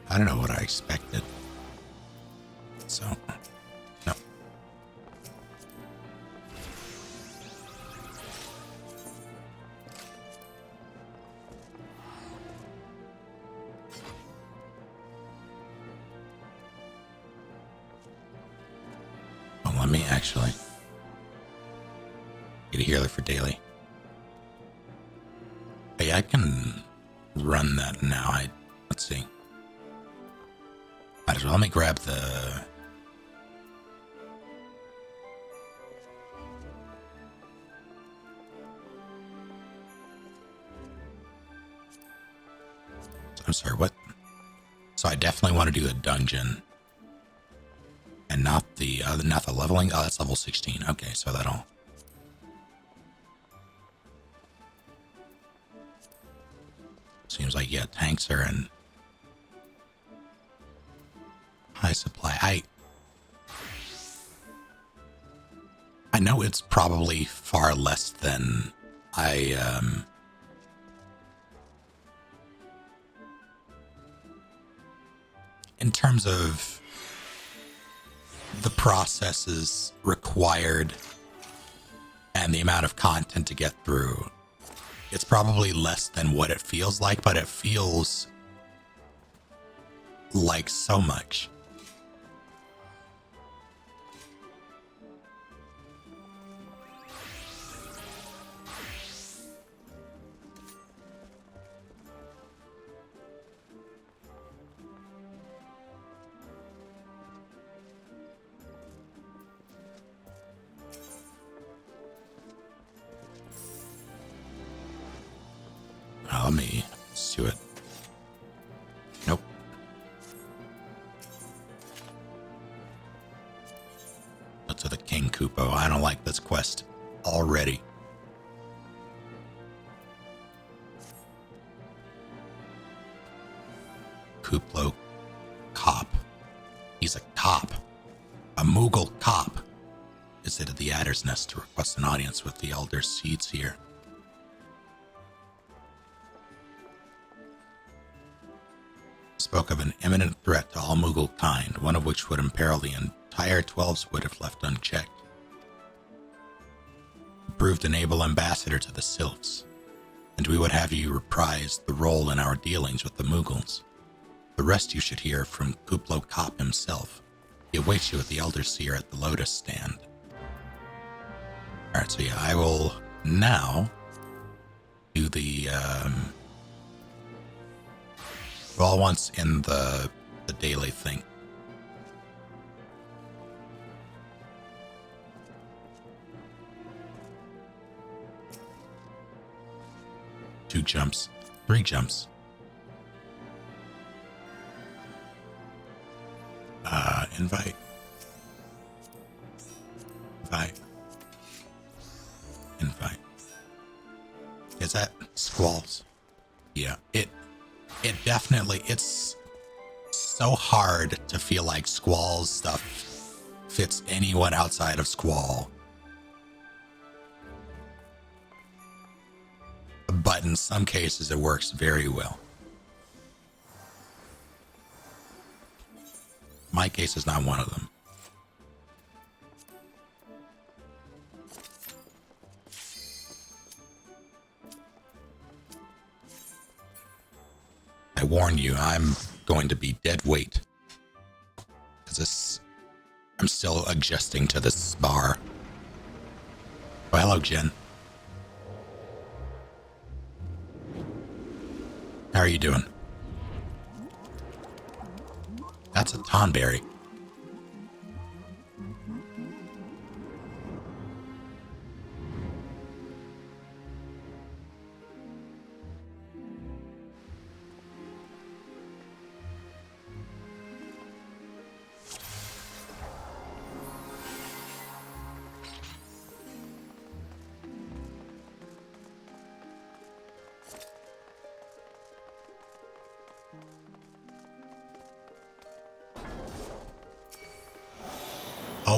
I don't know what I expected. So, no. Well, let me actually get a healer for daily. Hey, I can run that now. Let's see. Might as well. Let me grab the... I'm sorry, what? So I definitely want to do a dungeon. And not the leveling. Oh, that's level 16. Okay, so that'll... Seems like, yeah, tanks are in high supply. I know it's probably far less than in terms of the processes required and the amount of content to get through. It's probably less than what it feels like, but it feels like so much. Let me do it. Nope. Go to the King Kupo. I don't like this quest already. Kuplo cop. He's a cop. A Moogle cop. Visited the Adder's Nest to request an audience with the Elder Seeds here. Spoke of an imminent threat to all Moogle kind, one of which would imperil the entire 12s if left unchecked. He proved an able ambassador to the Sylphs, and we would have you reprise the role in our dealings with the Moogles. The rest you should hear from Kuplo Kop himself. He awaits you at the Elder Seer at the Lotus Stand. Alright, so yeah, I will now do the all once in the daily thing. Two jumps, 3 jumps. Invite. Is that Squalls? Yeah, it definitely, it's so hard to feel like Squall's stuff fits anyone outside of Squall. But in some cases it works very well. My case is not one of them. I warn you, I'm going to be dead weight. Because I'm still adjusting to this bar. Oh, hello, Jen. How are you doing? That's a Tonberry.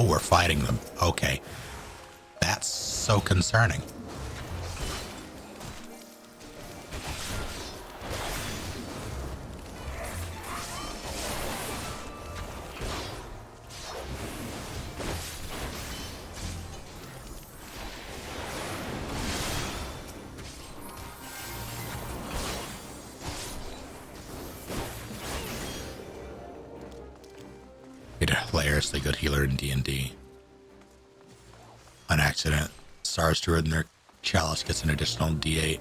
Oh, we're fighting them. Okay. That's so concerning. Made a hilariously good healer in D&D. On accident, Star Steward and their chalice gets an additional D8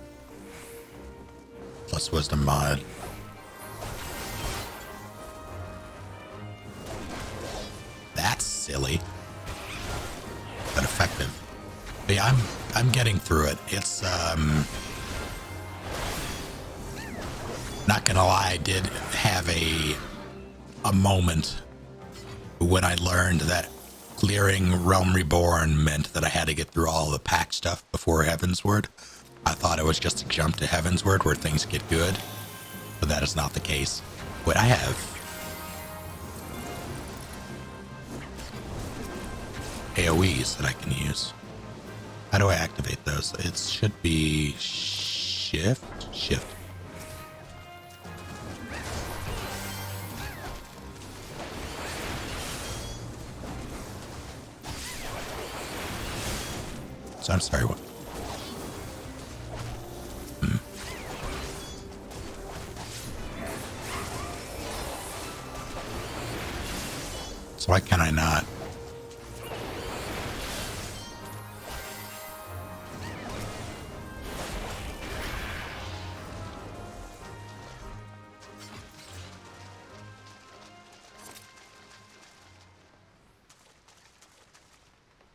plus wisdom mod. That's silly, but effective. But yeah, I'm getting through it. It's not gonna lie, I did have a moment when I learned that clearing Realm Reborn meant that I had to get through all the pack stuff before Heavensward. I thought it was just a jump to Heavensward where things get good, but that is not the case. Wait, I have AoEs that I can use. How do I activate those? It should be shift. So I'm sorry, what? So why can I not?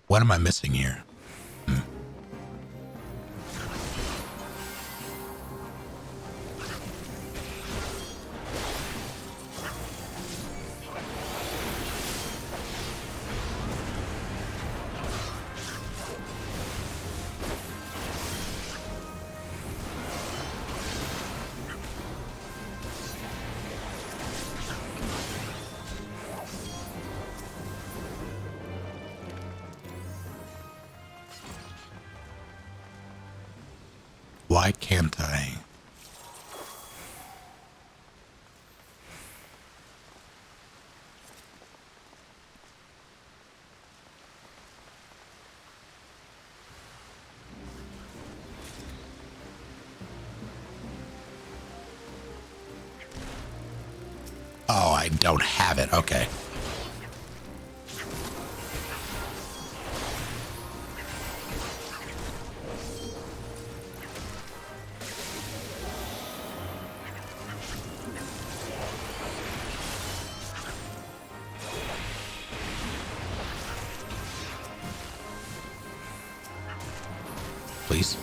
What am I missing here? Why can't I? Oh, I don't have it. Okay. Please.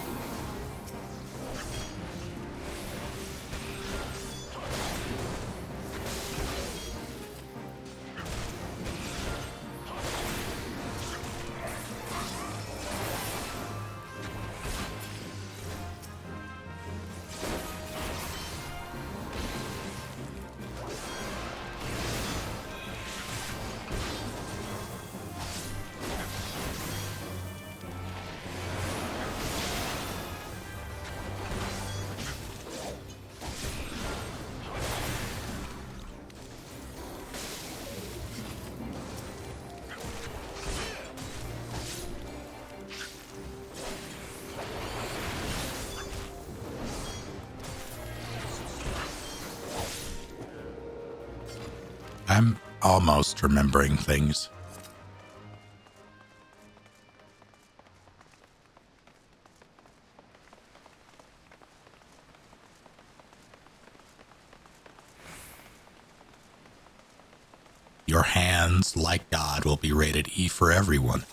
I'm almost remembering things. Your hands, like God, will be rated E for everyone.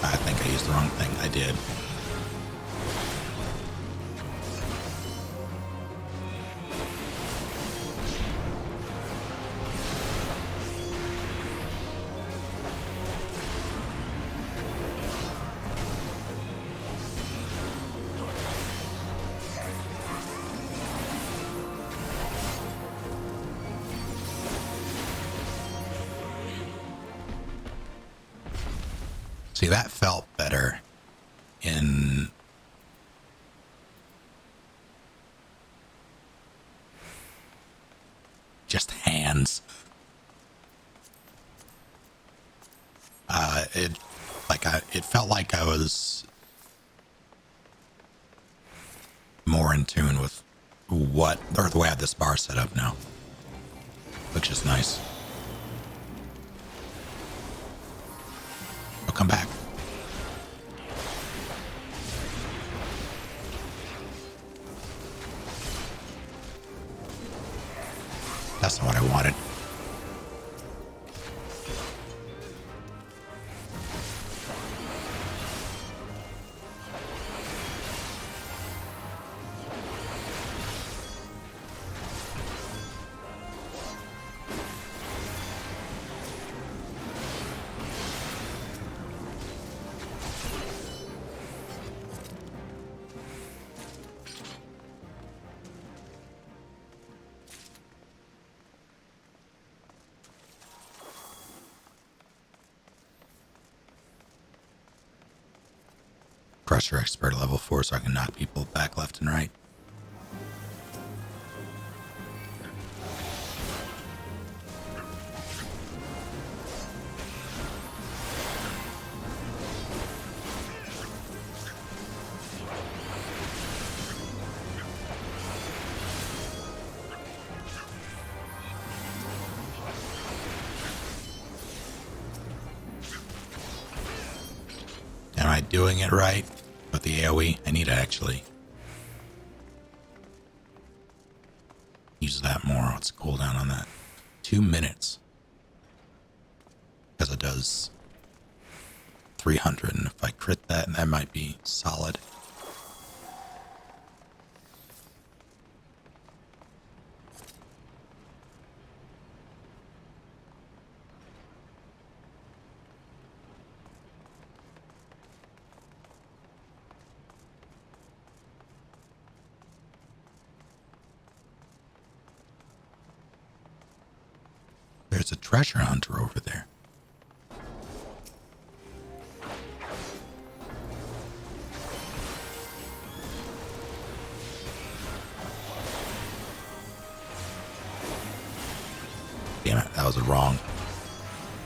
I think I used the wrong thing. I did. See, that felt better in just hands. It felt like I was more in tune with what, or the way I have this bar set up now, which is nice. I'll come back. That's not what I wanted. Crusher expert level 4 so I can knock people back left and right. Am I doing it right? With the AoE, I need to actually use that more. What's the cooldown on that? 2 minutes. Because it does 300, and if I crit that, that might be solid. There's a treasure hunter over there. Damn it, that was wrong.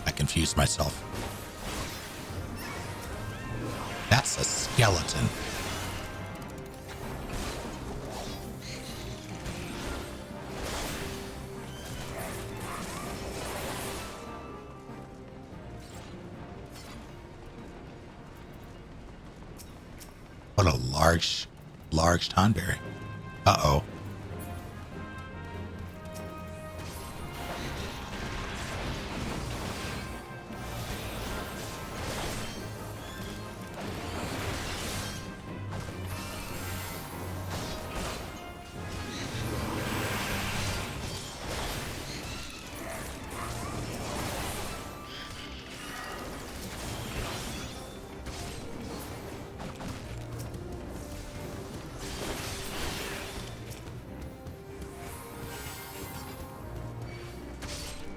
I confused myself. That's a skeleton. What a large tonberry. Uh-oh.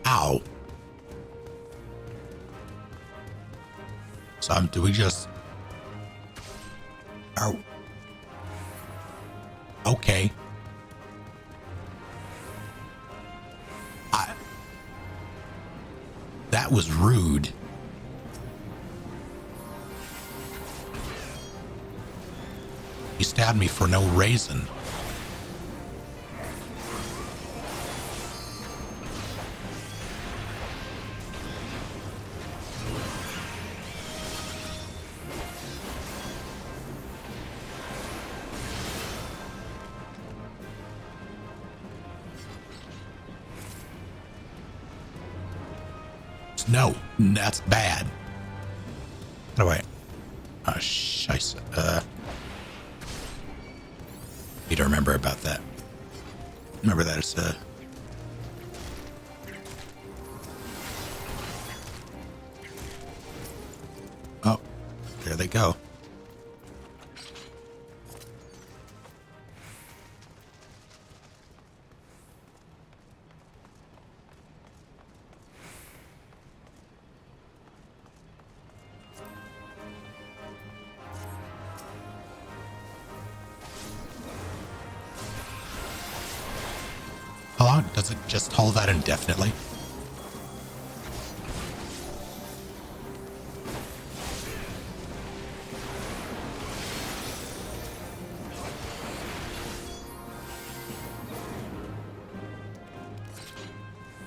Ow. So do we just... Oh. Okay. That was rude. He stabbed me for no reason. No, that's bad. How do I... Scheisse. Need to remember about that. Remember that it's Oh, there they go. How long does it just hold that indefinitely?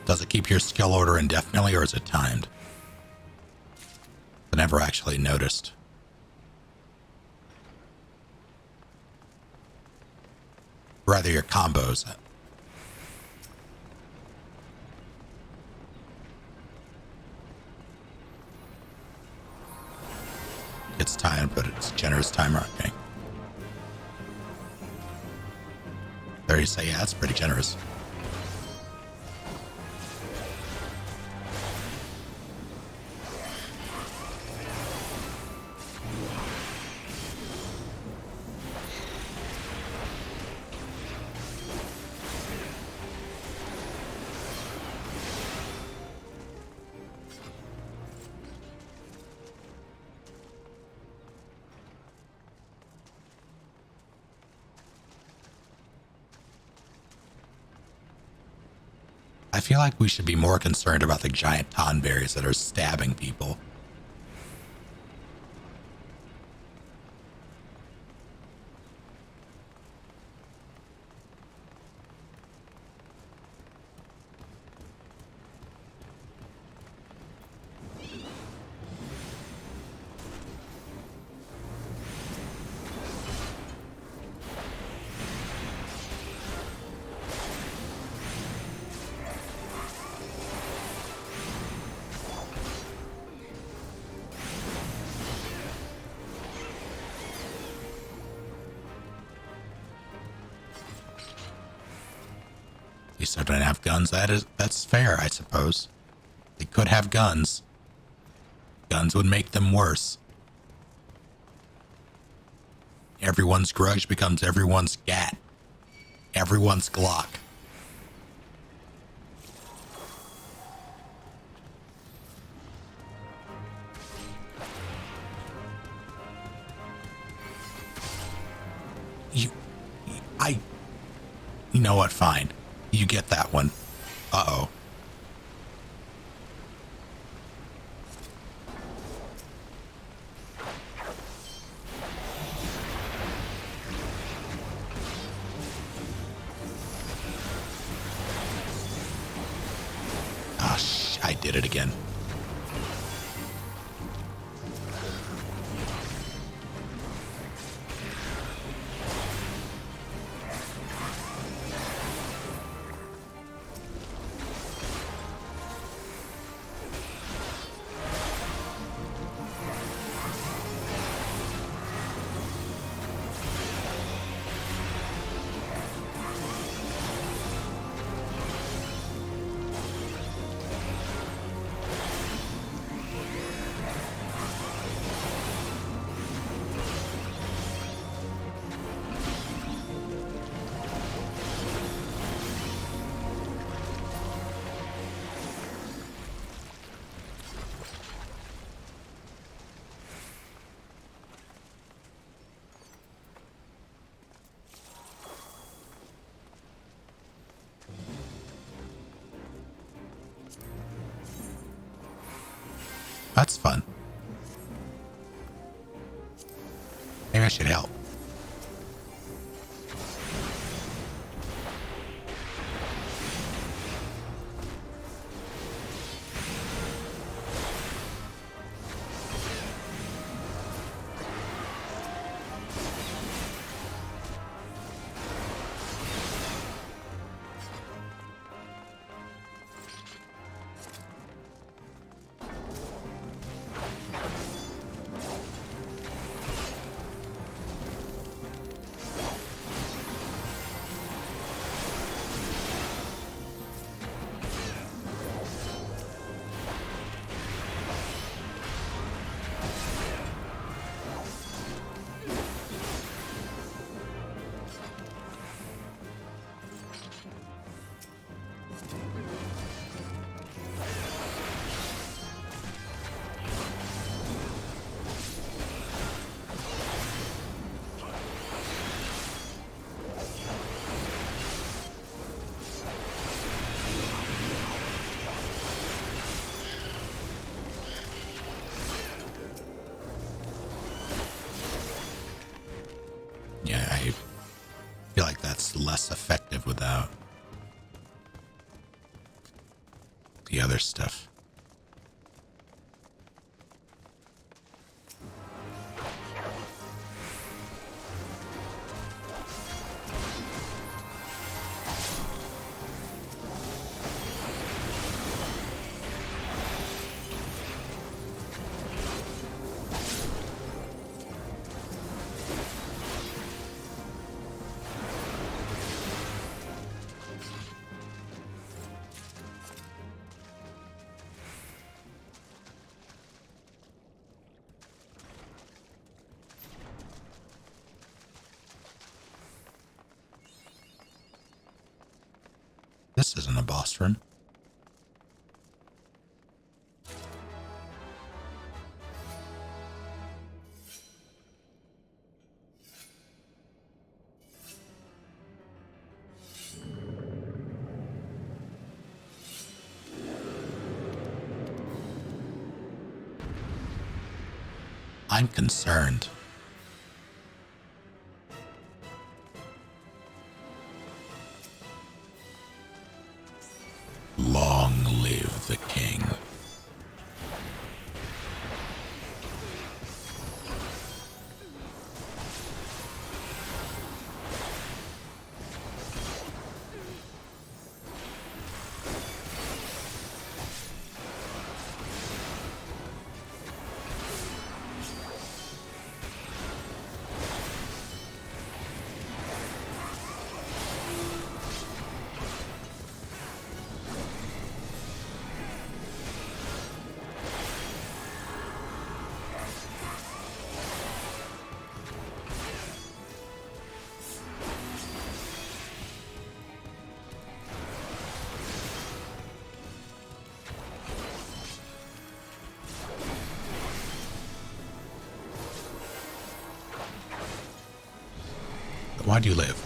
Does it keep your skill order indefinitely, or is it timed? I never actually noticed. Rather, your combos. It's timed, but it's generous timer. Okay. There you say, yeah, that's pretty generous. I feel like we should be more concerned about the giant tonberries that are stabbing people. You said they don't have guns. That's fair, I suppose. They could have guns. Guns would make them worse. Everyone's grudge becomes everyone's gat. Everyone's Glock. You know what? Fine. You get that one. Uh-oh. I did it again. That's fun. Maybe I should help. less effective without the other stuff. This isn't a boss room. I'm concerned. Long live the king. Why do you live?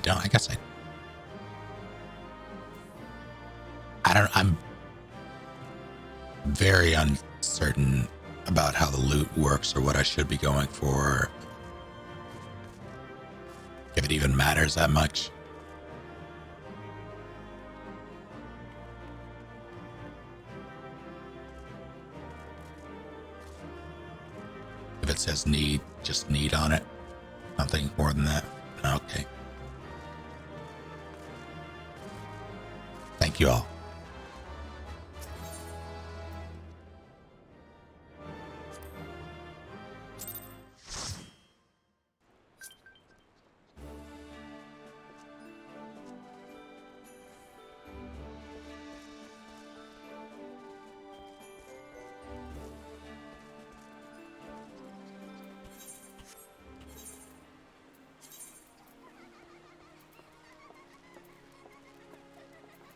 I guess I'm very uncertain about how the loot works or what I should be going for. If it even matters that much. If it says need, just need on it. Nothing more than that. Okay. Thank you all.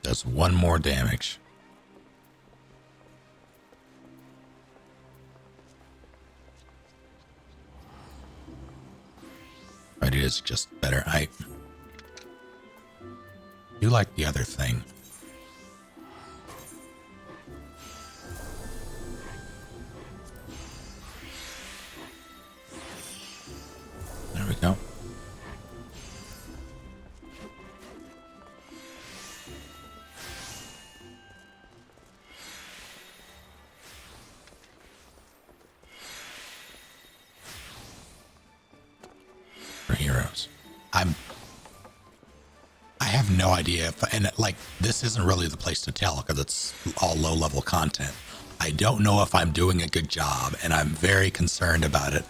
Does one more damage. But it is just better. I do like the other thing. There we go. For heroes. I have no idea if, and like, this isn't really the place to tell because it's all low level content. I don't know if I'm doing a good job, and I'm very concerned about it.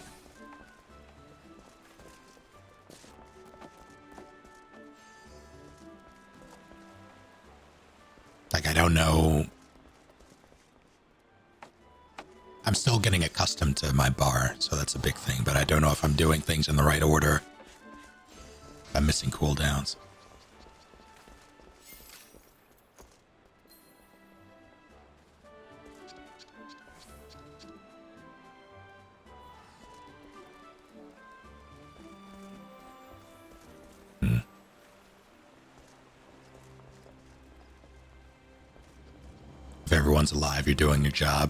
Like, I don't know. I'm still getting accustomed to my bar, so that's a big thing, but I don't know if I'm doing things in the right order. I'm missing cooldowns. If everyone's alive, you're doing your job.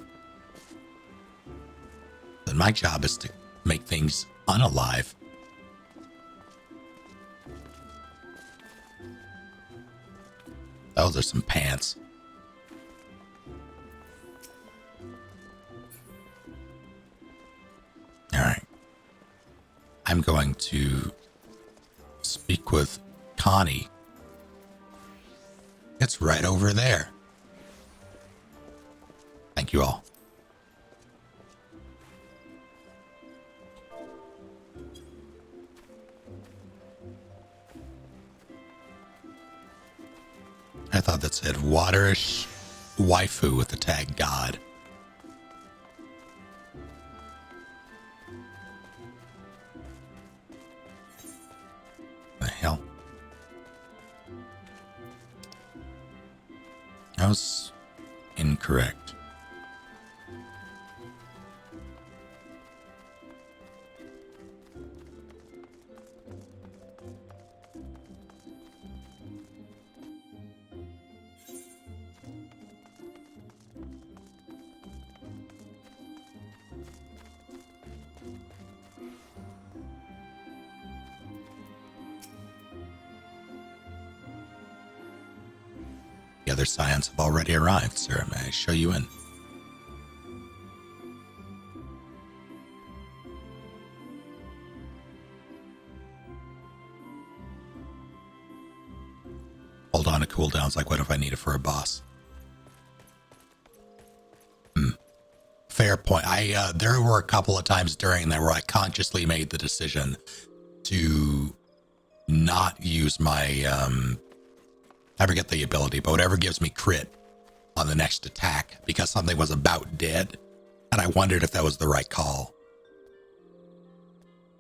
Then my job is to make things unalive. Those are some pants. All right. I'm going to speak with Connie. It's right over there. Thank you all. I thought that said waterish waifu with the tag god. The hell? That was incorrect. The other scions have already arrived, sir. May I show you in? Hold on to cooldowns, like what if I need it for a boss? Fair point. There were a couple of times during there where I consciously made the decision to not use my I forget the ability, but whatever gives me crit on the next attack because something was about dead. And I wondered if that was the right call.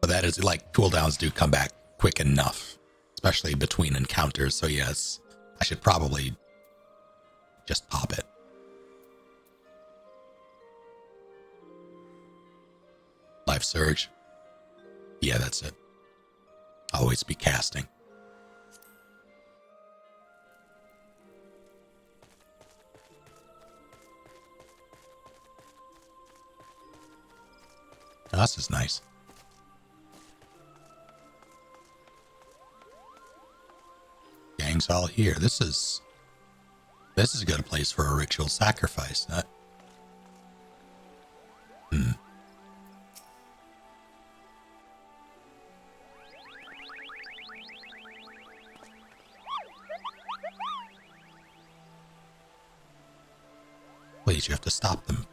But that is like cooldowns do come back quick enough, especially between encounters. So yes, I should probably just pop it. Life Surge. Yeah, that's it. Always be casting. Oh, this is nice. Gang's all here. This is a good place for a ritual sacrifice. Please, you have to stop them.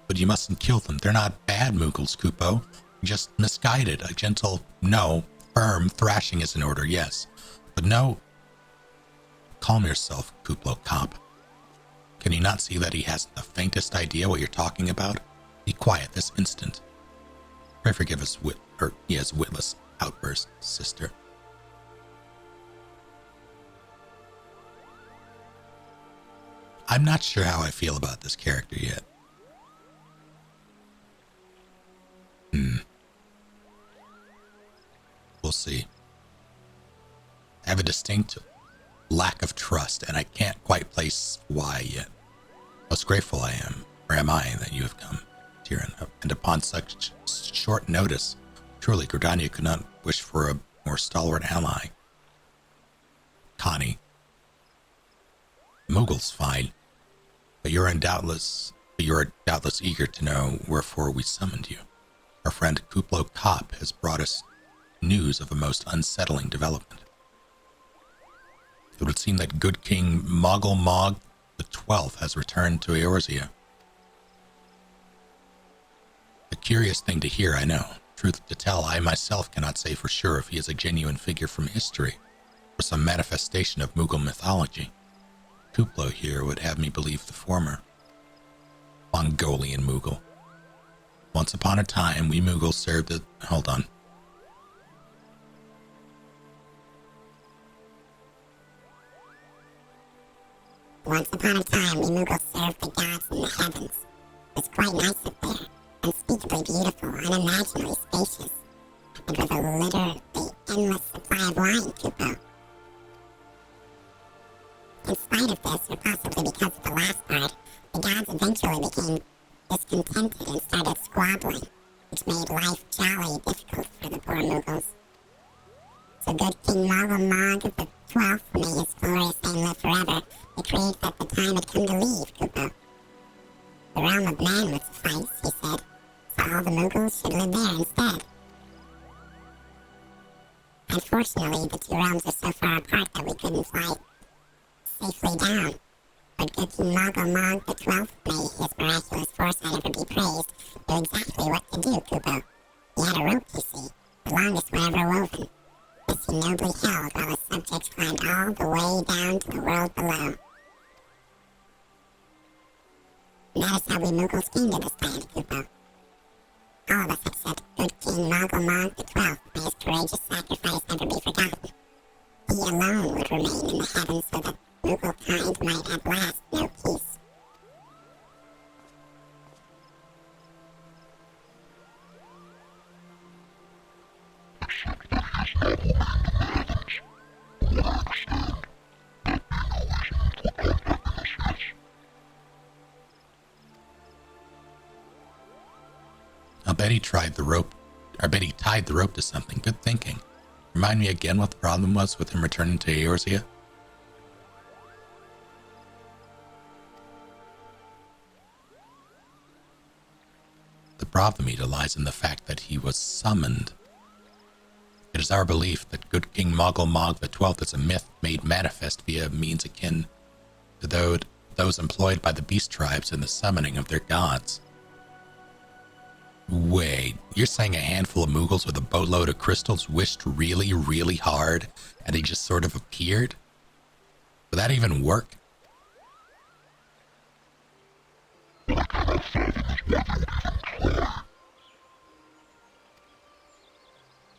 But you mustn't kill them. They're not bad Moogles, Kupo. Just misguided. A gentle no. Firm thrashing is in order, yes. But no. Calm yourself, Kuplo Comp. Can you not see that he hasn't the faintest idea what you're talking about? Be quiet this instant. Pray forgive his witless outburst, sister. I'm not sure how I feel about this character yet. We'll see. have a distinct lack of trust, and I can't quite place why yet. Most grateful I am, or am I, that you have come, Tyrion, and upon such short notice, truly Gridania could not wish for a more stalwart ally. Connie, Moogle's fine, but you are doubtless eager to know wherefore we summoned you. Our friend Kuplo Kopp has brought us news of a most unsettling development. It would seem that good King Moggle Mog the 12th has returned to Eorzea. A curious thing to hear, I know. Truth to tell, I myself cannot say for sure if he is a genuine figure from history or some manifestation of Moogle mythology. Kuplo here would have me believe the former. Mongolian Moogle. Once upon a time, we Moogles served as... Hold on. Once upon a time, we Moogles served the gods in the heavens. It was quite nice up there, unspeakably beautiful, unimaginably spacious, and with a literally endless supply of wine, Kupo. In spite of this, or possibly because of the last part, the gods eventually became discontented and started squabbling, which made life jolly difficult for the poor Moogles. So good King Moggle Mog the 12th, may his glorious name live forever, decreed that the time had come to leave Kupo. The realm of man would suffice, he said, so all the Moogles should live there instead. Unfortunately, the two realms are so far apart that we couldn't fly safely down. But good King Moggle Mog the 12th, may his miraculous foresight ever be praised, knew exactly what to do, Kupo. He had a rope, you see, the longest one ever woven. This he nobly held while his subjects climbed all the way down to the world below. And that is how we Moogles came to this land, Kupo. All of us except good King Moggle Mog the 12th, may his courageous sacrifice never be forgotten. He alone would remain in the heavens so that Moogle kind might at last know peace. I'll bet he tied the rope to something. Good thinking. Remind me again what the problem was with him returning to Eorzea? The problem, Eda, lies in the fact that he was summoned. It is our belief that good King Moggle Mog the 12th is a myth made manifest via means akin to those employed by the beast tribes in the summoning of their gods. Wait, you're saying a handful of Moogles with a boatload of crystals wished really, really hard and he just sort of appeared? Would that even work?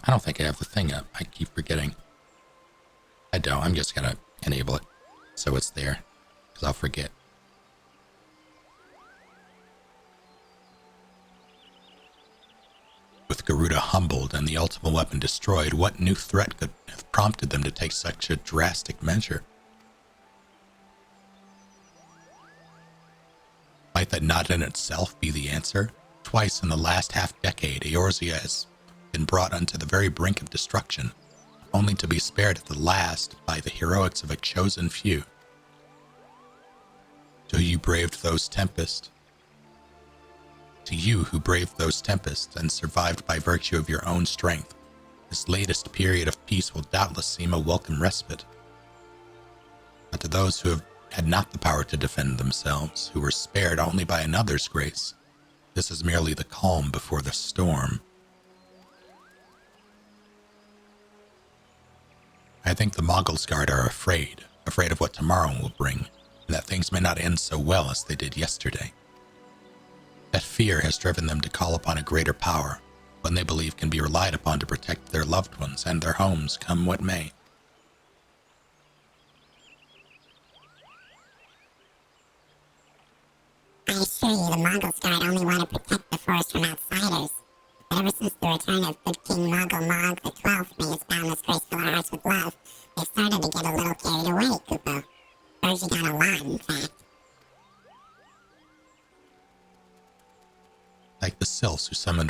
I don't think I have the thing up. I keep forgetting. I don't. I'm just gonna enable it so it's there, because I'll forget. With Garuda humbled and the ultimate weapon destroyed, what new threat could have prompted them to take such a drastic measure? Might that not in itself be the answer? Twice in the last half-decade, Eorzea has been brought unto the very brink of destruction, only to be spared at the last by the heroics of a chosen few. To you braved those tempests. To you who braved those tempests and survived by virtue of your own strength, this latest period of peace will doubtless seem a welcome respite. But to those who had not the power to defend themselves, who were spared only by another's grace, this is merely the calm before the storm. I think the Mogglesguard are afraid of what tomorrow will bring, and that things may not end so well as they did yesterday. That fear has driven them to call upon a greater power, one they believe can be relied upon to protect their loved ones and their homes, come what may. I assure you, the Mogglesguard only want to protect the forest from outsiders. But ever since the return of good King Moggle Mog the 12th, may his boundless grace fill our hearts with love, they've started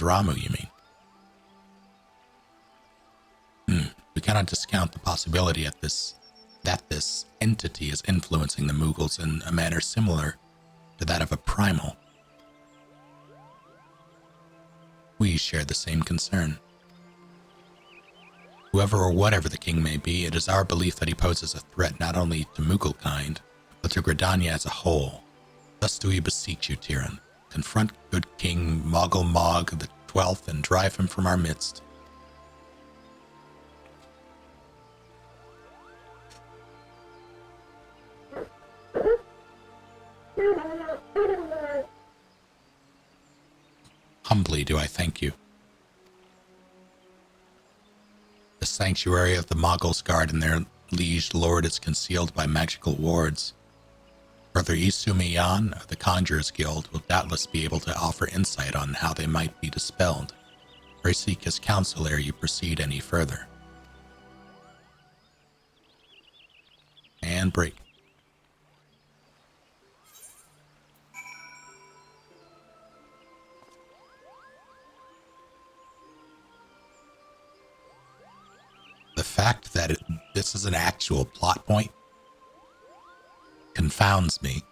Andramu, you mean? We cannot discount the possibility that this entity is influencing the Mughals in a manner similar to that of a primal. We share the same concern. Whoever or whatever the king may be, it is our belief that he poses a threat not only to Mughal kind, but to Gridania as a whole. Thus do we beseech you, Tyran. Confront good King Mogul Mog the 12th and drive him from our midst. Humbly do I thank you. The sanctuary of the Moguls guard and their liege lord is concealed by magical wards. Brother Isumiyan of the Conjurers Guild will doubtless be able to offer insight on how they might be dispelled. Pray seek his counsel ere you proceed any further. And break. The fact that this is an actual plot point confounds me.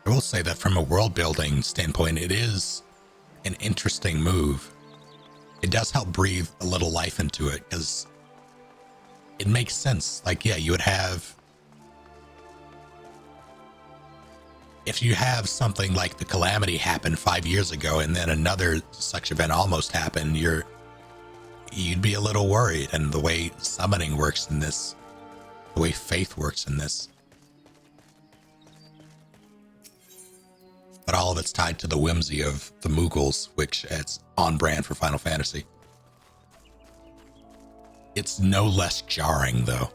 I will say that from a world building standpoint, it is an interesting move. It does help breathe a little life into it because it makes sense. Like, yeah, you would have, if you have something like the Calamity happen 5 years ago and then another such event almost happened, you'd be a little worried. And the way summoning works in this, the way faith works in this, but all of it's tied to the whimsy of the Mughals, which it's on brand for Final Fantasy. It's no less jarring, though.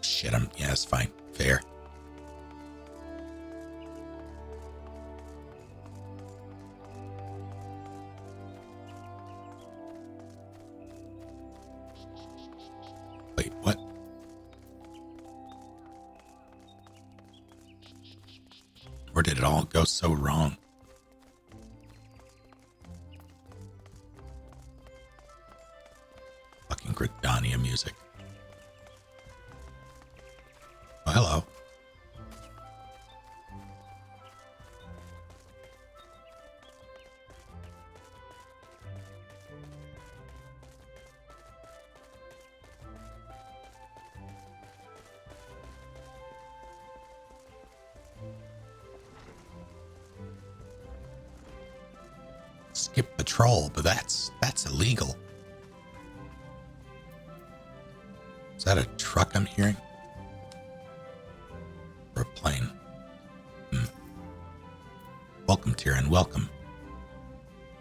Shit, yeah, it's fine. Fair. Wait, what? Where did it all go so wrong? Fucking Gridania music. Oh, hello. Skip patrol, but that's illegal. Is that a truck I'm hearing? Or a plane? Welcome, Tyran, welcome.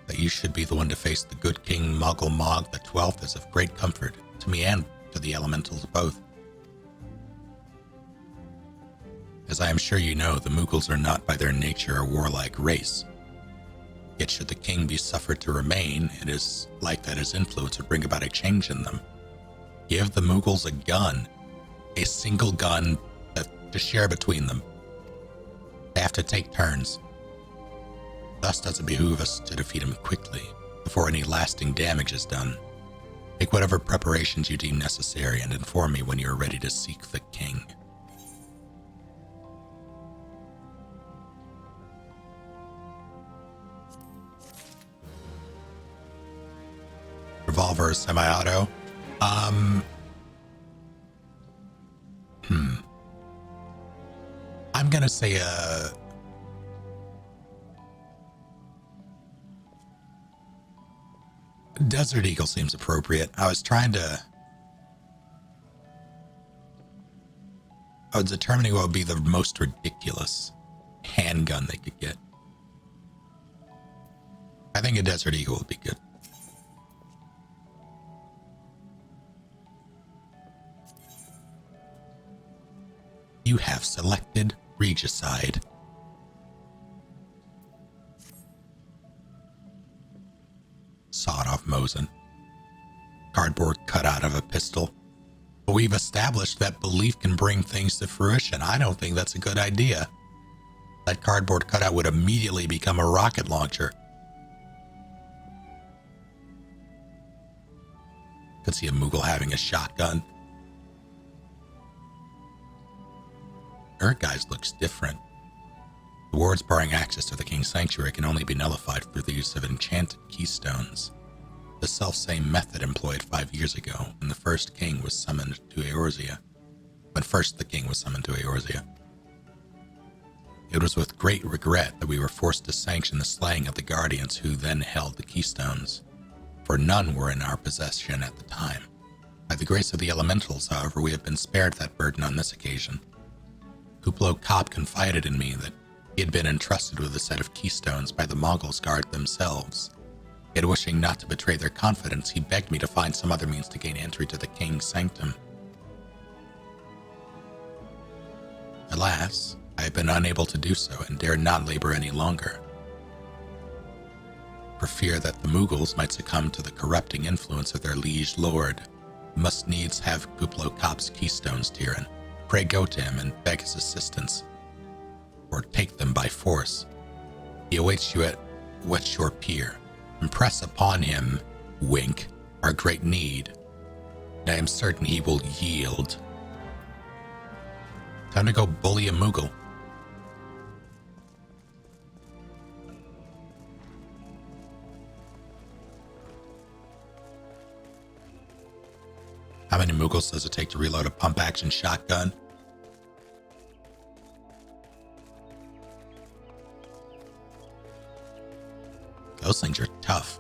That you should be the one to face the good King Mogul Mog the 12th is of great comfort to me and to the elementals both. As I am sure you know, the Mughals are not by their nature a warlike race. Yet should the king be suffered to remain, it is like that his influence would bring about a change in them. Give the Mughals a gun, a single gun to share between them. They have to take turns. Thus does it behoove us to defeat him quickly, before any lasting damage is done. Make whatever preparations you deem necessary and inform me when you are ready to seek the king. Revolver, semi-auto. I'm gonna say Desert Eagle seems appropriate. I was determining what would be the most ridiculous handgun they could get. I think a Desert Eagle would be good. You have selected Regicide. Sawed-off Mosin. Cardboard cut out of a pistol. But we've established that belief can bring things to fruition. I don't think that's a good idea. That cardboard cutout would immediately become a rocket launcher. Could see a Moogle having a shotgun. Urggeist looks different. The wards barring access to the King's Sanctuary can only be nullified through the use of enchanted keystones. The self-same method employed 5 years ago when the first king was summoned to Eorzea. It was with great regret that we were forced to sanction the slaying of the guardians who then held the keystones, for none were in our possession at the time. By the grace of the elementals, however, we have been spared that burden on this occasion. Kuplo Kopp confided in me that he had been entrusted with a set of keystones by the Mongols guard themselves. Yet wishing not to betray their confidence, he begged me to find some other means to gain entry to the King's Sanctum. Alas, I have been unable to do so and dare not labor any longer. For fear that the Moogles might succumb to the corrupting influence of their liege lord, must needs have Kuplo Kopp's keystones, Tyrion. Pray go to him and beg his assistance, or take them by force. He awaits you at Wetshore Pier. Impress upon him, wink, our great need. I am certain he will yield. Time to go bully a Moogle. How many Moogles does it take to reload a pump-action shotgun? Those things are tough.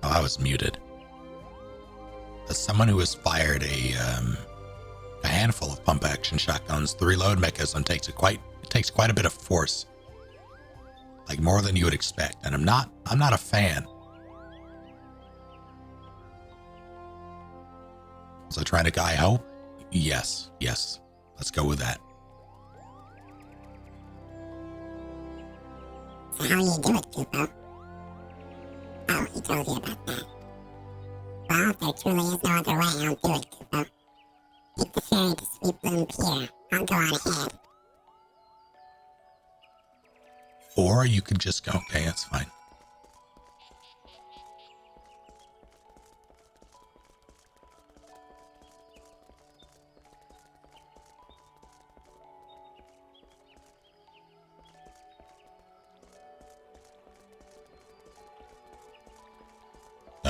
Oh, I was muted. As someone who has fired a handful of pump-action shotguns, the reload mechanism takes quite a bit of force, like more than you would expect, and I'm not a fan. Was I trying to guy hope? Yes. Let's go with that. So how do you do it, Kupo? Oh, he told you about that. Well, if there truly is no other way, I'll do it, Kupo. Take the ferry to Sweet Bloom Pier. I'll go on ahead. Or you could just go, okay, that's fine.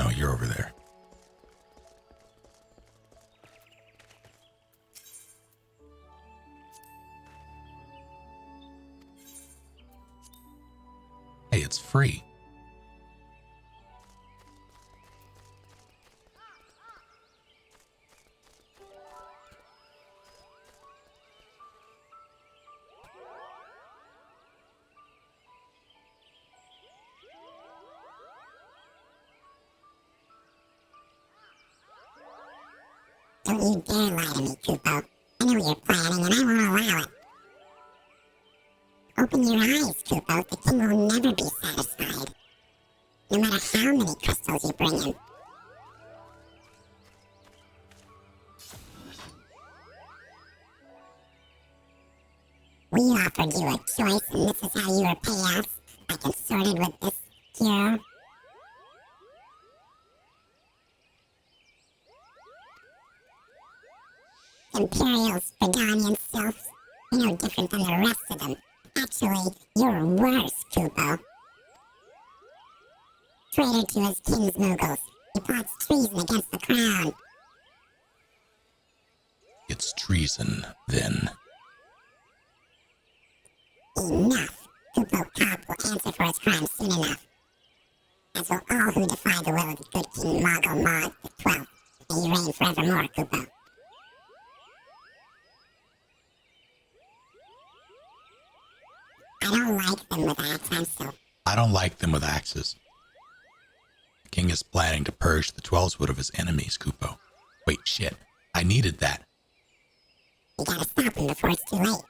Oh, you're over there. Hey, it's free. Don't you dare lie to me, Kupo. I know you're planning, and I won't allow it. Open your eyes, Kupo. The king will never be satisfied. No matter how many crystals you bring him. We offered you a choice, and this is how you repay us, I consorted with this hero. Imperials, Beganian sylphs, you're no different than the rest of them. Actually, you're worse, Kupo. Traitor to his king's Mughals. He plots treason against the crown. It's treason, then. Enough! Kupo Cop will answer for his crimes soon enough. As will all who defy the will of the good King Mogul Mod the 12th. May you reign forevermore, Kupo. I don't like them with axes, I don't like them with axes. The king is planning to purge the 12swood of his enemies, Kupo. Wait, shit. I needed that. You gotta stop him before it's too late.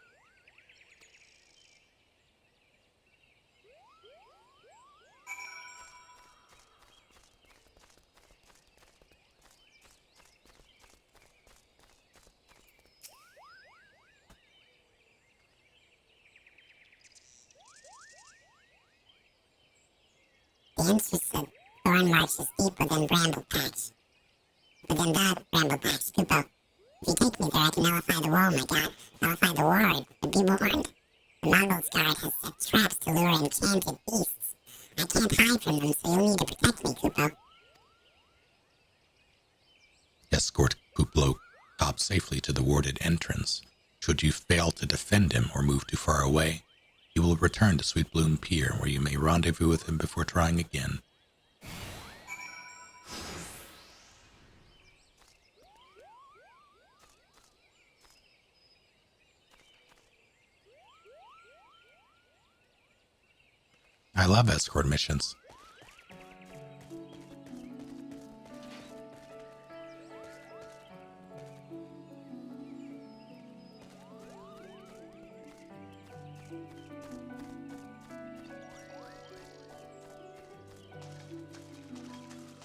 The entrance of Thorn March is deep within Bramble Patch. Within the Bramble Patch, Kupo. If you take me there, I can nullify the wall, my god. Nullify the ward. But be warned. The Mogul's guard has set traps to lure enchanted beasts. I can't hide from them, so you'll need to protect me, Kupo. Escort Kuplo Top safely to the warded entrance. Should you fail to defend him or move too far away, he will return to Sweet Bloom Pier, where you may rendezvous with him before trying again. I love escort missions.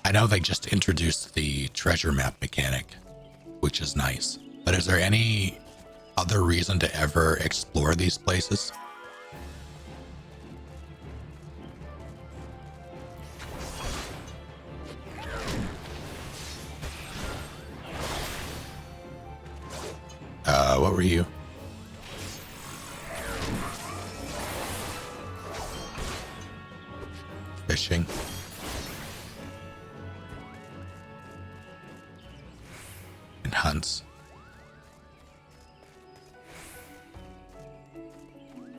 I know they just introduced the treasure map mechanic, which is nice. But is there any other reason to ever explore these places? What were you? Fishing. And hunts.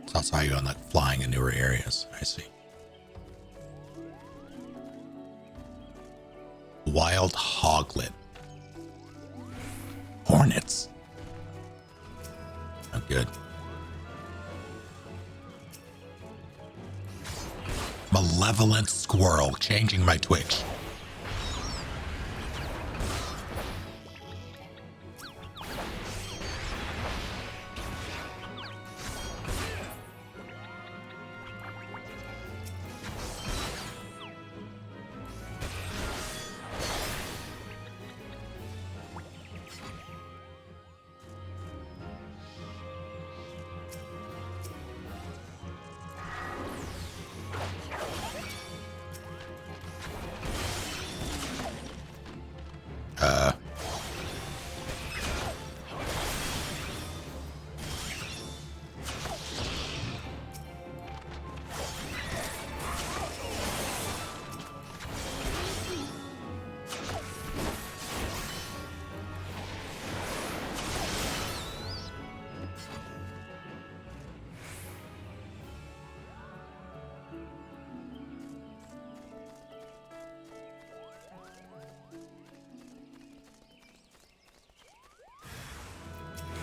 So I saw you on like flying in newer areas. I see. Wild hoglet. Hornets. Oh, good. Malevolent squirrel, changing my Twitch.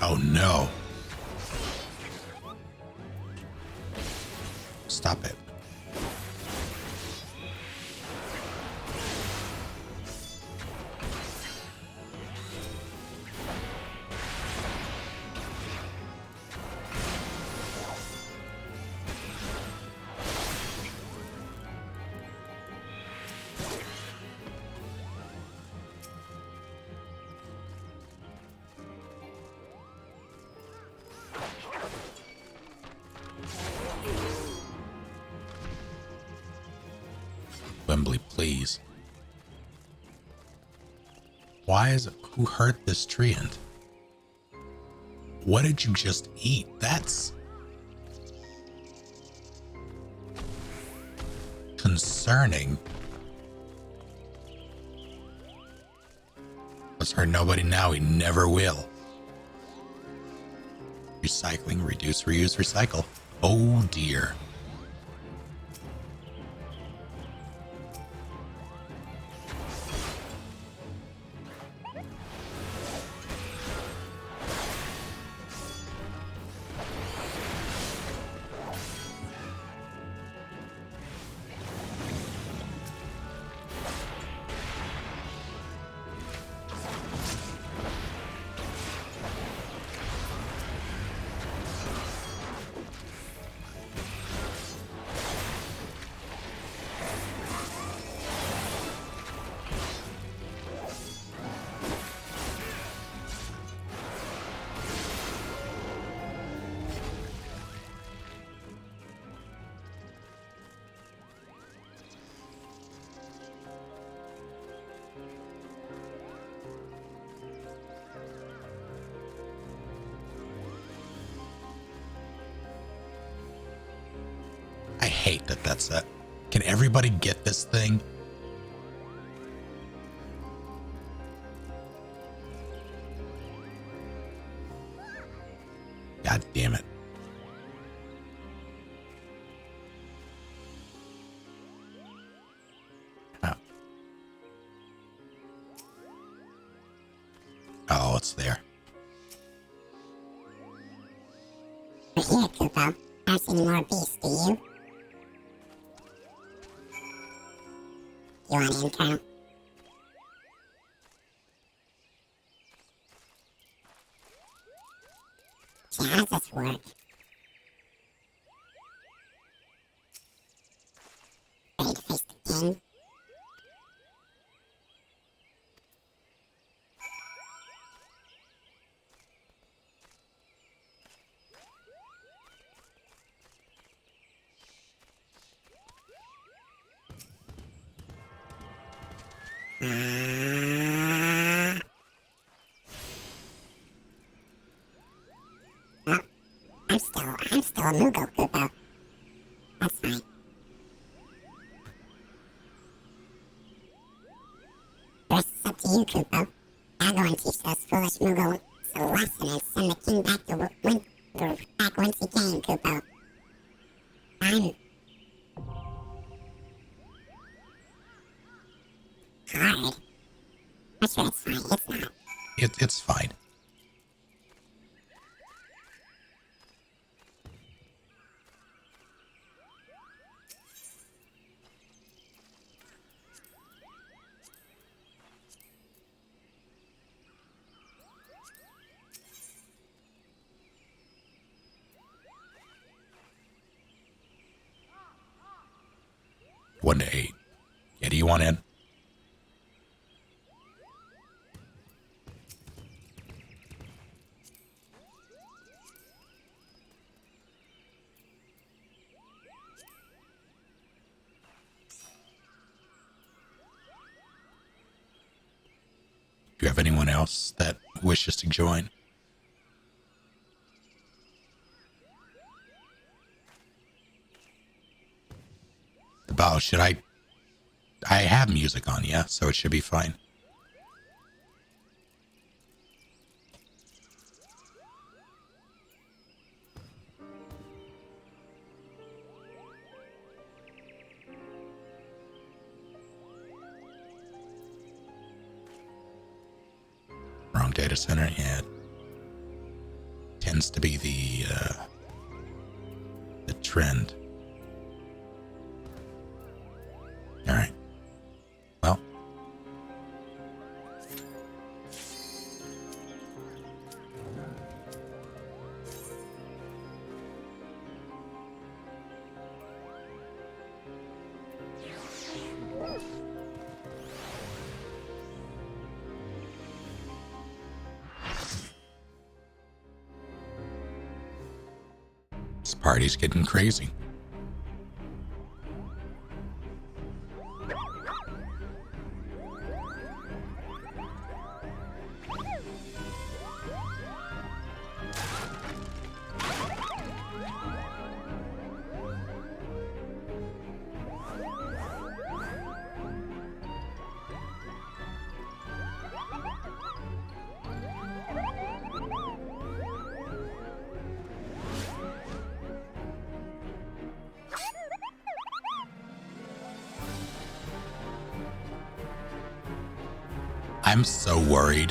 Oh no. Stop it. assembly, please. Why is it? Who hurt this treant? What did you just eat? That's concerning. Let's hurt nobody now. He never will. Recycling, reduce, reuse, recycle. Oh dear. I hate that that's a... Can everybody get this thing? God damn it. Oh. Oh, it's there. We're here, Kupo. I don't see any more beasts, do you? You want in, Colonel? See, how does this work? Ready to face the king? Well, I'm still a Moogle, Kupo. That's fine. The rest is up to you, Kupo. I'll go and teach those foolish Moogles a lesson and send the king back to back whence he came, Kupo. I'm hard. I'm sure it's fine. It's not. It's fine. One to 8. Yeah, do you want in? Do you have anyone else that wishes to join? The bow, should I have music on, yeah, so it should be fine. Wrong data center, yeah. Tends to be the trend. All right. Well. This party's getting crazy. I'm so worried.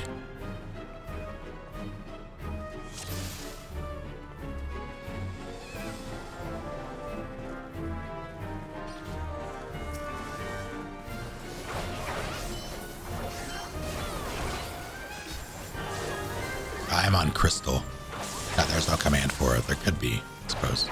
I'm on Crystal. Yeah, there's no command for it. There could be, I suppose.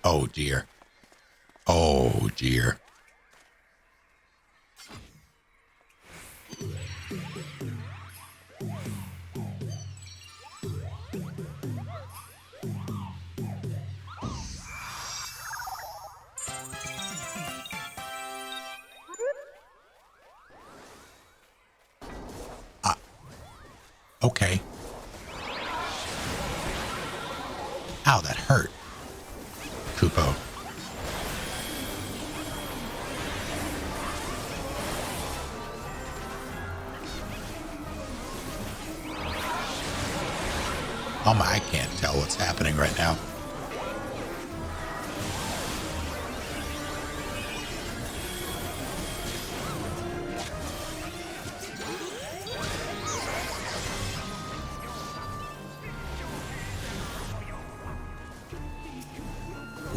Oh dear. Oh dear. Okay. Ow, that hurt. Kupo. Oh my, I can't tell what's happening right now.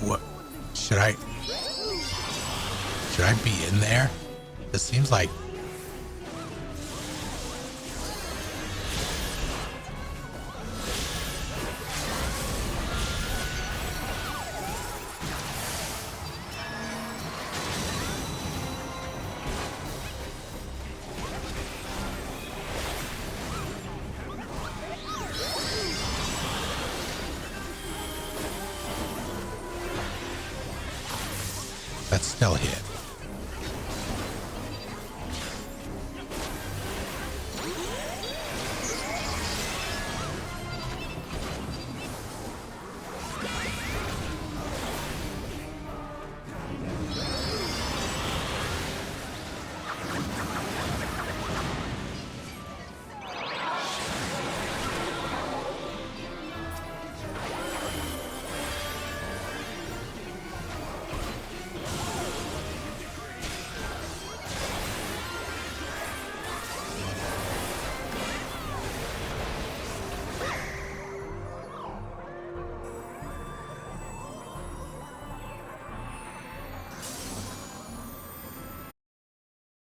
What? Should I be in there? This seems like... That still hit.